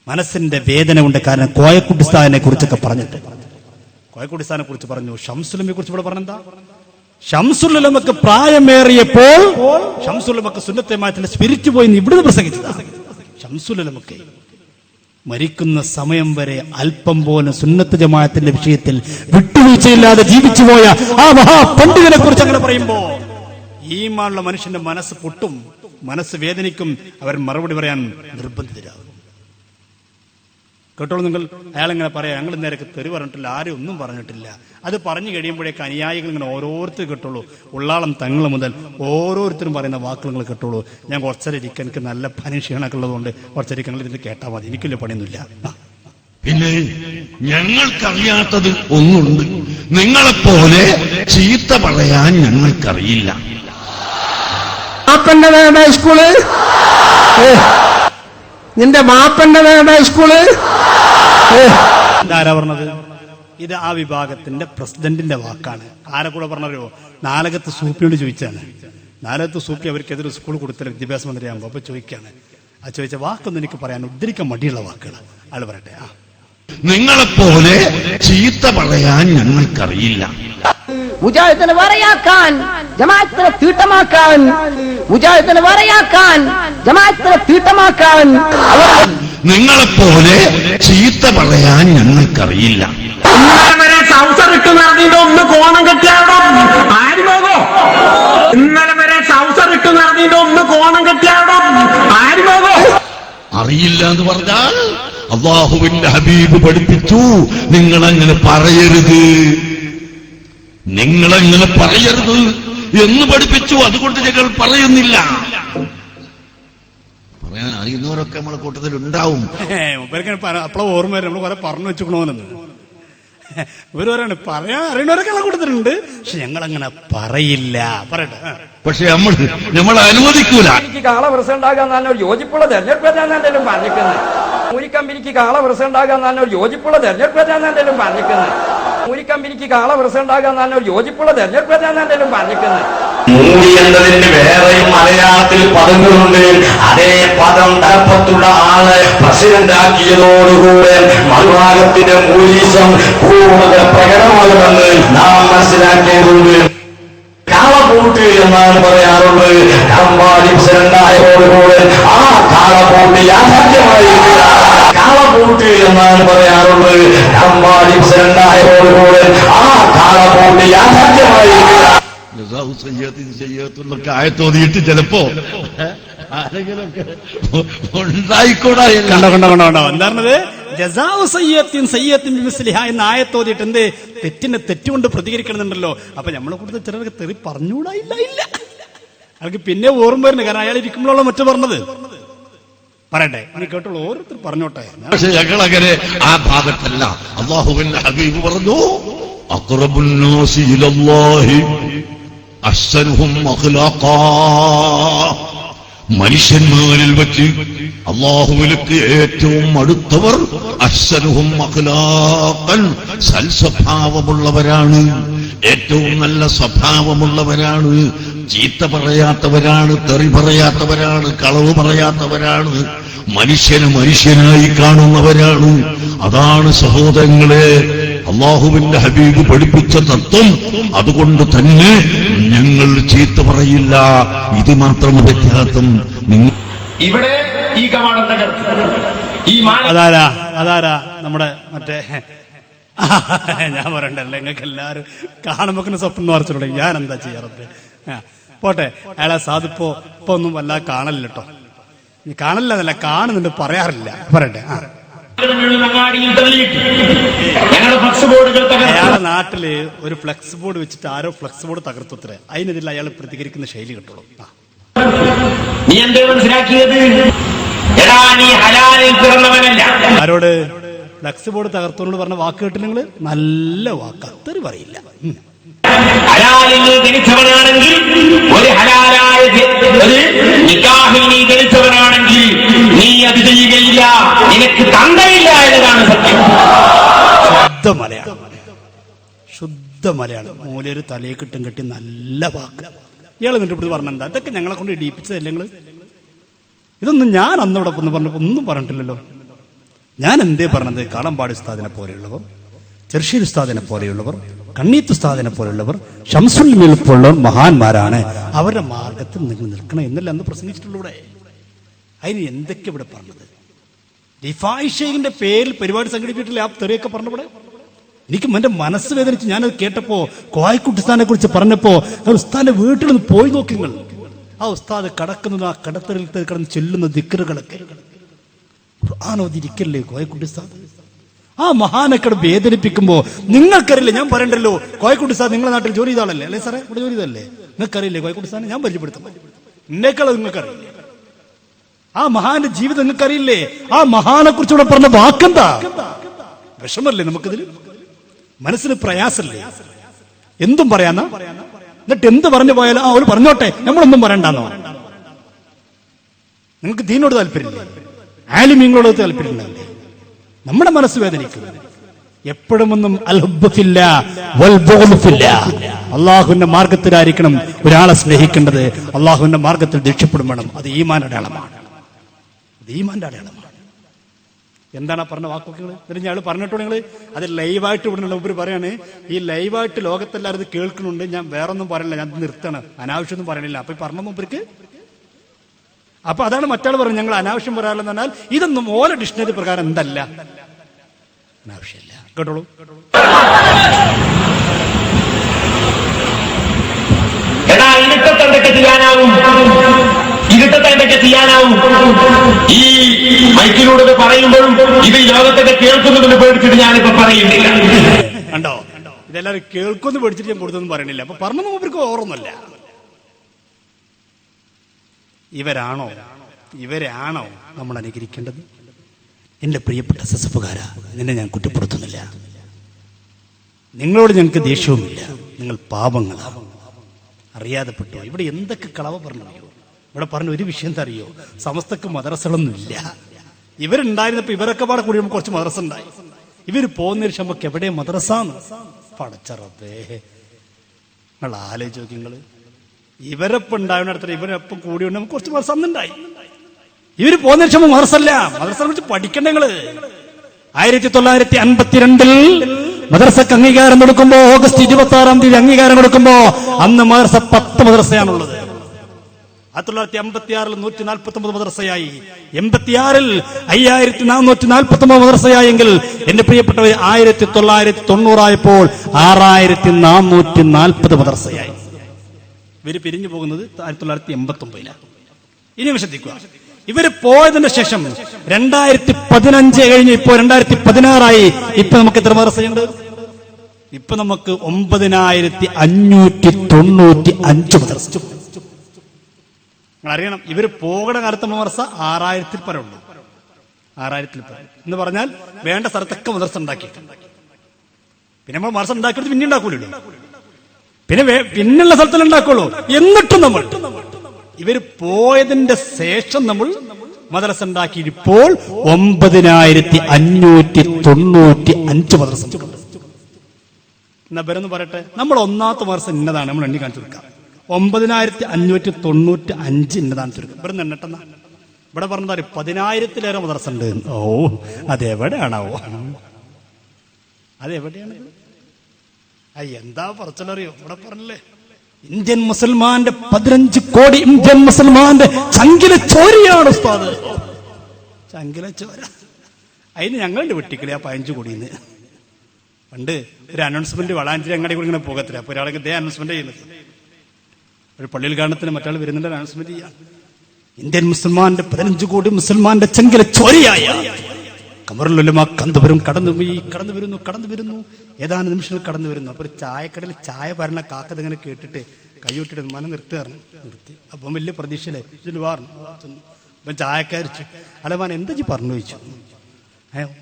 മനസ്സിന്റെ വേദന കൊണ്ട്. കാരണം കോയക്കുട്ടിസ്ഥാനെ കുറിച്ചൊക്കെ പറഞ്ഞിട്ട്, കോയക്കുട്ടിസ്ഥാനെ കുറിച്ച് പറഞ്ഞു, ഷംസുലമയെ കുറിച്ച് ഇവിടെ പറഞ്ഞെന്താ? ഷംസുലമക്ക് പ്രായമേറിയപ്പോൾ ഷംസുലമക്ക് സുന്നത്തെ മാറ്റത്തിന്റെ സ്പിരിറ്റ് പോയി ഇവിടുന്ന് പ്രസംഗിച്ചതാ. ഷംസുലമക്ക് മരിക്കുന്ന സമയം വരെ അല്പം പോലും സുന്നത്ത് ജമാഅത്തിന്റെ വിഷയത്തിൽ വിട്ടുവീഴ്ചയില്ലാതെ ജീവിച്ചു പോയ ആ മഹാപണ്ഡിതനെ കുറിച്ച് അങ്ങനെ പറയുമ്പോ ഈമാനുള്ള മനുഷ്യന്റെ മനസ്സ് പൊട്ടും, മനസ്സ് വേദനിക്കും. അവർ മറുപടി പറയാൻ നിർബന്ധിതരാകും. കേട്ടോളൂ നിങ്ങൾ. അയാളിങ്ങനെ പറയാം, ഞങ്ങൾ നേരൊക്കെ തെറി പറഞ്ഞിട്ടില്ല, ആരും ഒന്നും പറഞ്ഞിട്ടില്ല. അത് പറഞ്ഞു കഴിയുമ്പോഴേക്ക് അനുയായികൾ ഇങ്ങനെ ഓരോരുത്തർ കേട്ടോളൂ. ഉള്ളാളം തങ്ങൾ മുതൽ ഓരോരുത്തരും പറയുന്ന വാക്കുകൾ നിങ്ങൾ കേട്ടോളൂ. ഞാൻ കുറച്ചേരം ഇരിക്കാൻ, എനിക്ക് നല്ല പനി ക്ഷീണമൊക്കെ ഉള്ളതുകൊണ്ട് കുറച്ചേരം ഇതിന് കേട്ടാൽ മതി, എനിക്കില്ല പണിയൊന്നുമില്ല. പിന്നെ ഞങ്ങൾക്കറിയാത്തത് ഒന്നുണ്ട്, നിങ്ങളെപ്പോലെ ചീത്ത പറയാൻ ഞങ്ങൾക്കറിയില്ല. മാപ്പന്റെ സ്കൂള്, നിന്റെ മാപ്പന്റെ സ്കൂള്. ഇതാരാ പറഞ്ഞത്? ഇത് ആ വിഭാഗത്തിന്റെ പ്രസിഡന്റിന്റെ വാക്കാണ്. ആരെ കൂടെ പറഞ്ഞോ? നാലകത്ത് സൂപ്പിയോട് ചോദിച്ചാണ്. നാലകത്ത് സൂപ്പി അവർക്കെതിരെ സ്കൂൾ കൊടുത്തില്ല, വിദ്യാഭ്യാസ മന്ത്രിയാകുമ്പോൾ. അപ്പൊ ചോദിക്കാണ്, ആ ചോദിച്ച വാക്കൊന്നും എനിക്ക് പറയാൻ ഉദ്ധരിക്കാൻ മടിയുള്ള വാക്കുകൾ. ആള് പറയട്ടെ. നിങ്ങളെപ്പോലെ ചീത്ത പറയാൻ ഞങ്ങൾക്കറിയില്ല. മുജാഹിദിനെ വറയാക്കാൻ, ജമാഅത്തിനെ തീട്ടമാക്കാൻ, മുജാഹിദിനെ വറയാക്കാൻ, ജമാഅത്തിനെ തീട്ടമാക്കാൻ. നിങ്ങളെപ്പോലെ ചീത്ത പറയാൻ ഞങ്ങൾക്കറിയില്ല. ഇന്നലെ വരെ ട്രൗസർ ഇട്ട് നടന്നിട്ട് ഒന്ന് കോണം കെട്ടിയാടോ ആര് പോകോ? ഇന്നലെ വരെ ട്രൗസർ ഇട്ട് നടന്നിട്ട് ഒന്ന് കോണം കെട്ടിയാടോ ആര് പോകോ? അറിയില്ല എന്ന് പറഞ്ഞാൽ അല്ലാഹുവിന്റെ ഹബീബ് പഠിപ്പിച്ചു, നിങ്ങളങ്ങനെ പറയരുത്, നിങ്ങളങ്ങനെ പറയരുത് എന്ന് പഠിപ്പിച്ചു. അതുകൊണ്ട് ഞങ്ങൾ പറയുന്നില്ല. പറയാൻ അറിയുന്നവരൊക്കെ നമ്മളെ കൂട്ടത്തിൽ ഉണ്ടാവും. അപ്പോഴും ഓർമ്മ വരും, നമ്മൾ കുറെ പറഞ്ഞു വെച്ചുക്കണോന്ന്. ഇവര് പറയാണ്, പറയാൻ അറിയണവരൊക്കെ നമ്മളെ കൂട്ടത്തിലുണ്ട്, പക്ഷെ ഞങ്ങളങ്ങനെ പറയില്ല. പറയട്ടെ. പക്ഷെ നമ്മൾ അനുവദിക്കൂല. കാളവൃസം ഉണ്ടാകാൻ തന്നെ ഒരു യോജിപ്പുള്ള തെരഞ്ഞെടുപ്പ് എന്തെങ്കിലും പറഞ്ഞിരിക്കുന്നത്. മൂരിക്കമ്പനിക്ക് കാളവൃസം ഉണ്ടാകാൻ തന്നെ ഒരു യോജിപ്പുള്ള തെരഞ്ഞെടുപ്പ് എന്തെങ്കിലും പറഞ്ഞിരിക്കുന്നത്. മൂരിക്കമ്പനിക്ക് കാളവൃസം ഉണ്ടാകാൻ തന്നെ ഒരു യോജിപ്പുള്ള തെരഞ്ഞെടുപ്പ് എന്തെങ്കിലും പറഞ്ഞിരിക്കുന്നത്. മൂടി എന്നതിന് വേറെയും മലയാളത്തിൽ പദങ്ങളുണ്ട്. അതേ പദം തലപ്പത്തുള്ള ആള് പ്രസിഡന്റ് ആക്കിയതോടുകൂടെ മറുഭാഗത്തിന്റെ മൂലീസം കൂടുതൽ പ്രകടമാകുമെന്ന് നാം മനസ്സിലാക്കിയതുണ്ട്. കാളപൂട്ട് എന്നാണ് പറയാറുള്ളത്. കമ്പാടി പ്രസിഡന്റായതോടുകൂടെ ആ കാളപൂട്ട് യാഥാർത്ഥ്യമായിരിക്കില്ല. കാളപൂട്ട് എന്നാണ് പറയാറുള്ളത്. കമ്പാടി പ്രസിഡന്റായതോടുകൂടെ ആ കാളപൂട്ട് യാഥാർത്ഥ്യമായിരിക്കില്ല. എന്നൊക്കെ ആയത്തോതിയിട്ട് ചിലപ്പോ ആരെങ്കിലൊക്കെ ഉണ്ടായിക്കോടാ. കണ്ടോ എന്താണത്? ജസാഉ സയ്യത്തിൻ സയ്യത്തിൻ ബിമിസ്ലിഹ എന്ന ആയത്തോതിയിട്ട് എന്ത് തെറ്റിനെ തെറ്റുകൊണ്ട് പ്രതികരിക്കണമെന്നുണ്ടല്ലോ. അപ്പൊ നമ്മളെ കൂടുതൽ ചിലർക്ക് തെറി പറഞ്ഞുകൂടാ. ഇല്ല, അയാൾക്ക് പിന്നെ ഓർമ്മ വരുന്നത്. കാരണം അയാൾ ഇരിക്കുമ്പോഴുള്ള മറ്റു പറഞ്ഞത്. പറയട്ടെ, ഇനി കേട്ടോളൂ, ഓരോരുത്തർ പറഞ്ഞോട്ടെ. പക്ഷെ ഞങ്ങളങ്ങനെ ആ ഭാഗത്തല്ല. അല്ലാഹുവിന്റെ ഹബീബ് പറഞ്ഞു, അഖ്റബുൻ നാസി ഇലല്ലാഹി അഹ്സനുഹും അഖ്ലാഖാ. മനുഷ്യന്മാരിൽ വെച്ച് അല്ലാഹുവിലേക്ക് ഏറ്റവും അടുത്തവർ അഹ്സനുഹും അഖ്ലാഖൻ, സൽസ്വഭാവമുള്ളവരാണ്, ഏറ്റവും നല്ല സ്വഭാവമുള്ളവരാണ്, ചീത്ത പറയാത്തവരാണ്, തെറി പറയാത്തവരാണ്, കളവ് പറയാത്തവരാണ്, മനുഷ്യനെ മനുഷ്യനായി കാണുന്നവരാണ്. അതാണ് സഹോദരങ്ങളെ അല്ലാഹുവിന്റെ ഹബീബ് പഠിപ്പിച്ച തത്വം. അതുകൊണ്ട് തന്നെ ഞങ്ങൾ ചീത്ത പറയില്ല. ഇത് മാത്രം വ്യത്യാസം. ഇവിടെ ഈ കവാടം തകർത്ത് ഈ അതാരാ നമ്മുടെ മറ്റേ ഞാൻ പറയണ്ടല്ലേ, നിങ്ങൾക്ക് എല്ലാവരും കാണുമ്പോ സ്വപ്നം മറിച്ചിട്ടുണ്ടെ ഞാൻ എന്താ ചെയ്യാറത്. പോട്ടെ, അയാളെ സാധിപ്പോ ഒന്നും വല്ലാതെ കാണലില്ല കേട്ടോ. നീ കാണലില്ല, കാണുന്നുണ്ട്, പറയാറില്ല. പറയട്ടെ. അയാളെ നാട്ടില് ഒരു ഫ്ലെക്സ് ബോർഡ് വെച്ചിട്ട് ആരോ ഫ്ലെക്സ് ബോർഡ് തകർത്തുത്രേ. അതിനെതിരെ അയാൾ പ്രതികരിക്കുന്ന ശൈലി കിട്ടുള്ളൂ. നീ എന്തേ മനസ്സിലാക്കിയത്? ആരോട്? ഫ്ലെക്സ് ബോർഡ് തകർത്തോട് പറഞ്ഞ വാക്ക് കേട്ടില്ല നിങ്ങള്? നല്ല വാക്ക്, അത്ര പറയില്ല. ഹലാലിൽ നീ ജനിച്ചവനാണെങ്കിൽ, ഒരു ഹലാലായ നിക്കാഹിൽ നീ ജനിച്ചവനാണെങ്കിൽ നീ അത് ചെയ്യുകയില്ല, നിനക്ക് തന്തയില്ല എന്നതാണ് സത്യം. ശുദ്ധ മലയാളം. മൂലൊരു തലയെ കിട്ടും കെട്ടി നല്ല വാക്ക്. ഇയാൾ എന്നിട്ട് ഇവിടെ പറഞ്ഞെന്താ? ഇതൊക്കെ ഞങ്ങളെ കൊണ്ട് ഇടിപ്പിച്ചതല്ലേ നിങ്ങള്? ഇതൊന്നും ഞാൻ അന്നോടെ പറഞ്ഞപ്പോ ഒന്നും പറഞ്ഞിട്ടില്ലല്ലോ. ഞാൻ എന്തേ പറഞ്ഞത്? കാളമ്പാടി ഉസ്താദിനെ പോലെയുള്ളവർ, ചെർഷീൽ ഉസ്താദിനെ പോലെയുള്ളവർ, കണ്ണീത്ത് ഉസ്താദിനെ പോലെയുള്ളവർ, ഷംസുൽ പോലുള്ളവർ മഹാന്മാരാണ്. അവരുടെ മാർഗത്തിൽ നിങ്ങൾ നിൽക്കണം എന്നല്ല അന്ന് പ്രസംഗിച്ചിട്ടുള്ളൂടെ. അതിന് എന്തൊക്കെ ഇവിടെ പറഞ്ഞത്? റിഫായി ഷെയ്ഖിന്റെ പേരിൽ പരിപാടി സംഘടിപ്പിച്ചിട്ടില്ല. ആ തെറിയൊക്കെ പറഞ്ഞവിടെ എനിക്ക് എന്റെ മനസ്സ് വേദനിച്ച്. ഞാനത് കേട്ടപ്പോ കോയക്കുട്ടി ഉസ്താദിനെ കുറിച്ച് പറഞ്ഞപ്പോ ഉസ്താദിന്റെ വീട്ടിൽ നിന്ന് പോയി നോക്കി നിങ്ങൾ. ആ ഉസ്താദ് കടക്കുന്നത്, ആ കടത്തറിൽ കിടന്ന് ചെല്ലുന്ന ദിക്റുകളൊക്കെ ഖുർആനോദിരിക്കല്ലേ കോയക്കുട്ടി ഉസ്താദ്. ആ മഹാനക്കട വേദനിപ്പിക്കുമ്പോ നിങ്ങൾക്കറിയില്ല. ഞാൻ പറയണ്ടല്ലോ, കോയക്കുട്ടി ഉസ്താദ് നിങ്ങളുടെ നാട്ടിൽ ജോലി ചെയ്താളല്ലേ? അല്ലേ സാറേ? ഇവിടെ ജോലി ചെയ്തല്ലേ? നിങ്ങൾക്കറിയില്ലേ കോയക്കുട്ടി ഉസ്താദിനെ? ഞാൻ പരിചയപ്പെടുത്താം. എന്നേക്കാളും നിങ്ങൾക്കറിയില്ലേ ആ മഹാന്റെ ജീവിതം? നിങ്ങൾക്കറിയില്ലേ ആ മഹാനെ കുറിച്ചുകൂടെ പറഞ്ഞ വാക്കെന്താ? വിഷമല്ലേ നമുക്കിതിൽ? മനസ്സിന് പ്രയാസല്ലേ? എന്തും പറയാന്നാ? എന്നിട്ട് എന്ത് പറഞ്ഞു പോയാലും അവര് പറഞ്ഞോട്ടെ, നമ്മളൊന്നും പറയണ്ടെന്നോ? നിങ്ങൾക്ക് ദീനോട് താല്പര്യമില്ലേ? ആലിമീങ്ങളോട് താല്പര്യമില്ലേ? നമ്മുടെ മനസ്സ് വേദനിക്കും എപ്പോഴുമൊന്നും. അള്ളാഹുവിന്റെ മാർഗത്തിലായിരിക്കണം ഒരാളെ സ്നേഹിക്കേണ്ടത്. അള്ളാഹുവിന്റെ മാർഗത്തിൽ രക്ഷപ്പെടും വേണം. അത് ഈമാന്റെ അടയാളമാണ്. അത് ഈമാന്റെ അടയാളമാണ്. എന്താണ് പറഞ്ഞ വാക്കൊക്കെ? എന്നിട്ട് ഞാൻ പറഞ്ഞിട്ടോ നിങ്ങൾ അത് ലൈവായിട്ട് ഇവിടെ ഉപരി പറയാണ്. ഈ ലൈവായിട്ട് ലോകത്തെല്ലാവരും ഇത് കേൾക്കുന്നുണ്ട്. ഞാൻ വേറൊന്നും പറയണില്ല, ഞാൻ നിർത്തണം, അനാവശ്യമൊന്നും പറയണില്ല. അപ്പൊ ഈ പറഞ്ഞ മുമ്പർക്ക് അപ്പൊ അതാണ് മറ്റാൾ പറഞ്ഞു ഞങ്ങൾ അനാവശ്യം പറയാറില്ലെന്ന് പറഞ്ഞാൽ ഇതൊന്നും ഓരോ ഡിക്ഷണറി പ്രകാരം എന്തല്ല അനാവശ്യമല്ല. കേട്ടോളൂ. എടാ, ഇരുട്ടത്ത് എന്തൊക്കെ ചെയ്യാനാവും? ഇരുട്ടത്ത് എന്തൊക്കെ ചെയ്യാനാവും? ഈ മൈക്കിലൂടെ പറയുമ്പോഴും ഇത് ലോകത്തൊക്കെ കേൾക്കുന്നതിന് പേടിച്ചിട്ട് ഞാനിപ്പോ പറയുന്നില്ല. കണ്ടോ? ഇതെല്ലാവരും കേൾക്കൊന്ന് പേടിച്ചിട്ട് ഞാൻ കൊടുത്തൊന്നും പറയണില്ല. അപ്പൊ പറഞ്ഞു മൂപ്പർക്ക് ഓർമ്മല്ല. ഇവരാണോ നമ്മൾ അനുകരിക്കേണ്ടത്? എന്റെ പ്രിയപ്പെട്ട സസഫുകാരാ, നിന്നെ ഞാൻ കുറ്റപ്പെടുത്തുന്നില്ല. നിങ്ങളോട് ഞങ്ങൾക്ക് ദേഷ്യവുമില്ല. നിങ്ങൾ പാപങ്ങളാണ്, അറിയാതെ പെട്ടോ. ഇവിടെ എന്തൊക്കെ കളവ് പറഞ്ഞറിയോ? ഇവിടെ പറഞ്ഞ ഒരു വിഷയം എന്താ അറിയോ? സമസ്തക്ക് മദ്രസകളൊന്നുമില്ല. ഇവരുണ്ടായിരുന്നപ്പോ ഇവരൊക്കെ പാടെ കൂടി കുറച്ച് മദ്രസ ഉണ്ടായി. ഇവര് പോകുന്ന ശേഷം നമുക്ക് എവിടെ മദ്രസാന്ന്? പടച്ചറബേ, നിങ്ങൾ ആലോചിച്ച് നോക്കി. നിങ്ങള് ഇവരൊപ്പം ഉണ്ടാവുന്നിടത്ത് ഇവരൊപ്പം കൂടി നമുക്ക് കുറച്ച് മദ്രസ അന്നുണ്ടായി. ഇവര് പോകുന്ന ശേഷം മദ്രസല്ല. മദ്രസയെ കുറിച്ച് പഠിക്കണ്ട നിങ്ങള്. 1952 മദ്രസക്ക് അംഗീകാരം കൊടുക്കുമ്പോ, ഓഗസ്റ്റ് 26 അംഗീകാരം കൊടുക്കുമ്പോ അന്ന് മദ്രസ 10 മദ്രസയാണുള്ളത്. 1956 149 മദ്രസയായി. 86 5449 മദ്രസയായെങ്കിൽ എന്റെ പ്രിയപ്പെട്ടവർ 1990 ആയപ്പോൾ 6440 മദ്രസയായി. ഇവര് പിരിഞ്ഞു പോകുന്നത് 1989. ഇനി ശ്രദ്ധിക്കുക, ഇവര് പോയതിന് ശേഷം 2015 കഴിഞ്ഞ് ഇപ്പോ 2016 ഇപ്പൊ നമുക്ക് എത്ര മദ്രസയുണ്ട്? ഇപ്പൊ നമുക്ക് 9595 മദ്രസ. നിങ്ങൾ അറിയണം, ഇവര് പോകണ കാലത്ത് മദ്രസ 6000 പരം ഉണ്ട്. 6000 പരം എന്ന് പറഞ്ഞാൽ വേണ്ട സ്ഥലത്തൊക്കെ മദ്രസ ഉണ്ടാക്കിയിട്ടുണ്ട്. പിന്നെ നമ്മൾ മദ്രസ ഉണ്ടാക്കിയിട്ട് പിന്നെ ഉണ്ടാക്കൂലോ, പിന്നുള്ള സ്ഥലത്തിൽ ഉണ്ടാക്കുള്ളൂ. എന്നിട്ടും നമ്മൾ ഇവര് പോയതിന്റെ ശേഷം നമ്മൾ മദ്രസ ഉണ്ടാക്കി ഇപ്പോൾ 9595 മദ്രസ. എന്നാ പേരെന്ന് പറയട്ടെ, നമ്മൾ ഒന്നാമത്തെ മദ്രസ ഇന്നതാണ്. നമ്മൾ എണ്ണി കാണിച്ചു കൊടുക്കാം. 9595 ഇന്നതാണ് ചുരുക്കം. ഇവിടെ നിന്ന് എണ്ണട്ടെന്നാ. ഇവിടെ പറഞ്ഞാൽ 10,000-ലേറെ മദ്രസ ഉണ്ട്. ഓ, അതെവിടെയാണാവോ? അതെവിടെയാണ്? എന്താ പറച്ചലറിയോ? ഇവിടെ പറഞ്ഞല്ലേ, ഇന്ത്യൻ മുസൽമാന്റെ 15 കോടി ഇന്ത്യൻ മുസൽമാന്റെ ചങ്കിലെ ചോരയാണ് ഉസ്താദ്. ചങ്കിലെ ചോര. അതിന് ഞങ്ങളുടെ വെട്ടിക്കളി ആ 15 കോടിന്ന്. പണ്ട് ഒരു അനൗൺസ്മെന്റ് വളാഞ്ചേരി അങ്ങാടി കൂടി ഇങ്ങനെ പോകത്തില്ല. അപ്പൊ ഒരാൾക്ക് ഇതേ അനൗൺസ്മെന്റ് ചെയ്യുന്നത്. ഒരു പള്ളിയിൽ കാണത്തിന് മറ്റാൾ വരുന്നുണ്ട്, അനൗൺസ്മെന്റ് ചെയ്യാം. ഇന്ത്യൻ മുസൽമാന്റെ 15 കോടി മുസൽമാന്റെ ചെങ്കില ചോരയായ കമറുലുലമ കടന്നു വരുന്നു. ഏതാനും നിമിഷങ്ങൾ കടന്നു വരുന്നു. അപ്പൊ ഒരു ചായക്കടയിൽ ചായ ഭരണ കാക്കത് ഇങ്ങനെ കേട്ടിട്ട് കൈവിട്ടിട്ട് മനം നിർത്തി. അപ്പം വലിയ പ്രതീക്ഷയിലെ അപ്പം ചായക്കാരിച്ചു അലമാൻ എന്താ ജി പറഞ്ഞു ചോദിച്ചു.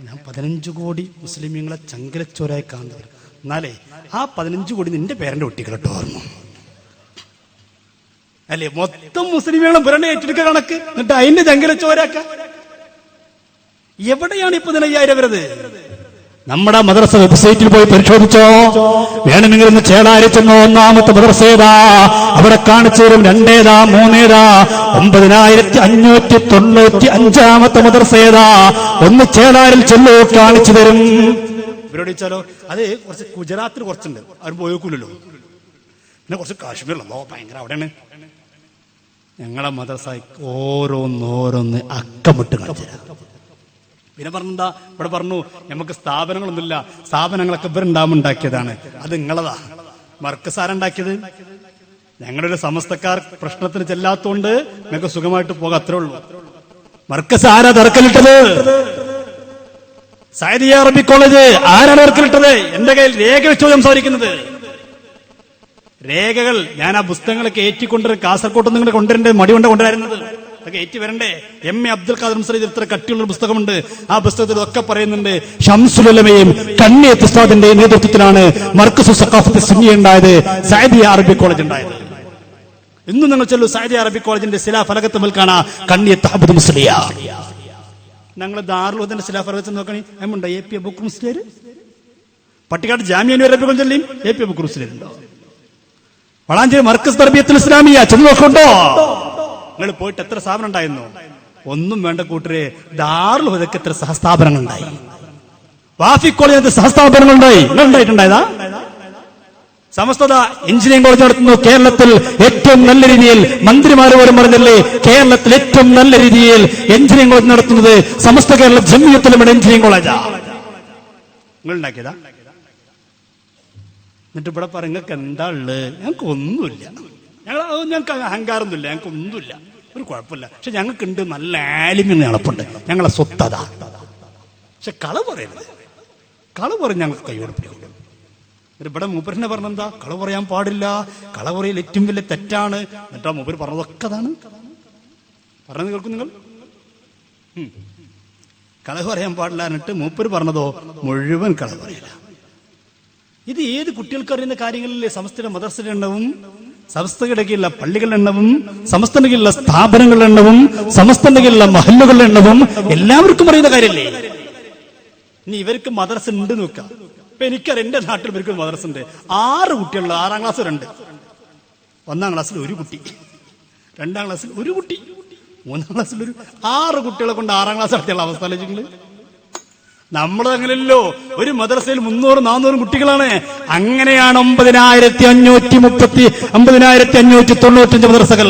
ഞാൻ 15 കോടി മുസ്ലിമീങ്ങളെ ചങ്കലച്ചോരായി കാണുന്നത്. എന്നാലേ ആ 15 കോടി നിന്റെ പേരന്റെ ഒട്ടിക്കലട്ടോ ഓർമ്മ അല്ലേ? മൊത്തം മുസ്ലിമീങ്ങളും പുരണ്ട ഏറ്റെടുക്ക കണക്ക്, എന്നിട്ട് അതിന്റെ ചങ്കലച്ചോരാക്ക. എവിടെയാണ് ഇപ്പൊ 15,000 വരുന്നത്? നമ്മുടെ മദ്രസ വെബ്സൈറ്റിൽ പോയി പരിശോധിച്ചോ. വേണമെങ്കിൽ ഒന്ന് ചേളാരി ചെന്നോ. ഒന്നാമത്തെ മദ്രസ ഏതാ? അവിടെ കാണിച്ചു തരും. 2 ഏതാ 3 ഏതാ? 9595 മദ്രസ ഏതാ? ഒന്ന് ചേളാരിൽ ചെല്ലോ, കാണിച്ചു തരും. ഇവരോട് ചോദിച്ചാലോ അത് കുറച്ച് ഗുജറാത്തിൽ കുറച്ചുണ്ട്, അവർ പോയേക്കൂലല്ലോ. പിന്നെ കുറച്ച് കാശ്മീരിലല്ലോ ഭയങ്കര അവിടെയാണ്. ഞങ്ങളെ മദ്രസ ഓരോന്ന് അക്കമിട്ട് കാണിച്ചു. പിന്നെ പറഞ്ഞെന്താ? ഇവിടെ പറഞ്ഞു നമുക്ക് സ്ഥാപനങ്ങളൊന്നുമില്ല, സ്ഥാപനങ്ങളൊക്കെ ഇവരുണ്ടാവുമ്പോൾ ഉണ്ടാക്കിയതാണ്. അത് നിങ്ങളതാ. മർക്കസ് ആരുണ്ടാക്കിയത്? ഞങ്ങളൊരു സമസ്തക്കാർ പ്രശ്നത്തിന് ചെല്ലാത്തോണ്ട് നിങ്ങൾക്ക് സുഖമായിട്ട് പോകാം, അത്രേ ഉള്ളൂ. മർക്കസ് ആരാ തറക്കലിട്ടത്? സയ്യിദിയ അറബി കോളേജ് ആരാണ് തറക്കലിട്ടത്? എന്റെ കയ്യിൽ രേഖ വെച്ചോ സംസാരിക്കുന്നത്. രേഖകൾ ഞാൻ ആ പുസ്തകങ്ങളൊക്കെ ഏറ്റിക്കൊണ്ടുവരും. കാസർകോട്ട് നിങ്ങൾ കൊണ്ടുവരേണ്ടത് മടി കൊണ്ട് കൊണ്ടുവരുന്നത് അതൊക്കെ ഏറ്റി വരണ്ടേ? MA അബ്ദുൽ ഖാദർ മുസ്ലിം ഇത്ര കട്ടിയുള്ള പുസ്തകമുണ്ട്. ആ പുസ്തകത്തിലൊക്കെ പറയുന്നുണ്ട് ശംസുൽ ഉലമയും കണ്ണിയത്ത് ഉസ്താദിന്റെ നേതൃത്വത്തിലാണ് മർക്കസു സഖാഫത്ത് സുന്നിയ ഉണ്ടായത്, സയ്യിദിയ അറബി കോളേജ് ഉണ്ടായത്. ഇന്നും നിങ്ങൾ ചൊല്ലു സയ്യിദിയ അറബി കോളേജിന്റെ ശിലാ ഫലകത്ത് കാണാ കണ്ണിയത്ത് അബ്ദുൽ മുസ്ലിയ. ഞങ്ങൾ ദാറുൽ ഹുദന്റെ ശിലാ ഫലകത്ത് നോക്കണേ, അമ്മുണ്ടോ AP അബൂബക്കർ മുസ്ലിയാർ? പട്ടിക്കാട് ജാമിഅ അറബി കോളേജിലെയും AP അബൂബക്കർ മുസ്ലിയാർ ഉണ്ടോ? വളാഞ്ചേരി മർക്കസ് തർബിയത്തുൽ ഇസ്ലാമിയ ചെന്ന് നോക്കണ്ടോ? നിങ്ങൾ പോയിട്ട് എത്ര സ്ഥാപനം ഉണ്ടായിരുന്നു? ഒന്നും വേണ്ട കൂട്ടരെ. ദാറുൽ ഹുദക്ക് എത്ര സഹസ്ഥാപനങ്ങൾ ഉണ്ടായി? വാഫി കോളേജിന് സഹസ്ഥാപനങ്ങൾ ഉണ്ടായി. നിങ്ങൾ ഉണ്ടായിട്ടുണ്ടായതാ? സമസ്തത എഞ്ചിനീയറിംഗ് കോളേജ് നടത്തുന്നു കേരളത്തിൽ ഏറ്റവും നല്ല രീതിയിൽ. മന്ത്രിമാർ പോലും പറഞ്ഞല്ലേ കേരളത്തിൽ ഏറ്റവും നല്ല രീതിയിൽ എഞ്ചിനീയറിംഗ് കോളേജ് നടത്തുന്നത് സമസ്ത കേരള ജംഇയ്യത്തുലമയുടെ എഞ്ചിനീയറിംഗ് കോളേജാ. നിങ്ങൾ ഉണ്ടാക്കിയതാ? എന്നിട്ട് ഇവിടെ പറ നിങ്ങൾക്ക് എന്താ ഉള്ളത്? ഞങ്ങൾക്ക് ഒന്നുമില്ല. ഞങ്ങൾക്ക് അഹങ്കാരമൊന്നുമില്ല, ഞങ്ങൾക്ക് ഒന്നുമില്ല, ഒരു കുഴപ്പമില്ല. പക്ഷെ ഞങ്ങൾക്കുണ്ട് നല്ല ആലിമ്യം നടപ്പുണ്ട്, ഞങ്ങളെ സ്വത്തതാ. പക്ഷെ കളവ് പറയരുത്. കളവ് പറയും ഞങ്ങൾക്ക് കൈയോട് പിടിക്കും. ഇവിടെ മൂപ്പരിനെ പറഞ്ഞെന്താ? കളവ് പറയാൻ പാടില്ല, കളവ് പറയൽ ഏറ്റവും വലിയ തെറ്റാണ്. എന്നിട്ടാ മൂപ്പര് പറഞ്ഞതൊക്കെ അതാണ് പറഞ്ഞത്. കേൾക്കും നിങ്ങൾ? കളവ് പറയാൻ പാടില്ല എന്നിട്ട് മൂപ്പര് പറഞ്ഞതോ മുഴുവൻ കളവ് പറയില്ല. ഇത് ഏത് കുട്ടികൾക്ക് അറിയുന്ന കാര്യങ്ങളിലെ സമസ്തയുടെ മദ്രസയുടെ എണ്ണവും, സമസ്തയുടെ കീഴിലുള്ള പള്ളികളുടെ എണ്ണവും, സമസ്തയുടെ കീഴിലുള്ള സ്ഥാപനങ്ങളുടെ എണ്ണവും, സമസ്തയുടെ കീഴിലുള്ള മഹല്ലുകളുടെ എണ്ണവും എല്ലാവർക്കും അറിയുന്ന കാര്യമല്ലേ? ഇനി ഇവർക്ക് മദ്രസ ഉണ്ട് നോക്കാം. ഇപ്പൊ എനിക്കറിയാം എന്റെ നാട്ടിൽ ഇവർക്ക് മദ്രസ ഉണ്ട്. 6 കുട്ടികളുണ്ട്. 6ാം ക്ലാസ് 2, 1ാം ക്ലാസ്സിൽ 1 കുട്ടി, 2ാം ക്ലാസ്സിൽ 1 കുട്ടി, 3ാം ക്ലാസ്സിൽ 6 കുട്ടികളെ കൊണ്ട് 6ാം ക്ലാസ് നടത്തിയുള്ള അവസ്ഥ ആലോചിക്കുന്നത്. നമ്മളങ്ങനല്ലോ. ഒരു മദ്രസയിൽ 300-400 കുട്ടികളാണ്. അങ്ങനെയാണ് 9,595 മദ്രസകൾ.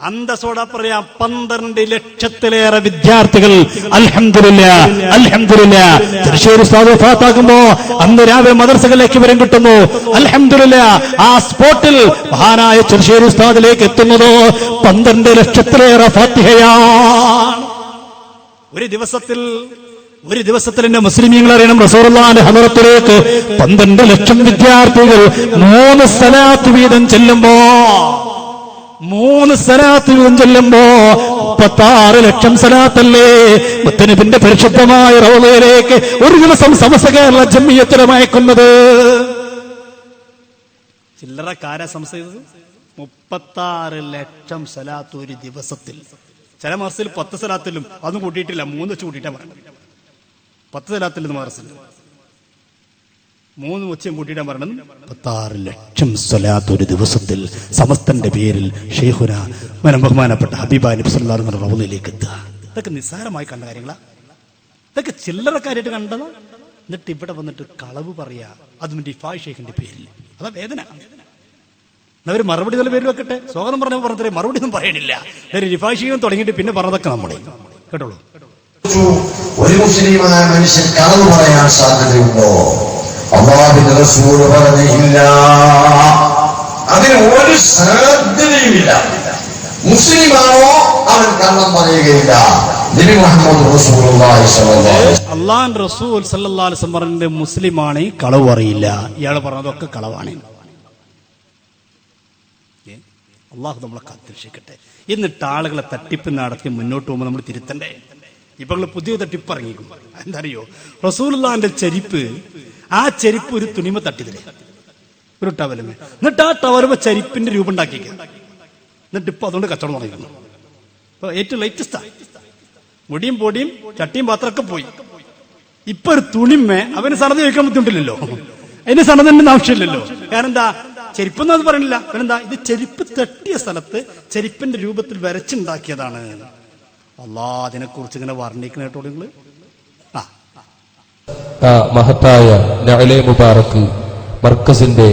അന്തസ്സോടെ പറയാം 12 ലക്ഷത്തിലേറെ വിദ്യാർത്ഥികൾ. അൽഹംദുലില്ലാഹ്, അൽഹംദുലില്ലാഹ്. തൃശ്ശൂർ വഫാത്താകുമ്പോ അന്ന് രാവിലെ മദ്രസകളിലേക്ക് വിവരം കിട്ടുന്നു. അൽഹംദുലില്ലാഹ്, ആ സ്പോട്ടിൽ മഹാനായ തൃശ്ശൂർ ഉസ്താദിലേക്ക് എത്തുന്നതോ 12 ലക്ഷത്തിലേറെ ഫാത്തിഹയാണ്. ഒരു ദിവസത്തിൽ എന്റെ മുസ്ലിമീങ്ങൾ അറിയണം, റസൂലുള്ളാഹിന്റെ ഹദറത്തിലേക്ക് 12 ലക്ഷം വിദ്യാർത്ഥികൾ 3 സലാത്ത് വീതം ചെല്ലുമ്പോ 36 ലക്ഷം സലാത്തല്ലേ മുത്തനബിന്റെ പരിശുദ്ധമായ റൗളയിലേക്ക് ഒരു ദിവസം സമസ്ത കേരള ജംഇയ്യത്തുലമ അയക്കുന്നത്. ചില്ലറക്കാരാ സമസ്ത ചെയ്തത്? 36 ലക്ഷം സലാത്ത് ഒരു ദിവസത്തിൽ. ചില മദ്രസയിൽ 10 സലാത്തിലും അതൊന്നും കൂട്ടിയിട്ടില്ല, 3 വെച്ച് കൂട്ടിയിട്ടാ പറഞ്ഞത്. 10 സലാത്തിൽ മദ്രസയിൽ 3 വെച്ചും കൂട്ടിയിട്ടാ പറഞ്ഞത്. 36 ലക്ഷം സലാത്ത് ഒരു ദിവസത്തിൽ സമസ്തന്റെ പേരിൽ ഷെയ്ഖുന ബഹുമാനപ്പെട്ട ഹബീബ നബി സല്ലല്ലാഹു അലൈഹി വസല്ലം റൗളയിലേക്ക് എത്തുക. ഇതൊക്കെ നിസ്സാരമായി കണ്ട കാര്യങ്ങളാ? ഇതൊക്കെ ചില്ലറക്കാരായിട്ട് കണ്ടതാ? എന്നിട്ട് ഇവിടെ വന്നിട്ട് കളവ് പറയാ, അതും റിഫായ് ഷെയ്ഖിന്റെ പേരിൽ. അതാ വേദന. അവർ മറുപടി നല്ല പേര് വെക്കട്ടെ. സ്വാഗതം പറഞ്ഞപ്പോൾ പറഞ്ഞേ മറുപടി ഒന്നും പറയണില്ല. റിഫായ് ഷെയ്ഖും തുടങ്ങിയിട്ട് പിന്നെ പറഞ്ഞതൊക്കെ നമ്മളെ കേട്ടോളൂ. ഒരു മുസ്ലിമായ മനുഷ്യൻ കളവ് പറയാൻ സാധ്യതയുണ്ടോ? അല്ലാഹുവിന്റെ റസൂൽ പറഞ്ഞില്ല, അതിന് ഒരു സാധ്യതയുമില്ല. മുസ്ലിമാണോ അവൻ കള്ളം പറയുകയില്ല. നബി മുഹമ്മദ് റസൂലുള്ളാഹി സ്വല്ലല്ലാഹു അലൈഹി വസല്ലം അള്ളാഹുവിന്റെ റസൂൽ സല്ലല്ലാഹു അലൈഹി വസല്ലം പറഞ്ഞ മുസ്ലിമാണ് കളവ് പറയില്ല. ഇയാൾ പറഞ്ഞതൊക്കെ കളവാണ്. അള്ളാഹു നമ്മളെ കാത്തിരക്ഷിക്കട്ടെ. എന്നിട്ട് ആളുകളെ തട്ടിപ്പ് നടത്തി മുന്നോട്ട് പോകുമ്പോൾ നമ്മൾ തിരുത്തണ്ടേ? ഇപ്പൊ പുതിയ തട്ടിപ്പ് ഇറങ്ങിക്കും. എന്താ അറിയോ? റസൂലുള്ളാഹിന്റെ ചെരിപ്പ്, ആ ചെരിപ്പ് ഒരു തുണിമ തട്ടിതിരെ ഒരു ടവലുമേ, എന്നിട്ട് ആ ടവലുമ ചെരിപ്പിന്റെ രൂപം ഉണ്ടാക്കിക്ക. എന്നിട്ട് ഇപ്പൊ അതുകൊണ്ട് കച്ചവടം തുടങ്ങിക്കുന്നു. ഇപ്പൊ ഏറ്റവും ലേറ്റസ്റ്റാ. മുടിയും പൊടിയും ചട്ടിയും പാത്രമൊക്കെ പോയി. ഇപ്പൊ ഒരു തുണിമേ അവന് സണത് ചോദിക്കാൻ ബുദ്ധിമുട്ടില്ലല്ലോ, അതിന് സണതിന്റെ ആവശ്യമില്ലല്ലോ. കാരണം എന്താ? ചെരുപ്പൊന്നും അത് പറയണില്ല. പിന്നെന്താ? ഇത് ചെരുപ്പ് തട്ടിയ സ്ഥലത്ത് ചെരുപ്പിന്റെ രൂപത്തിൽ വരച്ചുണ്ടാക്കിയതാണ്. അല്ലാ, അതിനെ കുറിച്ച് ഇങ്ങനെ വർണ്ണിക്കുന്ന കേട്ടോ നിങ്ങള്. മഹത്തായ നഅലെ മുബാറക്ക് മർക്കസിന്റെ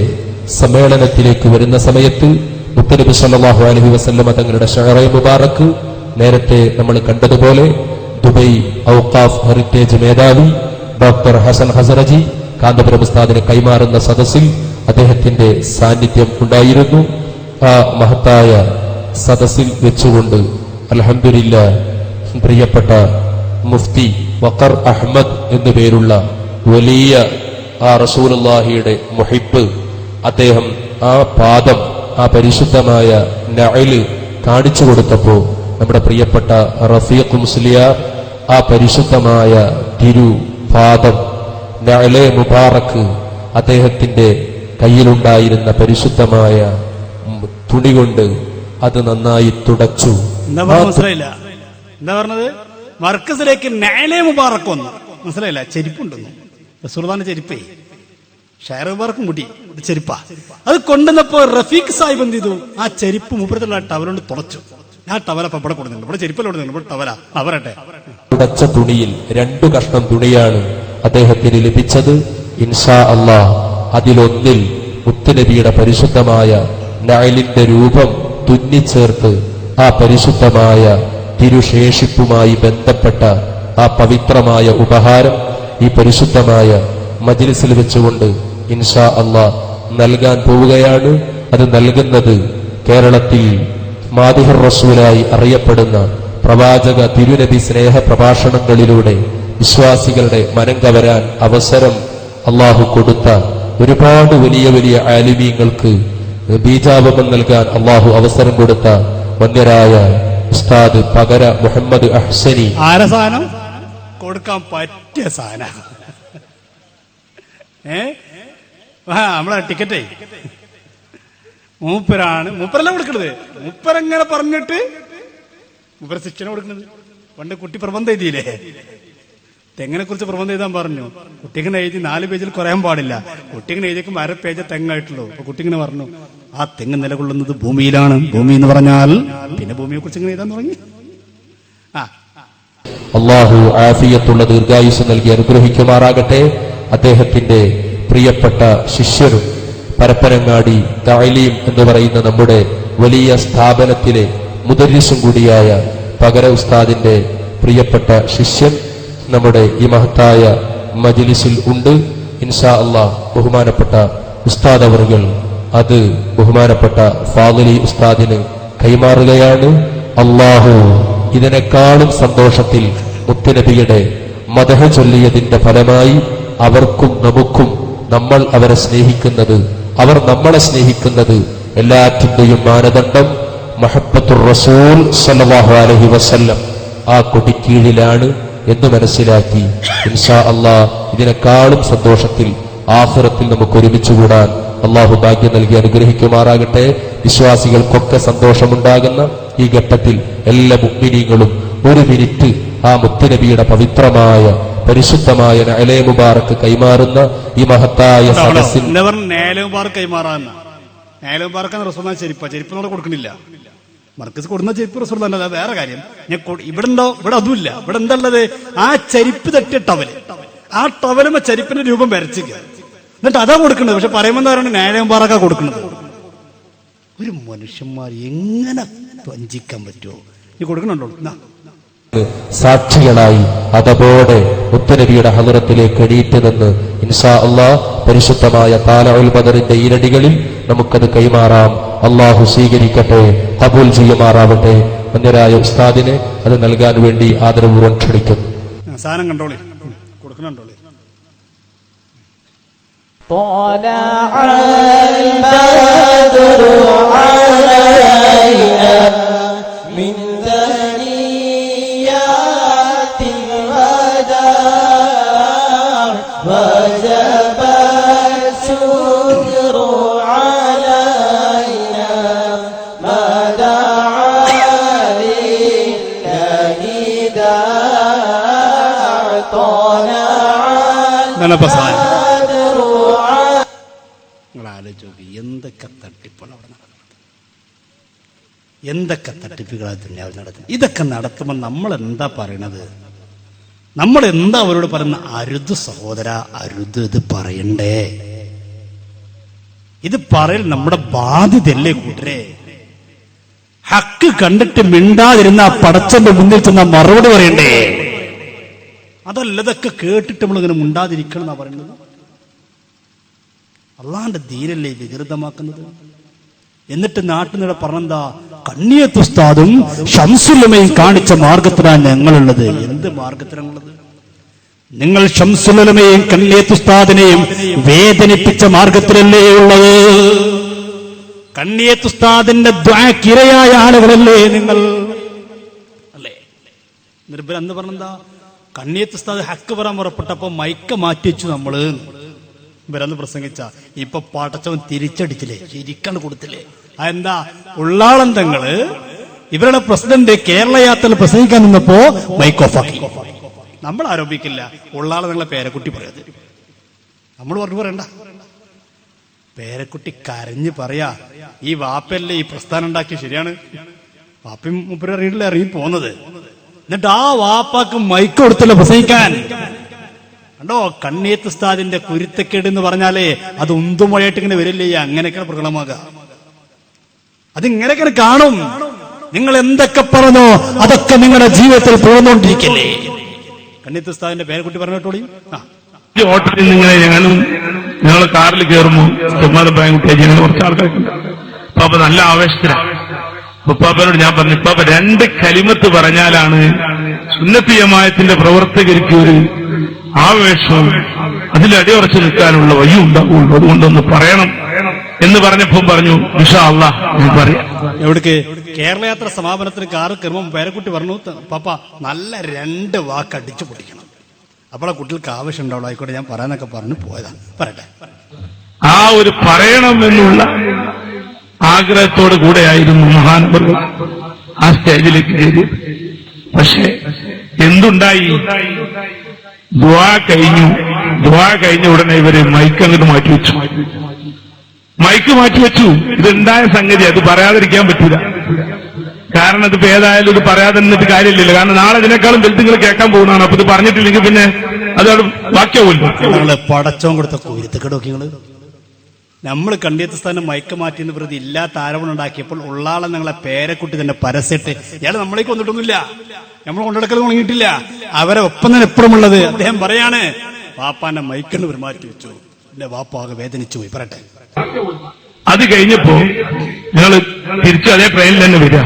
സമ്മേളനത്തിലേക്ക് വരുന്ന സമയത്ത് മുത്തനബി സല്ലല്ലാഹു അലൈഹി വസല്ലമ തങ്ങളുടെ ഷഅറ മുബാറക്ക് നേരത്തെ നമ്മൾ കണ്ടതുപോലെ ദുബൈ ഔഖാഫ് ഹെറിറ്റേജ് മേധാവി ഡോക്ടർ ഹസൻ ഹസറജി കാന്തപുരം ഉസ്താദിനെ കൈമാറുന്ന സദസ്സിൽ അദ്ദേഹത്തിന്റെ സാന്നിധ്യം ഉണ്ടായിരുന്നു. ആ മഹത്തായ സദസ്സിൽ വെച്ചുകൊണ്ട് അൽഹംദുലില്ലാഹ് പ്രിയപ്പെട്ട മുഫ്തി വഖർ അഹ്മദ് എന്നു പേരുള്ള വലിയ ആ റസൂലുള്ളാഹിയുടെ മുഹിബ്ബ്, അദ്ദേഹം ആ പാദം, ആ പരിശുദ്ധമായ നഅല് കാണിച്ചു കൊടുത്തപ്പോ നമ്മുടെ പ്രിയപ്പെട്ട റഫീഖ് മുസ്ലിയാർ ആ പരിശുദ്ധമായ തിരുപാദം നഅലെ മുബാറക്ക് അദ്ദേഹത്തിന്റെ കയ്യിലുണ്ടായിരുന്ന പരിശുദ്ധമായ തുണി കൊണ്ട് അത് നന്നായി തുടച്ചു. എന്താ മനസ്സിലായില്ല? എന്താ പറഞ്ഞത്? മർക്കസിലേക്ക് നഅലെ മുബാറക്ക് വന്നു. മനസ്സിലായില്ല? ചെരിപ്പുണ്ടെന്നു. റസൂലുള്ളാഹിന്റെ ചെരിപ്പേ ഷാർ മുബാറക്ക് മുടി, ഇത് ചെരുപ്പാ. അത് കൊണ്ടുവന്നപ്പോ റഫീഖ് സാഹിബ് എന്ത് ചെയ്തു? ആ ചെരുപ്പ് മുപ്പത്തിലുള്ള ടവലുകൊണ്ട് തുടച്ചു. ആ ടവല ഇവിടെ കൊടുക്കുന്നുണ്ട്, ഇവിടെ ചെരുപ്പല്ല കൊടുക്കുന്നുണ്ട്, ഇവിടെ ടവല അവരട്ടെ. തുടച്ച തുണിയിൽ 2 കഷ്ണം തുണിയാണ് അദ്ദേഹത്തിന് ലഭിച്ചത്. ഇൻഷാ അല്ലാഹ് അതിലൊന്നിൽ മുത്തുനബിയുടെ പരിശുദ്ധമായ നഅലിന്റെ രൂപം തുന്നിച്ചേർത്ത് ആ പരിശുദ്ധമായ തിരുശേഷിപ്പുമായി ബന്ധപ്പെട്ട ആ പവിത്രമായ ഉപഹാരം ഈ പരിശുദ്ധമായ മജ്ലിസിൽ വെച്ചുകൊണ്ട് ഇൻഷാ അല്ലാഹ് നൽകാൻ പോവുകയാണ്. അത് നൽകുന്നത് കേരളത്തിൽ മാദിഹർ റസൂലായി അറിയപ്പെടുന്ന പ്രവാചക തിരുനബി സ്നേഹ പ്രഭാഷണങ്ങളിലൂടെ വിശ്വാസികളുടെ മനം കവരാൻ അവസരം അള്ളാഹു കൊടുത്ത ഒരുപാട് വലിയ വലിയ ആലിമീങ്ങൾക്ക് ബീജാപം നൽകാൻ അള്ളാഹു അവസരം കൊടുത്ത വന്യരായ ഉസ്താദ് പകര മുഹമ്മദ് അഹ്സനി. ആര സാധനം കൊടുക്കാൻ പറ്റിയ സാധനം. നമ്മളെ ടിക്കറ്റേ മൂപ്പരല്ല കൊടുക്കണത്. മൂപ്പരെങ്ങനെ പറഞ്ഞിട്ട് മൂപ്പര ശിക്ഷണ കൊടുക്കുന്നത്. പണ്ട് കുട്ടി പ്രബന്ധം എഴുതിയില്ലേ, തെങ്ങിനെ കുറിച്ച് പ്രബന്ധം എഴുതാൻ പറഞ്ഞു. കുട്ടിങ്ങനെ എഴുതി 4 പേജിൽ കുറയാൻ പാടില്ല. കുട്ടിങ്ങനെ എഴുതിയേക്കും 1/2 പേജ് തെങ്ങായിട്ടുള്ളൂ. അപ്പൊ കുട്ടിങ്ങനെ പറഞ്ഞു, ആ തെങ്ങ് നിലകൊള്ളുന്നത് ഭൂമിയിലാണ്. ഭൂമി എന്ന് പറഞ്ഞാൽ പിന്നെ ഭൂമിയെ കുറിച്ച് ഇങ്ങനെ എഴുതാൻ തുടങ്ങി. അള്ളാഹു ആഫിയത്തുള്ള ദീർഘായുസ് നൽകി അനുഗ്രഹിക്കുമാറാകട്ടെ. അദ്ദേഹത്തിന്റെ പ്രിയപ്പെട്ട ശിഷ്യനും പരപ്പനങ്ങാടി തഅലീം എന്ന് പറയുന്ന നമ്മുടെ വലിയ സ്ഥാപനത്തിലെ മുദരിസും കൂടിയായ പകര ഉസ്താദിന്റെ പ്രിയപ്പെട്ട ശിഷ്യൻ നമ്മുടെ ഈ മഹത്തായ മജ്ലിസിൽ ഉണ്ട്. ഇൻഷാ അല്ലാഹ് ബഹുമാനപ്പെട്ട ഉസ്താദ് അവറുകൾ അത് ബഹുമാനപ്പെട്ട ഫാദിലി ഉസ്താദിന് കൈമാറുകയാണ്. അല്ലാഹു ഇതിനേക്കാളും സന്തോഷത്തിൽ മുത്തുനബിയുടെ മദഹ് ചൊല്ലിയതിന്റെ ഫലമായി അവർക്കും നമുക്കും, നമ്മൾ അവരെ സ്നേഹിക്കുന്നത്, അവർ നമ്മളെ സ്നേഹിക്കുന്നത്, എല്ലാറ്റിന്റെയും മാനദണ്ഡം മഹബ്ബത്തുർ റസൂൽ സല്ലല്ലാഹു അലൈഹി വസല്ലം ആ കൊടിക്കീഴിലാണ് എന്ന് മനസ്സിലാക്കി ഇൻഷാ അല്ലാഹ് ഇതിനേക്കാളും സന്തോഷത്തിൽ ആഖിറത്തിൽ നമുക്ക് ഒരുമിച്ച് കൂടാൻ അള്ളാഹു ഭാഗ്യം നൽകി അനുഗ്രഹിക്കുമാറാകട്ടെ. വിശ്വാസികൾക്കൊക്കെ സന്തോഷമുണ്ടാകുന്ന ഈ ഘട്ടത്തിൽ എല്ലാ മുഅ്മിനീങ്ങളും 1 മിനിറ്റ് ആ മുത്തുനബിയുടെ പവിത്രമായ പരിശുദ്ധമായ നഅലെ മുബാറക്ക് കൈമാറുന്ന ഈ മഹത്തായ സദസ്സിൽ നഅലെ മുബാറക്ക് കൈമാറാന്ന നഅലെ മുബാറക്ക് റസൂലുള്ളാഹി ചെരുപ്പ് കൊടുക്കണില്ല. മർക്കസ് കൊടുക്കുന്ന ചെരുപ്പ് റസൂലുള്ളാഹി, അത് വേറെ കാര്യം. ഞാൻ ഇവിടെ ഉണ്ടോ? ഇവിടെ അതുമില്ല. ഇവിടെ എന്താ ഉള്ളത്? ആ ചെരുപ്പ് തട്ടിയ ടവല്, ആ ടവലുമ ചെരുപ്പിന്റെ രൂപം വരച്ചില്ല. എന്നിട്ട് അതാ കൊടുക്കുന്നത്. പക്ഷെ പറയുമ്പോൾ എന്താ പറയുന്നത്? നഅലെ മുബാറക്കാ കൊടുക്കുന്നത്. ഒരു മനുഷ്യന്മാർ എങ്ങനെ വഞ്ചിക്കാൻ പറ്റുമോ? നീ കൊടുക്കണുണ്ടോ? സാക്ഷികളായി അതപോടെ മുത്തുനബിയുടെ ഹളറത്തിലേക്ക് എണീറ്റ് നിന്ന് ഇൻഷാ അല്ലാഹ് പരിശുദ്ധമായ താലഉൽ ബദറിന്റെ ഈരടികളിൽ നമുക്കത് കൈമാറാം. അള്ളാഹു സ്വീകരിക്കട്ടെ, കബൂൽ ചെയ്യുമാറാവട്ടെ. അന്യരായ ഉസ്താദിനെ അത് നൽകാൻ വേണ്ടി ആദരപൂർവ്വം ക്ഷണിക്കുന്നു. സാധനം കണ്ടോളി, കൊടുക്കണോളി. طلع البدر علينا من ثنيات الوداع وجب الشكر علينا ما دعا لله داع طلع എന്തൊക്കെ തട്ടിപ്പാണ് അവിടെ നടക്കുന്നത്, എന്തൊക്കെ തട്ടിപ്പുകളാണ് ദുനിയാവിൽ നടത്തുന്നത്. ഇതൊക്കെ നടത്തുമ്പോൾ നമ്മൾ എന്താ പറയണത്? നമ്മൾ എന്താ അവരോട് പറയുന്ന? അരുത് സഹോദര, അരുത്, ഇത് പറയണ്ടേ, ഇത് പറയൽ നമ്മുടെ ബാധ്യതയല്ലേ കൂട്ടരെ. ഹക്ക് കണ്ടിട്ട് മിണ്ടാതിരുന്ന ആ പടച്ചന്റെ മുന്നിൽ ചെന്ന മറുപടി പറയണ്ടേ? അതല്ല, ഇതൊക്കെ കേട്ടിട്ട് നമ്മളിങ്ങനെ മിണ്ടാതിരിക്കണം എന്നാ പറയുന്നത്. അള്ളാന്റെ ദീനല്ലേ വികൃതമാക്കുന്നത്. എന്നിട്ട് നാട്ടിനിടെ പറഞ്ഞെന്താ, കണ്ണിയത്ത് ഉസ്താദും ശംസുലുമയും കാണിച്ച മാർഗത്തിലാണ് ഞങ്ങളുള്ളത്. എന്ത് മാർഗത്തിലാണുള്ളത്? നിങ്ങൾ ശംസുലുമയും കണ്ണിയത്ത് ഉസ്താദിനെയും വേദനിപ്പിച്ച മാർഗത്തിലല്ലേ ഉള്ളത്. കണ്ണിയത്ത് ഉസ്താദിന്റെ ദ്വാക്കിരയായ ആളുകളല്ലേ നിങ്ങൾ, അല്ലേ? നിർഭര എന്ന് പറഞ്ഞെന്താ, കണ്ണിയത്ത് ഉസ്താദ് ഹക്ക് പറയാൻ പുറപ്പെട്ടപ്പോ മൈക്ക് മാറ്റി വെച്ചു നമ്മള് ഇവരന്ന് പ്രസംഗിച്ച. ഇപ്പൊ പാട്ടച്ചവൻ തിരിച്ചടിച്ചില്ലേ, ശരിക്കാണ് കൊടുത്തില്ലേ. അതെന്താ? ഉള്ളാളന്തങ്ങള് ഇവരുടെ പ്രസിഡന്റ് കേരള യാത്രയിൽ പ്രസംഗിക്കാൻ നിന്നപ്പോ മൈക്ക് ഓഫ് ആക്കി. നമ്മൾ ആരോപിക്കില്ല, ഉള്ളാളന്തങ്ങളെ പേരക്കുട്ടി പറയാതെ നമ്മൾ പറഞ്ഞു പറയണ്ട. പേരക്കുട്ടി കരഞ്ഞ് പറയാ, ഈ വാപ്പയല്ലേ ഈ പ്രസ്ഥാനം ഉണ്ടാക്കി, ശരിയാണ്. വാപ്പയും മുപ്പര റീഡിൽ ഇറങ്ങി പോന്നത്. എന്നിട്ട് ആ വാപ്പാക്ക് മൈക്ക് കൊടുത്തില്ല പ്രസംഗിക്കാൻ. കണ്ടോ, കണ്ണിയത്ത് ഉസ്താദിന്റെ കുരുത്തക്കേട് എന്ന് പറഞ്ഞാലേ അത് ഉന്തുമഴയായിട്ട് ഇങ്ങനെ വരില്ലേ, അങ്ങനെയൊക്കെ പ്രകടമാകുക. അതിങ്ങനെയൊക്കെ കാണും. നിങ്ങൾ എന്തൊക്കെ പറഞ്ഞോ അതൊക്കെ നിങ്ങളുടെ ജീവിതത്തിൽ തുറന്നുകൊണ്ടിരിക്കല്ലേ. കണ്ണിയത്ത് ഉസ്താദിന്റെ പേരക്കുട്ടി പറഞ്ഞോട്ടോളി. ഓട്ടത്തിൽ നിങ്ങളെ ഞങ്ങൾ കാറിൽ കയറുമ്പോൾ സുമാരം ബാങ്കുട്ടി ഞങ്ങൾ കുറച്ച് ആൾക്കാരുണ്ട്. പാപ്പ നല്ല ആവേശത്തിലാണ്. ഉപ്പാപ്പനോട് ഞാൻ പറഞ്ഞു, ഉപ്പാപ്പ 2 കലിമത്ത് പറഞ്ഞാലാണ് സുന്നത്തി ജമാഅത്തിന്റെ പ്രവർത്തകർക്ക് ഒരു ആവേശവും അതിലടിയുറച്ചു നിൽക്കാനുള്ള വഴി ഉണ്ടാവുള്ളൂ. അതുകൊണ്ടൊന്ന് പറയണം എന്ന് പറഞ്ഞപ്പോൾ പറഞ്ഞു, ഇൻഷാ അല്ലാഹ് ഞാൻ പറയാം. എവിടേക്ക്? കേരള യാത്ര സമാപനത്തിന് കാറ് കയറുമ്പോൾ പേരക്കുട്ടി പറഞ്ഞു, പാപ്പ നല്ല 2 വാക്ക് അടിച്ചു പൊട്ടിക്കണം, അപ്പോൾ ആ കുട്ടികൾക്ക് ആവശ്യം ഉണ്ടാവുള്ളൂ. ആയിക്കോട്ടെ, ഞാൻ പറയാനൊക്കെ പറഞ്ഞു പോയതാണ്. പറയട്ടെ. ആ ഒരു പറയണം എന്നുള്ള ആഗ്രഹത്തോട് കൂടെയായിരുന്നു മഹാനവറുകൾ ആ സ്റ്റേജിലേക്ക് കയറി. പക്ഷെ എന്തുണ്ടായി? ദുആ കഴിഞ്ഞ ഉടനെ ഇവര് മൈക്ക് അങ്ങോട്ട് മാറ്റിവെച്ചു. ഇതുണ്ടായ സംഗതി, അത് പറയാതിരിക്കാൻ പറ്റൂല. കാരണം ഇതിപ്പോ ഏതായാലും ഇത് പറയാതെ നിന്നിട്ട് കാര്യമില്ലല്ലോ. കാരണം നാളെ ഇതിനേക്കാളും വലുത് നിങ്ങൾ കേൾക്കാൻ പോകുന്നതാണ്. അപ്പൊ ഇത് പറഞ്ഞിട്ടില്ലെങ്കിൽ പിന്നെ അതോട് ബാക്കിയാവുമല്ലോ. പടച്ചോൻ കൊടുത്ത കുരുത്തക്കെടോക്കിങ്ങള്. നമ്മൾ കണ്ണിയത്ത് സ്ഥാനം മയക്ക് മാറ്റിയെന്ന് പ്രതി ഇല്ലാത്ത ആരോപണം ഉണ്ടാക്കിയപ്പോൾ ഉള്ളാളെ നിങ്ങളെ പേരക്കുട്ടി തന്നെ പരസ്യട്ട് ഇയാൾ നമ്മളേക്ക് വന്നിട്ടൊന്നുമില്ല, നമ്മൾ കൊണ്ടെടുക്കൽ തുടങ്ങിയിട്ടില്ല. അവരെ ഒപ്പം തന്നെ എപ്പോഴും ഉള്ളത്. അദ്ദേഹം പറയാണ്, വാപ്പാന്റെ മൈക്കണ്ട് പെരുമാറ്റി വെച്ചു, എന്റെ വാപ്പാകെ വേദനിച്ചു പോയി. പറയട്ടെ. അത് കഴിഞ്ഞപ്പോ ഞങ്ങൾ തിരിച്ചു അതേ ട്രെയിനിൽ തന്നെ വരിക.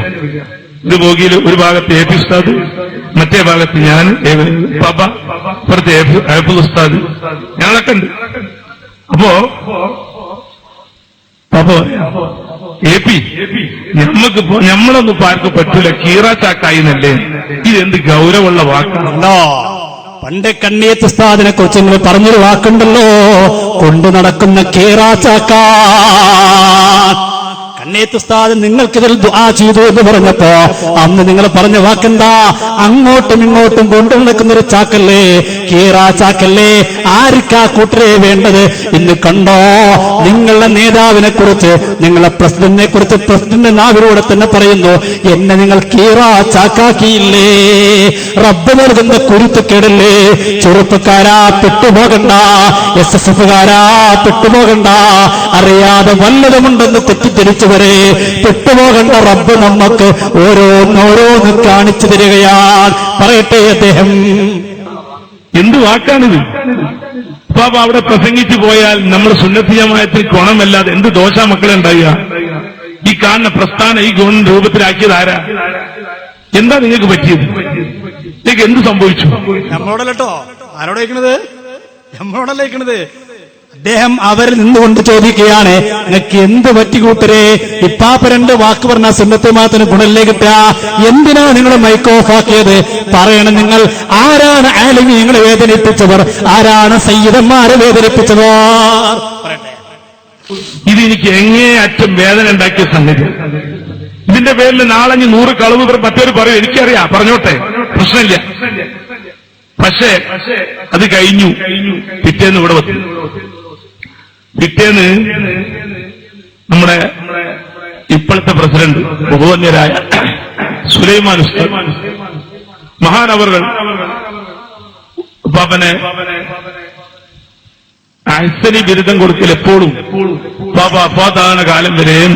ഇത് ബോഗിയിൽ ഒരു ഭാഗത്ത് എ പി ഉസ്താദ്, മറ്റേ ഭാഗത്ത് ഞാൻ, പാപ്പ, ഇപ്പുറത്തെ ഏഫുൽ ഉസ്താദ്, ഞങ്ങളൊക്കെ ഉണ്ട്. അപ്പോ എ പി ഞമ്മക്കിപ്പോ ഞമ്മളൊന്നും പാർക്ക് പറ്റൂല, കീറാ ചാക്കായി എന്നല്ലേ. ഇതെന്ത് ഗൗരവമുള്ള വാക്കാണല്ലോ. പണ്ട് കണ്ണിയത്ത് ഉസ്താദിനെ കുറിച്ച് നിങ്ങൾ പറഞ്ഞൊരു വാക്കുണ്ടല്ലോ, കൊണ്ടു നടക്കുന്ന കീറാ ചാക്ക. കണ്ണിയത്ത് ഉസ്താദ് നിങ്ങൾക്കിതിൽ ദുആ ചെയ്തു എന്ന് പറഞ്ഞപ്പോ അന്ന് നിങ്ങൾ പറഞ്ഞ വാക്കെന്താ? അങ്ങോട്ടും ഇങ്ങോട്ടും കൊണ്ടു നടക്കുന്നൊരു ചാക്കല്ലേ, കീറാ ചാക്കല്ലേ. ആർക്കാ കൂട്ടരെ വേണ്ടത്? ഇന്ന് കണ്ടോ, നിങ്ങളുടെ നേതാവിനെ കുറിച്ച്, നിങ്ങളെ പ്രസിഡന്റിനെ കുറിച്ച് പ്രസിഡന്റ് നാവിലൂടെ തന്നെ പറയുന്നു, എന്നെ നിങ്ങൾ കീറാ ചാക്കാക്കിയില്ലേ. റബ്ബ് നൽകുന്ന കുരുത്തക്കേടല്ലേ. ചെറുപ്പക്കാരാ പെട്ടുപോകണ്ട, SSFകാരാ പെട്ടുപോകണ്ട. അറിയാതെ വല്ലതുമുണ്ടെന്ന് തെറ്റിദ്ധരിച്ചവരെ പെട്ടുപോകണ്ട. റബ്ബ് നമുക്ക് ഓരോന്നോരോന്ന് കാണിച്ചു തരികയാണ്. പറയട്ടെ അദ്ദേഹം. എന്ത് വാക്കാണിത്? പാപ്പ അവിടെ പ്രസംഗിച്ചു പോയാൽ നമ്മൾ സുന്നത്തി ജമാഅത്തിൽ ഗുണമല്ലാതെ എന്ത് ദോഷ മക്കളെ ഉണ്ടാവുക? ഈ കാണുന്ന പ്രസ്ഥാനം ഈ ഗവൺമെന്റ് രൂപത്തിലാക്കിയത് ആരാ? എന്താ നിങ്ങൾക്ക് പറ്റിയത്? നിങ്ങൾക്ക് എന്ത് സംഭവിച്ചു? നമ്മളോടല്ലോ ആരോട് വയ്ക്കണത്? നമ്മളോടല്ല വയ്ക്കണത്. അദ്ദേഹം അവരിൽ നിന്നുകൊണ്ട് ചോദിക്കുകയാണ്, നിങ്ങൾക്ക് എന്ത് പറ്റി കൂട്ടരെ? ഇപ്പാപ്പ 2 വാക്ക് പറഞ്ഞ സുന്നത്ത് മാത്രം ഗുണല്ലേ കിട്ടുക? എന്തിനാ നിങ്ങൾ മൈക്ക് ഓഫ് ആക്കിയത്? പറയണം നിങ്ങൾ. ആരാണ് ആലിമി നിങ്ങളെ വേദനിപ്പിച്ചവർ? ആരാണ് സയ്യിദന്മാരെ വേദനിപ്പിച്ചവർ? ഇത് എനിക്ക് എങ്ങേയറ്റം വേദന ഉണ്ടാക്കിയ സംഗതി. ഇതിന്റെ പേരിൽ നാളെ 100 കളവ് മറ്റൊരു പറയും, എനിക്കറിയാം, പറഞ്ഞോട്ടെ, പ്രശ്നമില്ല. പക്ഷേ അത് കഴിഞ്ഞു. പിറ്റേന്ന് ഇവിടെ വന്നു. പിറ്റേന്ന് നമ്മുടെ ഇപ്പോഴത്തെ പ്രസിഡന്റ് ബഹുവന്യരായ സുലൈമാൻ ഉസ്താദ് മഹാനവറുകൾ പാപ്പനെ അഹ്സനി ബിരുദം കൊടുക്കൽ എപ്പോഴും പാപ്പ അപ്പാത്താകുന്ന കാലം വരെയും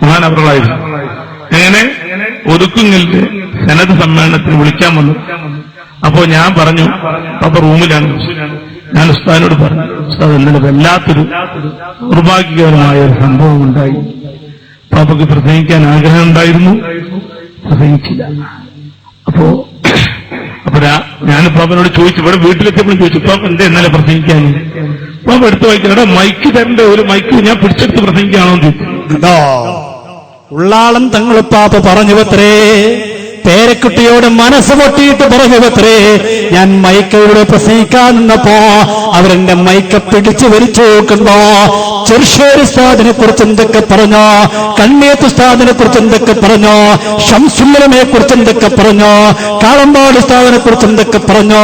മഹാനവറുകളായിരുന്നു. എങ്ങനെ ഒതുക്കുങ്ങലിന്റെ സനത് സമ്മേളനത്തിന് വിളിക്കാൻ വന്നു. അപ്പോ ഞാൻ പറഞ്ഞു, പാപ്പ റൂമിലാണ്. ഞാൻ ഉസ്താദിനോട് പറഞ്ഞു, ഉസ്താദ് ഇന്നലെ വല്ലാത്തൊരു ദൗർഭാഗ്യകരമായ ഒരു സംഭവം ഉണ്ടായി. പാപ്പക്ക് പ്രസംഗിക്കാൻ ആഗ്രഹം ഉണ്ടായിരുന്നു, പ്രസംഗിച്ചില്ല. അപ്പോ ഞാൻ പാപ്പനോട് ചോദിച്ചു, ഇവിടെ വീട്ടിലെത്തിയപ്പോഴും ചോദിച്ചു, പാപ്പ എന്താ ഇന്നലെ പ്രസംഗിക്കാൻ? പാപ്പ എടുത്തു വായിക്കണം, മൈക്ക് തരണ്ട, ഒരു മൈക്ക് ഞാൻ പിടിച്ചെടുത്ത് പ്രസംഗിക്കുകയാണോ എന്ന് ചോദിച്ചു. ഉള്ളാളം തങ്ങളുപ്പാപ്പ പറഞ്ഞുവത്രേ, പേരക്കുട്ടിയോട് മനസ്സ് പൊട്ടിയിട്ട് പറഞ്ഞുവത്രേ, ഞാൻ മൈക്കയുടെ പ്രസംഗിക്കാൻ നിന്നപ്പോ അവരെന്റെ മൈക്ക പിടിച്ചു വലിച്ചു നോക്കുമ്പോ ചെറുശ്ശേരി ഉസ്താദിനെ കുറിച്ച് എന്തൊക്കെ പറഞ്ഞോ, കണ്ണേത്ത് ഉസ്താദിനെ കുറിച്ച് എന്തൊക്കെ പറഞ്ഞോ, ഷംസുല്ലമയെ കുറിച്ച് എന്തൊക്കെ പറഞ്ഞോ, കാളമ്പാട് ഉസ്താദിനെ കുറിച്ച് എന്തൊക്കെ പറഞ്ഞോ,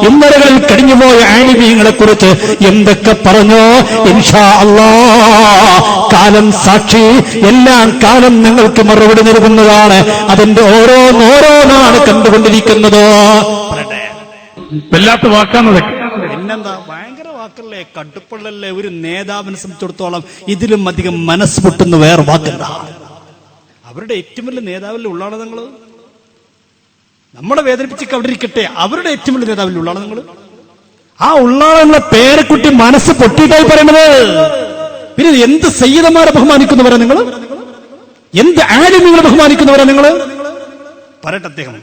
ഇന്നലകളിൽ കഴിഞ്ഞുപോയ ആലിമീങ്ങളെ കുറിച്ച് എന്തൊക്കെ പറഞ്ഞോ. ഇൻഷാ അല്ലാഹ് കാലം സാക്ഷി, എല്ലാം കാലം നിങ്ങൾക്ക് മറുപടി നൽകുന്നതാണ്. അതിന്റെ ഓരോന്നാണ് കണ്ടുകൊണ്ടിരിക്കുന്നത്. വല്ലാത്ത വാക്കാണതൊക്കെ. പിന്നെന്താ, ഭയങ്കര വാക്കല്ലേ, കടുപ്പുള്ളല്ലേ. ഒരു നേതാവിനെ സംബന്ധിച്ചിടത്തോളം ഇതിലും അധികം മനസ്സ് പൊട്ടുന്ന വേറെ വാക്കല്ല. അവരുടെ ഏറ്റവും വലിയ നേതാവിൽ ഉള്ളാണ് നിങ്ങൾ. നമ്മളെ വേദനിപ്പിച്ചൊക്കെ അവിടെ ഇരിക്കട്ടെ, അവരുടെ ഏറ്റവും വലിയ നേതാവിൽ ഉള്ളാണ് നിങ്ങൾ. ആ ഉള്ളാളെ പേരക്കുട്ടി മനസ്സ് പൊട്ടിയിട്ടായി പറയണത്. പിന്നെ എന്ത് സയ്യിദന്മാരെ ബഹുമാനിക്കുന്നവരാ നിങ്ങൾ? എന്ത് ആലിമീങ്ങളെ ബഹുമാനിക്കുന്നവരാ നിങ്ങൾ? പറയട്ടെ അദ്ദേഹം.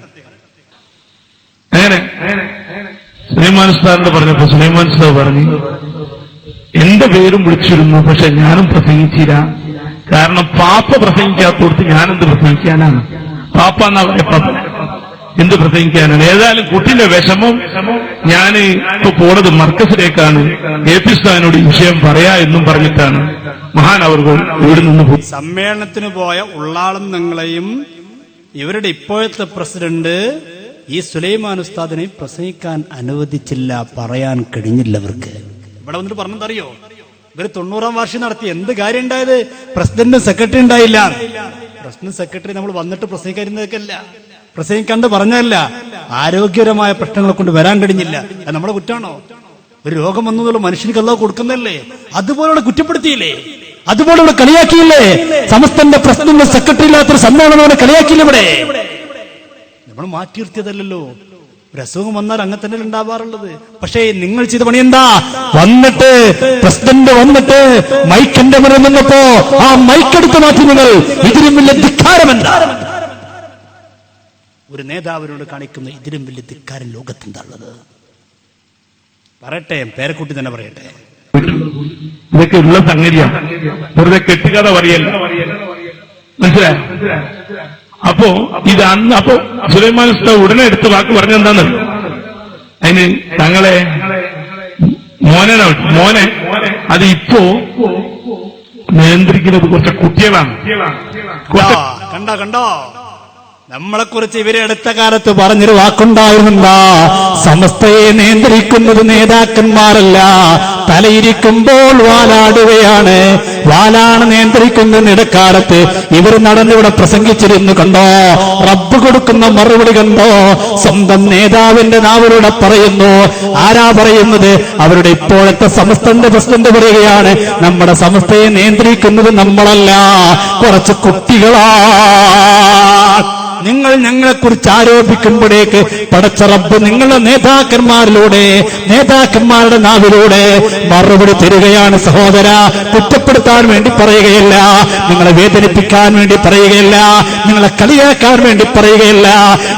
അങ്ങനെ സുലൈമാൻ ഉസ്താദിനോട് പറഞ്ഞപ്പോ സുലൈമാൻ ഉസ്താദ് പറഞ്ഞു, എന്റെ പേരും വിളിച്ചിരുന്നു, പക്ഷെ ഞാനും പ്രസംഗിച്ചില്ല. കാരണം പാപ്പ പ്രസംഗിക്കാത്തോടത്ത് ഞാനെന്ത് പ്രസംഗിക്കാനാണ്? പാപ്പ എന്നാ പറയാ, എന്ത് പ്രസംഗിക്കാനാണ്? ഏതായാലും കുട്ടിന്റെ വിഷമം ഞാൻ ഇപ്പൊ പോണത് മർക്കസിലേക്കാണ്, എപി ഉസ്താദിനോട് ഈ വിഷയം പറയാ എന്നും പറഞ്ഞിട്ടാണ് മഹാനവറുകൾ ഇവിടെ നിന്ന് പോയി. സമ്മേളനത്തിന് പോയ ഉള്ളാളം നിങ്ങളെയും ഇവരുടെ ഇപ്പോഴത്തെ പ്രസിഡന്റ് ഈ സുലൈമാൻ ഉസ്താദിനെ പ്രസംഗിക്കാൻ അനുവദിച്ചില്ല, പറയാൻ കഴിഞ്ഞില്ല അവർക്ക്. ഇവിടെ വന്നിട്ട് പറഞ്ഞെന്തറിയോ, ഇവര് 90-ാം വാർഷികം നടത്തി. എന്ത് കാര്യം ഉണ്ടായത്? പ്രസിഡന്റും സെക്രട്ടറി ഉണ്ടായില്ല. പ്രസിഡന്റ് സെക്രട്ടറി നമ്മൾ വന്നിട്ട് പ്രസംഗിക്കാതിരുന്നതൊക്കെയല്ല, പ്രസംഗിക്കാണ്ട് പറഞ്ഞല്ല, ആരോഗ്യപരമായ പ്രശ്നങ്ങളെ കൊണ്ട് വരാൻ കഴിഞ്ഞില്ല. അത് നമ്മുടെ കുറ്റാണോ? ഒരു രോഗം വന്നതുള്ള മനുഷ്യർക്ക് അല്ലാഹ് കൊടുക്കുന്നല്ലേ, അതുപോലെ ഇവിടെ കുറ്റപ്പെടുത്തിയില്ലേ, അതുപോലെ ഇവിടെ കളിയാക്കിയില്ലേ. സമസ്തന്റെ പ്രസിഡന്റ് സെക്രട്ടറി ഇല്ലാത്തൊരു സമ്മേളനം ഇവിടെ കളിയാക്കിയില്ല. ഇവിടെ നമ്മൾ മാറ്റി നിർത്തിയതല്ലോ. ഒരു അസുഖം വന്നാൽ അങ്ങനെ തന്നെ ഉണ്ടാവാറുള്ളത്. പക്ഷേ നിങ്ങൾ ചെയ്ത പണി എന്താ? വന്നിട്ട് പ്രസിഡന്റ് വന്നിട്ട് മൈക്കിന്റെ മുന്നിൽ നിന്നപ്പോ ആ മൈക്കെടുത്ത് മാറ്റി. നിങ്ങൾ ഇതിലും വലിയ ധിക്കാരം എന്താ? ഒരു നേതാവിനോട് കാണിക്കുന്ന ഇതിലും വലിയ ധിക്കാരം ലോകത്തെന്താണുള്ളത്? പറയട്ടെ, പേരക്കുട്ടി തന്നെ പറയട്ടെ. ഇതൊക്കെ ഉള്ള സംഗതിയാണ്, വെറുതെ കെട്ടുകഥ പറയല്ല, മനസ്സിലായോ? അപ്പോ ഇത് അന്ന് അപ്പോ സുലൈമാൻ ഉസ്താദ് ഉടനെ എടുത്ത വാക്ക് പറഞ്ഞെന്താന്ന്, അതിന് തങ്ങളെ മോനെ അത് ഇപ്പോ നിയന്ത്രിക്കുന്നത് കുറച്ച് കുട്ടികളാണ്. കണ്ടോ നമ്മളെക്കുറിച്ച് ഇവരെ അടുത്ത കാലത്ത് പറഞ്ഞൊരു വാക്കുണ്ടായിരുന്നില്ല. സമസ്തയെ നിയന്ത്രിക്കുന്നത് നേതാക്കന്മാരല്ല, തലയിരിക്കുമ്പോൾ വാലാടുകയാണ്. വാലാണ് നിയന്ത്രിക്കുന്ന ഇടക്കാലത്ത് ഇവർ നടന്നിവിടെ പ്രസംഗിച്ചിരുന്നു. കണ്ടോ റബ്ബ് കൊടുക്കുന്ന മറുപടി കണ്ടോ? സ്വന്തം നേതാവിന്റെ നാവിലൂടെ പറയുന്നു. ആരാ പറയുന്നത്? അവരുടെ ഇപ്പോഴത്തെ സമസ്തന്റെ പ്രസിഡന്റ് പറയുകയാണ്, നമ്മുടെ സമസ്തയെ നിയന്ത്രിക്കുന്നത് നമ്മളല്ല, കുറച്ച് കുട്ടികളാ. നിങ്ങൾ ഞങ്ങളെക്കുറിച്ച് ആരോപിക്കുമ്പോഴേക്ക് പടച്ച റബ്ബ് നിങ്ങളുടെ നേതാക്കന്മാരുടെ നാവിലൂടെ മറുപടി തരികയാണ്. സഹോദര, കുറ്റപ്പെടുത്താൻ വേണ്ടി പറയുകയല്ല, നിങ്ങളെ വേദനിപ്പിക്കാൻ വേണ്ടി പറയുകയല്ല, നിങ്ങളെ കളിയാക്കാൻ വേണ്ടി പറയുകയല്ല.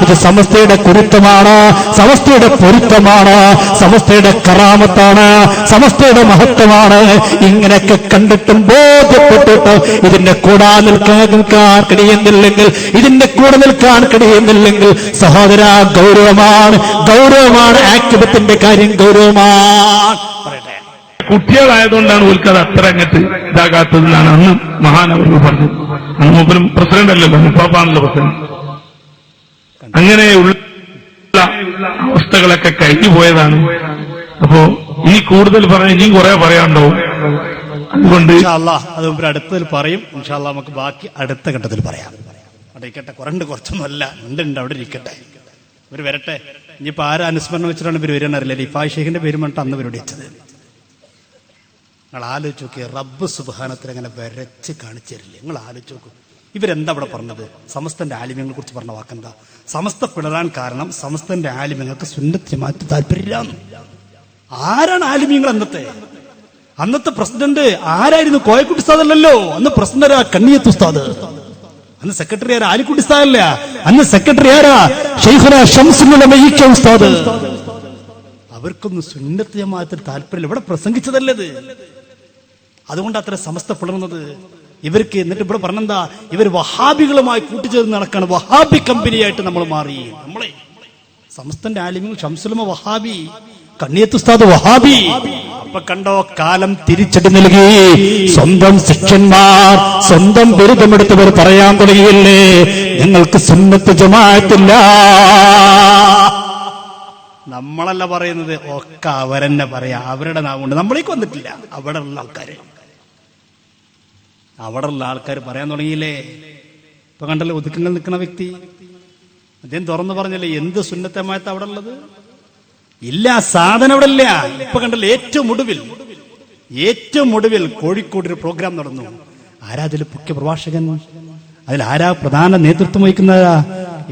ഇത് സമസ്തയുടെ കുരുത്തമാണ്, സമസ്തയുടെ പൊരുത്തമാണ്, സമസ്തയുടെ കറാമത്താണ്, സമസ്തയുടെ മഹത്വമാണ്. ഇങ്ങനെയൊക്കെ കണ്ടിട്ടും ബോധ്യപ്പെട്ടിട്ടും ഇതിന്റെ കൂടെ നിൽക്കാൻ കഴിയുന്നില്ലെങ്കിൽ, ഇതിന്റെ കൂടെ നിൽക്കാൻ കഴിയുന്നില്ലെങ്കിൽ സഹോദര, ഗൗരവമാണ് ആക്ടിവത്തിന്റെ കാര്യം, ഗൗരവമാണ്. കുട്ടികളായതുകൊണ്ടാണ് ഓൽക്കത് അത്ര അങ്ങട്ട് ഇതാകാത്തതെന്നാണ് അന്ന് മഹാനവറുകൾ പറഞ്ഞത്. അന്ന് മൂപ്പരും പ്രസിഡന്റ് അല്ലല്ലോ, മുപ്പാപ്പാണല്ലോ പ്രസിഡന്റ്. അങ്ങനെയുള്ള അവസ്ഥകളൊക്കെ കഴിഞ്ഞു പോയതാണ്. അപ്പോ ഇനി കൂടുതൽ പറയാൻ ഇനിയും കുറെ പറയാനുണ്ടാവും. അതുകൊണ്ട് അത് മുമ്പ് അടുത്തതിൽ പറയും. ഇൻഷാ അല്ലാഹ് നമുക്ക് ബാക്കി അടുത്ത ഘട്ടത്തിൽ പറയാം. അവിടെ ഇരിക്കട്ടെ, കുറച്ചൊന്നുമല്ല, ഉണ്ട് അവിടെ ഇരിക്കട്ടെ. ഇവർ വരട്ടെ. ഇനിയിപ്പോ ആരും അനുസ്മരണം വെച്ചിട്ടാണ് ഇവർ വരാനറിയില്ല. ലിഫായ് ഷെയ്ഖിന്റെ പേര് പറഞ്ഞിട്ട് അന്ന് ഇവരോട് വെച്ചത്. നിങ്ങൾ ആലോചിച്ച് നോക്കിയ റബ്ബ് സുബ്ഹാനത്തിൽ അങ്ങനെ വരച്ച് കാണിച്ചു തരില്ലേ? നിങ്ങൾ ആലോചിച്ച് നോക്കൂ. ഇവരെന്താ അവിടെ പറഞ്ഞത്? സമസ്തന്റെ ആലിമ്യങ്ങളെ കുറിച്ച് പറഞ്ഞ വാക്കെന്താ? സമസ്ത പിളരാൻ കാരണം സമസ്തന്റെ ആലിമ്യങ്ങൾക്ക് സുന്നത്ത് ജമാഅത്ത് താല്പര്യമില്ല. ആരാണ് ആലിമ്യങ്ങൾ? അന്നത്തെ പ്രസിഡന്റ് ആരായിരുന്നു? കോയക്കുട്ടി ഉസ്താദ് അല്ലല്ലോ. അന്ന് പ്രസിഡന്റ് കണ്ണിയത്ത് ഉസ്താദ്. അന്ന് സെക്രട്ടറി ആരാ? ആലിക്കുട്ടി ഉസ്താദ് അല്ല. അന്ന് സെക്രട്ടറി ആരാ? ശൈഖുനാ ശംസുൽ ഉലമ ഉസ്താദ്. അവർക്കൊന്നും സുന്നത്ത് ജമാഅത്തിൽ താല്പര്യമില്ല. ഇവിടെ പ്രസംഗിച്ചതല്ലത്. അതുകൊണ്ട് അത്ര സമസ്ത പിളർന്നത്. ഇവർക്ക് എന്നിട്ട് ഇവിടെ പറഞ്ഞെന്താ? ഇവർ വഹാബികളുമായി കൂട്ടിച്ചേർന്ന് നടക്കാണ്. വഹാബി കമ്പനിയായിട്ട് നമ്മൾ മാറി. നമ്മളെ സമസ്തന്റെ ആലിമ്യങ്ങൾ ശംസുലമ വഹാബി, കണ്ണിയത്ത് ഉസ്താദ് വഹാബി. അപ്പൊ കണ്ടോ, കാലം തിരിച്ചടി നൽകി. സ്വന്തം ശിഷ്യന്മാർ, സ്വന്തം ബിരുദമെടുത്തവർ പറയാൻ തുടങ്ങിയില്ലേ, ഞങ്ങൾക്ക് സുന്നത്ത് ജമാഅത്തില്ല. നമ്മളല്ല പറയുന്നത്, ഒക്കെ അവരെന്നെ പറയാ. അവരുടെ നാവുകൊണ്ട് നമ്മളേക്ക് വന്നിട്ടില്ല. അവിടെയുള്ള ആൾക്കാർ പറയാൻ തുടങ്ങിയില്ലേ. ഇപ്പൊ കണ്ടല്ലോ ഒതുക്കങ്ങൾ നിൽക്കുന്ന വ്യക്തി, അദ്ദേഹം തുറന്നു പറഞ്ഞല്ലേ എന്ത് സുന്നത്തമായത്ത അവിടെ ഉള്ളത്? ഇല്ല, സാധനം അവിടെ ഇല്ല. ഇപ്പൊ കണ്ടല്ലോ ഏറ്റവും ഒടുവിൽ കോഴിക്കോട് ഒരു പ്രോഗ്രാം നടന്നു. ആരാ അതിൽ മുഖ്യ പ്രഭാഷകൻ? അതിൽ ആരാ പ്രധാന നേതൃത്വം വഹിക്കുന്നതാ?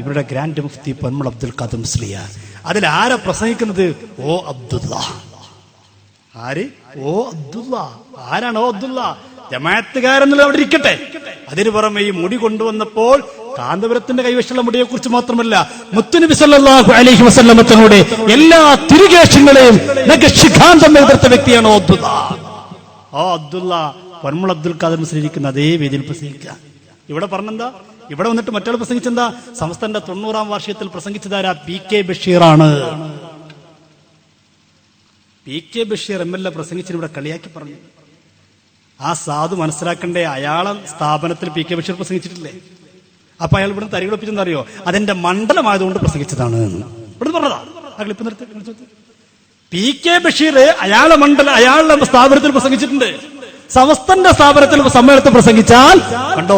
ഇവരുടെ ഗ്രാൻഡ് മുഫ്തി പൊന്മുള അബ്ദുൽ ഖാദർ മുസ്ലിയാർ. അതിൽ ആരാ പ്രസംഗിക്കുന്നത്? ഓ അബ്ദുള്ള. ആര്? ഓ അബ്ദുള്ള. ആരാണ് ഓ അബ്ദുള്ള? ജമാഅത്തുകാരെന്നുള്ള അവിടെ ഇരിക്കട്ടെ. അതിന് പുറമെ ഈ മുടി കൊണ്ടുവന്നപ്പോൾ കാന്തപുരത്തിന്റെ കൈവശമുള്ള മുടിയെ കുറിച്ച് മാത്രമല്ല, മുത്തുനബി സല്ലല്ലാഹു അലൈഹി വസല്ലം തങ്ങളുടെ എല്ലാ തിരുകേശങ്ങളെയും ശിഖാന്തം എതിർത്ത വ്യക്തിയാണ് ഓ അബ്ദുള്ള. ഓ അബ്ദുള്ള പൊന്മുള അബ്ദുൽ ഖാദർ മുസ്ലിം ഇരിക്കുന്ന അതേ വേദിയിൽ പ്രസംഗിക്കുക. ഇവിടെ പറഞ്ഞെന്താ? ഇവിടെ വന്നിട്ട് മറ്റൊരാൾ പ്രസംഗിച്ചെന്താ? സമസ്തന്റെ 90-ാം വാർഷികത്തിൽ പ്രസംഗിച്ചതാരാ? പി.കെ. ബഷീറാണ്. പി.കെ. ബഷീർ MLA പ്രസംഗിച്ചിട്ട് ഇവിടെ കളിയാക്കി പറഞ്ഞു. ആ സാധു മനസ്സിലാക്കണ്ടേ, അയാളെ സ്ഥാപനത്തിൽ പി.കെ. ബഷീർ പ്രസംഗിച്ചിട്ടില്ലേ? അപ്പൊ അയാൾ ഇവിടെ തരികളൊപ്പിച്ചെന്താ അറിയോ? അതെന്റെ മണ്ഡലമായതുകൊണ്ട് പ്രസംഗിച്ചതാണ് ഇവിടെ പറഞ്ഞതാ. ആ ക്ലിപ്പ് നിർത്തി. പി.കെ. ബഷീർ അയാളുടെ സ്ഥാപനത്തിൽ പ്രസംഗിച്ചിട്ടുണ്ട്. സമസ്തന്റെ സ്ഥാപനത്തിൽ സമ്മേളനത്തിൽ പ്രസംഗിച്ചാൽ കണ്ടോ,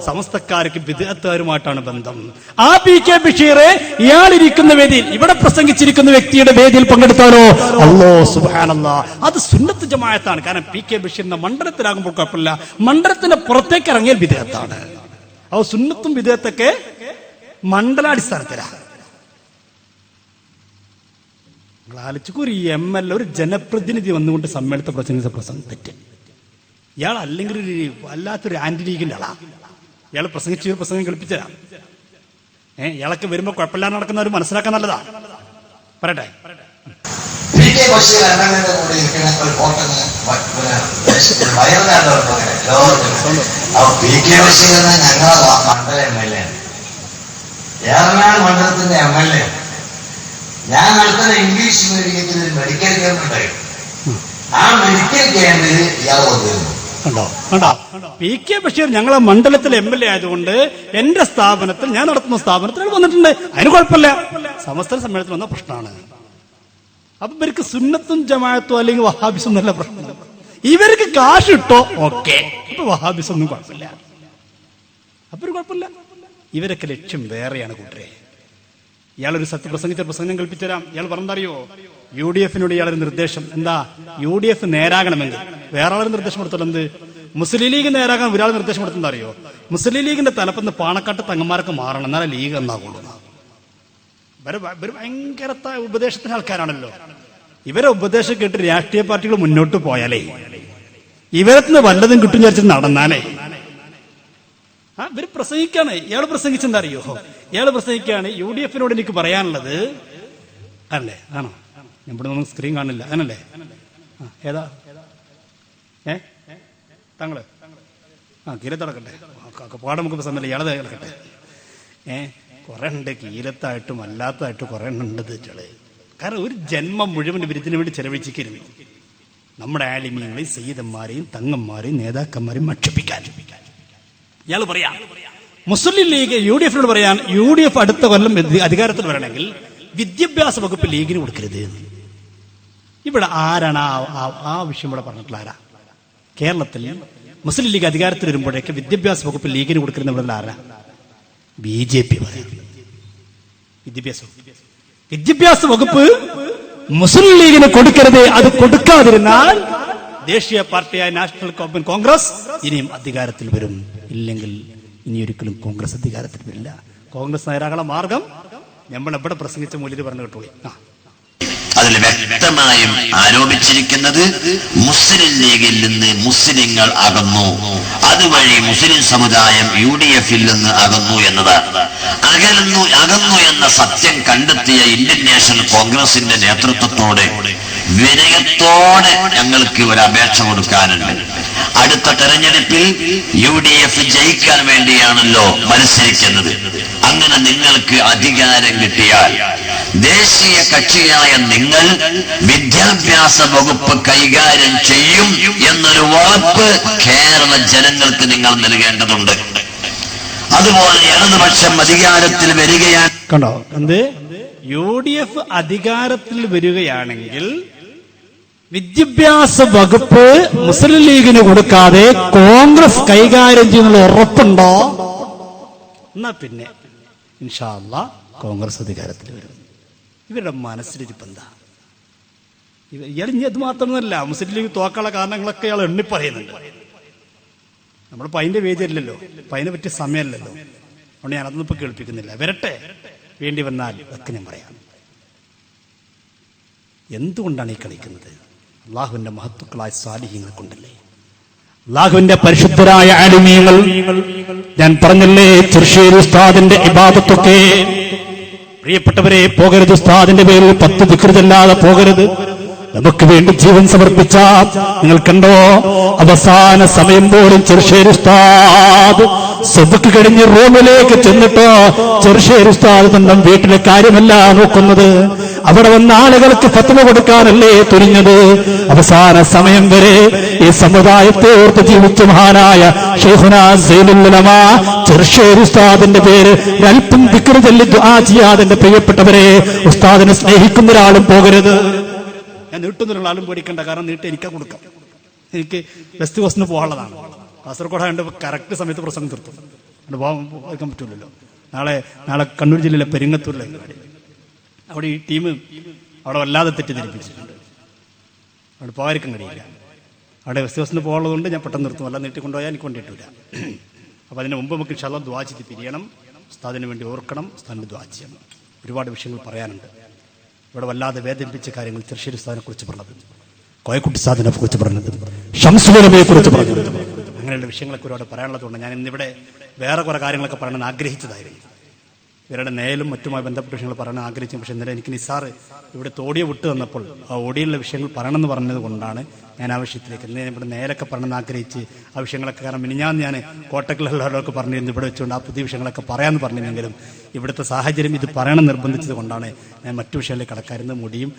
സമസ്തക്കാർക്ക് ബിദ്അത്തുകാരുമായിട്ടാണ് ബന്ധം. ആ പി.കെ. ബഷീർ ഇയാളിരിക്കുന്ന വേദിയിൽ, ഇവിടെ പ്രസംഗിച്ചിരിക്കുന്ന വ്യക്തിയുടെ വേദിയിൽ പങ്കെടുത്താലോ, അല്ലാഹു സുബ്ഹാനല്ലാഹ്, അത് സുന്നത്ത് ജമാഅത്താണ്. കാരണം പി.കെ. ബഷീറിന്റെ മണ്ഡലത്തിലാകുമ്പോൾ കുഴപ്പമില്ല, മണ്ഡലത്തിന്റെ പുറത്തേക്ക് ഇറങ്ങിയാൽ ബിദ്അത്താണ്. അത് സുന്നത്തും ബിദ്അത്തൊക്കെ മണ്ഡലാടിസ്ഥാനത്തിലാണ്. ആലോചിക്കും, ഒരു MLA, ഒരു ജനപ്രതിനിധി വന്നുകൊണ്ട് സമ്മേളനത്തെ പ്രസംഗിച്ച പ്രസംഗം തെറ്റ്. ഇയാൾ അല്ലെങ്കിൽ ഒരു വല്ലാത്തൊരു ആന്റി ലീഗിന്റെ ആളാ. ഇയാൾ പ്രസംഗിച്ച ഒരു പ്രസംഗം കളിപ്പിച്ചതാ. ഇയാളൊക്കെ വരുമ്പോ കുഴപ്പമില്ലാതെ നടക്കുന്നവർ മനസ്സിലാക്കാൻ നല്ലതാ. പറയട്ടെ. മണ്ഡലത്തിന്റെ MLA. ഞാൻ നടത്തുന്ന ഇംഗ്ലീഷ് മീഡിയത്തിൽ മെഡിക്കൽ ക്യാമ്പ് ഉണ്ടായിരുന്നു. ആ മെഡിക്കൽ ക്യാമ്പിൽ ഇയാൾ വന്നിരുന്നു. പി.കെ. ബഷീർ ഞങ്ങളെ മണ്ഡലത്തിലെ MLA ആയതുകൊണ്ട് എന്റെ സ്ഥാപനത്തിൽ, ഞാൻ നടത്തുന്ന സ്ഥാപനത്തിൽ വന്നിട്ടുണ്ട്. അതിന് കുഴപ്പമില്ല. സമസ്ത സമ്മേളനത്തിൽ വന്ന പ്രശ്നമാണ്. അപ്പൊ ഇവർക്ക് സുന്നത്തും ജമാഅത്തും അല്ലെങ്കിൽ വഹാബിസും നല്ല പ്രശ്നം. ഇവർക്ക് കാശ് ഇട്ടോ ഓക്കെ, ഇപ്പൊ വഹാബിസ് ഒന്നും കുഴപ്പമില്ല. അപ്പൊ ഒരു കുഴപ്പമില്ല. ഇവരൊക്കെ ലക്ഷ്യം വേറെയാണ് കൂട്ടരെ. ഇയാളൊരു സത്യപ്രസംഗിച്ച പ്രസംഗം കൽപ്പിച്ചുതരാം. ഇയാൾ പറഞ്ഞറിയോ, UDF-നോട് ഇയാളൊരു നിർദ്ദേശം. എന്താ? UDF നേരാകണമെങ്കിൽ വേറെ ആളൊരു നിർദ്ദേശം കൊടുത്തല്ലോ. എന്ത്? മുസ്ലിം ലീഗ് നേരാക്കാൻ ഒരാൾ നിർദ്ദേശം കൊടുത്തെന്താ അറിയോ? മുസ്ലിം ലീഗിന്റെ തലപ്പത്ത് പാണക്കാട്ട് തങ്ങന്മാർക്ക് മാറണം, എന്നാലേ ലീഗ് എന്നാകുള്ളൂ. ഇവര് ഭയങ്കരത്ത ഉപദേശത്തിന്റെ ആൾക്കാരാണല്ലോ. ഇവരെ ഉപദേശം കേട്ട് രാഷ്ട്രീയ പാർട്ടികൾ മുന്നോട്ട് പോയാലേ, ഇവരത്തിന് വല്ലതും കിട്ടും വിചാരിച്ച് നടന്നാലേ. ഇവര് പ്രസംഗിക്കാണ്. ഇയാൾ പ്രസംഗിച്ചെന്താ അറിയോ? ഇയാൾ പ്രസംഗിക്കാണ് UDF-നോട് എനിക്ക് പറയാനുള്ളത് അല്ലേ? ആണോ? ഇവിടെ ഒന്നും സ്ക്രീൻ കാണില്ല. അങ്ങനല്ലേ? ഏതാ താങ്കള്? കീലത്തടക്കട്ടെ, പാടെ നമുക്ക് സമയമില്ല, ഇയാളെ കിടക്കട്ടെ. കുറെ ഉണ്ട്, കീലത്തായിട്ടും അല്ലാത്തതായിട്ടും കുറെ ഉണ്ട് തെറ്റുകള്. കാരണം ഒരു ജന്മം മുഴുവൻ വിരുദ്ധന് വേണ്ടി ചെലവഴിച്ചിരുന്നു. നമ്മുടെ ആലിമീങ്ങളെയും സയ്യിദന്മാരെയും തങ്ങന്മാരെയും നേതാക്കന്മാരെയും ആക്ഷേപിക്കാൻ ഇയാൾ പറയാം. മുസ്ലിം ലീഗ് UDF-നോട് പറയാൻ, UDF അടുത്ത കൊല്ലം അധികാരത്തിൽ വരണമെങ്കിൽ വിദ്യാഭ്യാസ വകുപ്പ് ലീഗിന് കൊടുക്കരുത്. ഇവിടെ ആരാണ് ആ വിഷയം ഇവിടെ പറഞ്ഞിട്ടുള്ള? ആരാ? കേരളത്തിൽ മുസ്ലിം ലീഗ് അധികാരത്തിൽ വരുമ്പോഴേക്ക് വിദ്യാഭ്യാസ വകുപ്പ് ലീഗിന് കൊടുക്കുന്ന ഇവിടെ ആരാ? BJP പറയാം. വിദ്യാഭ്യാസ വകുപ്പ് മുസ്ലിം ലീഗിന് കൊടുക്കരുത്. അത് കൊടുക്കാതിരുന്നാൽ ദേശീയ പാർട്ടിയായ നാഷണൽ കോൺഗ്രസ് ഇനിയും അധികാരത്തിൽ വരും. ഇല്ലെങ്കിൽ ഇനി ഒരിക്കലും കോൺഗ്രസ് അധികാരത്തിൽ വരില്ല. കോൺഗ്രസ് നേരാകള മാർഗം നമ്മൾ എവിടെ പ്രസംഗിച്ച മൂല്യം പറഞ്ഞു കേട്ടോളി. അതിൽ വ്യക്തമായും ആരോപിച്ചിരിക്കുന്നത് മുസ്ലിം ലീഗിൽ നിന്ന് മുസ്ലിങ്ങൾ അകന്നു, അതുവഴി മുസ്ലിം സമുദായം UDF-ൽ നിന്ന് അകന്നു എന്നതാണ്. അകന്നു എന്ന സത്യം കണ്ടെത്തിയ ഇന്ത്യൻ നാഷണൽ കോൺഗ്രസിന്റെ നേതൃത്വത്തോടെ വിനയത്തോടെ ഞങ്ങൾക്ക് ഒരു അപേക്ഷ കൊടുക്കാനുണ്ട്. അടുത്ത തെരഞ്ഞെടുപ്പിൽ UDF ജയിക്കാൻ വേണ്ടിയാണല്ലോ മത്സരിക്കുന്നത്. അങ്ങനെ നിങ്ങൾക്ക് അധികാരം കിട്ടിയാൽ ദേശീയ കക്ഷിയായ നിങ്ങൾ വിദ്യാഭ്യാസ വകുപ്പ് കൈകാര്യം ചെയ്യും എന്നൊരു ഉറപ്പ് കേരള ജനങ്ങൾക്ക് നിങ്ങൾ നൽകേണ്ടതുണ്ട്. അതുപോലെ ഇടതുപക്ഷം അധികാരത്തിൽ വരികയാണ്. കണ്ടോ? എന്ത്? UDF അധികാരത്തിൽ വരികയാണെങ്കിൽ വിദ്യാഭ്യാസ വകുപ്പ് മുസ്ലിം ലീഗിന് കൊടുക്കാതെ കോൺഗ്രസ് കൈകാര്യം ചെയ്യുന്നുള്ള ഉറപ്പുണ്ടോ? എന്നാ പിന്നെ ഇൻഷാ അല്ലാഹ് കോൺഗ്രസ് അധികാരത്തിൽ വരും. ഇവരുടെ മനസ്സിലിരിപ്പ് എന്താ? ഇയാൾ ഇനി അത് മാത്രമല്ല, മുസ്ലിം ലീഗ് തോക്കാനുള്ള കാരണങ്ങളൊക്കെ ഇയാൾ എണ്ണി പറയുന്നുണ്ട്. നമ്മളിപ്പോ അതിന്റെ വേദിയല്ലല്ലോ, അപ്പൊ അതിനെ പറ്റിയ സമയമല്ലല്ലോ. അതുകൊണ്ട് ഞാനതൊന്നും ഇപ്പൊ കേൾപ്പിക്കുന്നില്ല. വരട്ടെ, വേണ്ടി വന്നാൽ ഒക്കെ ഞാൻ പറയാം. എന്തുകൊണ്ടാണ് ഈ കളിക്കുന്നത്? അള്ളാഹുവിന്റെ മഹത്തുക്കളായ സാലിഹീങ്ങളെ കൊണ്ടല്ലേ, അള്ളാഹുവിന്റെ പരിശുദ്ധരായ ആലിമീങ്ങൾ. ഞാൻ പറഞ്ഞല്ലേ, ചെറുശ്ശേരി ഉസ്താദിന്റെ ഇബാദത്തൊക്കെ. പ്രിയപ്പെട്ടവരെ, പോകരുത്. ഉസ്താദിന്റെ പേരിൽ 10 ദിക്ർ ചൊല്ലാതെ പോകരുത്. നമുക്ക് വേണ്ടി ജീവൻ സമർപ്പിച്ച നിങ്ങൾ കണ്ടോ, അവസാന സമയം പോലും ചെറുശ്ശേരി ഉസ്താദ് സുബ്ഹ് കഴിഞ്ഞ് റൂമിലേക്ക് ചെന്നിട്ടോ ചെറുശ്ശേരി ഉസ്താദ് സ്വന്തം വീട്ടിലെ കാര്യമല്ല നോക്കുന്നത്, അവിടെ വന്ന ആളുകൾക്ക് ഫത്വ കൊടുക്കാനല്ലേ തുനിഞ്ഞത്. അവസാന സമയം വരെ ഈ സമുദായത്തെ ഓർത്ത് ജീവിച്ച മഹാനായ ശൈഖുനാ സൈനുൽ ഉലമ ചെറുശ്ശേരി ഉസ്താദിന്റെ പേര് അല്പം ദിക്ർ ചൊല്ലി ദുആ ചെയ്യാതെ പ്രിയപ്പെട്ടവരെ, ഉസ്താദിനെ സ്നേഹിക്കുന്ന ഒരാളും പോകരുത്. ഞാൻ നീട്ടുന്നുള്ള ആളും പേടിക്കണ്ട, കാരണം നീട്ട് എനിക്കാ കൊടുക്കാം. എനിക്ക് വെസ്റ്റ് കോസ്റ്റിന് പോകാനുള്ളതാണ്. കാസർഗോഡ് ആയതുകൊണ്ട് കറക്റ്റ് സമയത്ത് പ്രസംഗം തീർത്തു. അവിടെ പോകാൻ പറ്റൂലല്ലോ. നാളെ കണ്ണൂർ ജില്ലയിലെ പെരിങ്ങത്തൂരിലെ അവിടെ ഈ ടീം അവിടെ വല്ലാതെ തെറ്റിദ്ധരിപ്പിച്ചിട്ടുണ്ട്. അവിടെ പോകാതിരിക്കാൻ കഴിയില്ല. അവിടെ വെസ്റ്റ് കോസ്റ്റിന് പോകാനുള്ളതുകൊണ്ട് ഞാൻ പെട്ടെന്ന് നിർത്തും, അല്ല നീട്ടിക്കൊണ്ടുപോയാൽ എനിക്ക് കൊണ്ടിട്ടില്ല. അപ്പൊ അതിന് മുമ്പ് നമുക്ക് ഇൻഷാ അല്ലാഹ് ദുആ ചെയ്ത് പിരിയണം. ഉസ്താദിന് വേണ്ടി ഓർക്കണം, ഉസ്താദിന് ദുആ ചെയ്യണം. ഒരുപാട് വിഷയങ്ങൾ പറയാനുണ്ട്. ഇവിടെ വല്ലാതെ വേദനിപ്പിച്ച കാര്യങ്ങൾ ചെറുശ്ശേരി ഉസ്താദിനെ കുറിച്ച് പറഞ്ഞത്, കോയക്കുട്ടി ഉസ്താദിനെ കുറിച്ച് പറഞ്ഞത്, ശംസുൽ ഉലമയെ കുറിച്ച് പറഞ്ഞത്, അങ്ങനെയുള്ള വിഷയങ്ങളൊക്കെ ഒരുപാട് പറയാനുള്ളതുകൊണ്ട് ഞാൻ ഇന്നിവിടെ വേറെ കുറെ കാര്യങ്ങളൊക്കെ പറയണമെന്ന് ആഗ്രഹിച്ചതായിരുന്നു. ഇവരുടെ നേലും മറ്റുമായി ബന്ധപ്പെട്ട വിഷയങ്ങൾ പറയാൻ ആഗ്രഹിച്ചു. പക്ഷെ ഇന്നലെ എനിക്ക് നിസാർ ഇവിടെ ഓഡിയോ വിട്ടു തന്നപ്പോൾ ആ ഓഡിയോയിലുള്ള വിഷയങ്ങൾ പറയണമെന്ന് പറഞ്ഞത് കൊണ്ടാണ് ഞാൻ ആ വിഷയത്തിലേക്ക് ഇന്ന് ഇവിടെ നേരൊക്കെ പറയണമെന്ന് ആഗ്രഹിച്ച് ആ വിഷയങ്ങളൊക്കെ. കാരണം മിനിഞ്ഞാന്ന് ഞാൻ കോട്ടക്കിലുള്ളവരൊക്കെ പറഞ്ഞിരുന്നു ഇവിടെ വെച്ചുകൊണ്ട് ആ പുതിയ വിഷയങ്ങളൊക്കെ പറയാമെന്ന് പറഞ്ഞിരുന്നെങ്കിലും ഇവിടുത്തെ സാഹചര്യം ഇത് പറയണം നിർബന്ധിച്ചത് കൊണ്ടാണ് ഞാൻ മറ്റു വിഷയങ്ങളിലേക്ക് കടക്കാരുന്നത്. മുടിയും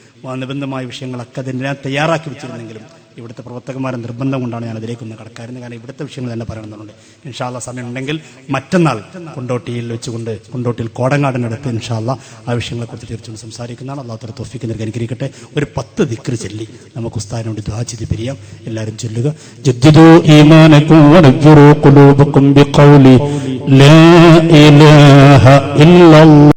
നിബന്ധമായ വിഷയങ്ങളൊക്കെ അതിനെ തയ്യാറാക്കി വെച്ചിരുന്നെങ്കിലും ഇവിടുത്തെ പ്രവർത്തകന്മാരെ നിർബന്ധം കൊണ്ടാണ് ഞാൻ അതിലേക്കൊന്ന് കടക്കാരുന്നത്. കാരണം ഇവിടുത്തെ വിഷയങ്ങൾ തന്നെ പറയണമെന്നുണ്ട്. ഇൻഷാ അല്ലാഹ് സമയം ഉണ്ടെങ്കിൽ മറ്റന്നാൾ കൊണ്ടോട്ടിയിൽ വെച്ചുകൊണ്ട് കൊണ്ടോട്ടിയിൽ കോടങ്ങാടിനടുത്ത് ഇൻഷാ അല്ലാഹ് ആ വിഷയങ്ങളെക്കുറിച്ച് തീർച്ചയായും സംസാരിക്കുന്നതാണ്. അല്ലാഹു തആല തൗഫീഖ് നൽകി അനുഗ്രഹിക്കട്ടെ. ഒരു 10 ദിക്ർ ചൊല്ലി നമുക്ക് ഉസ്താദിനെ വേണ്ടി ദുആ ചെയ്ത് പിരിയാം. എല്ലാവരും ചൊല്ലുക. ജദ്ദിദു ഈമാനകും വനവ്വിറു ഖുലൂബകും ബിഖൗലി ലാ ഇലാഹ ഇല്ലല്ലാഹ്.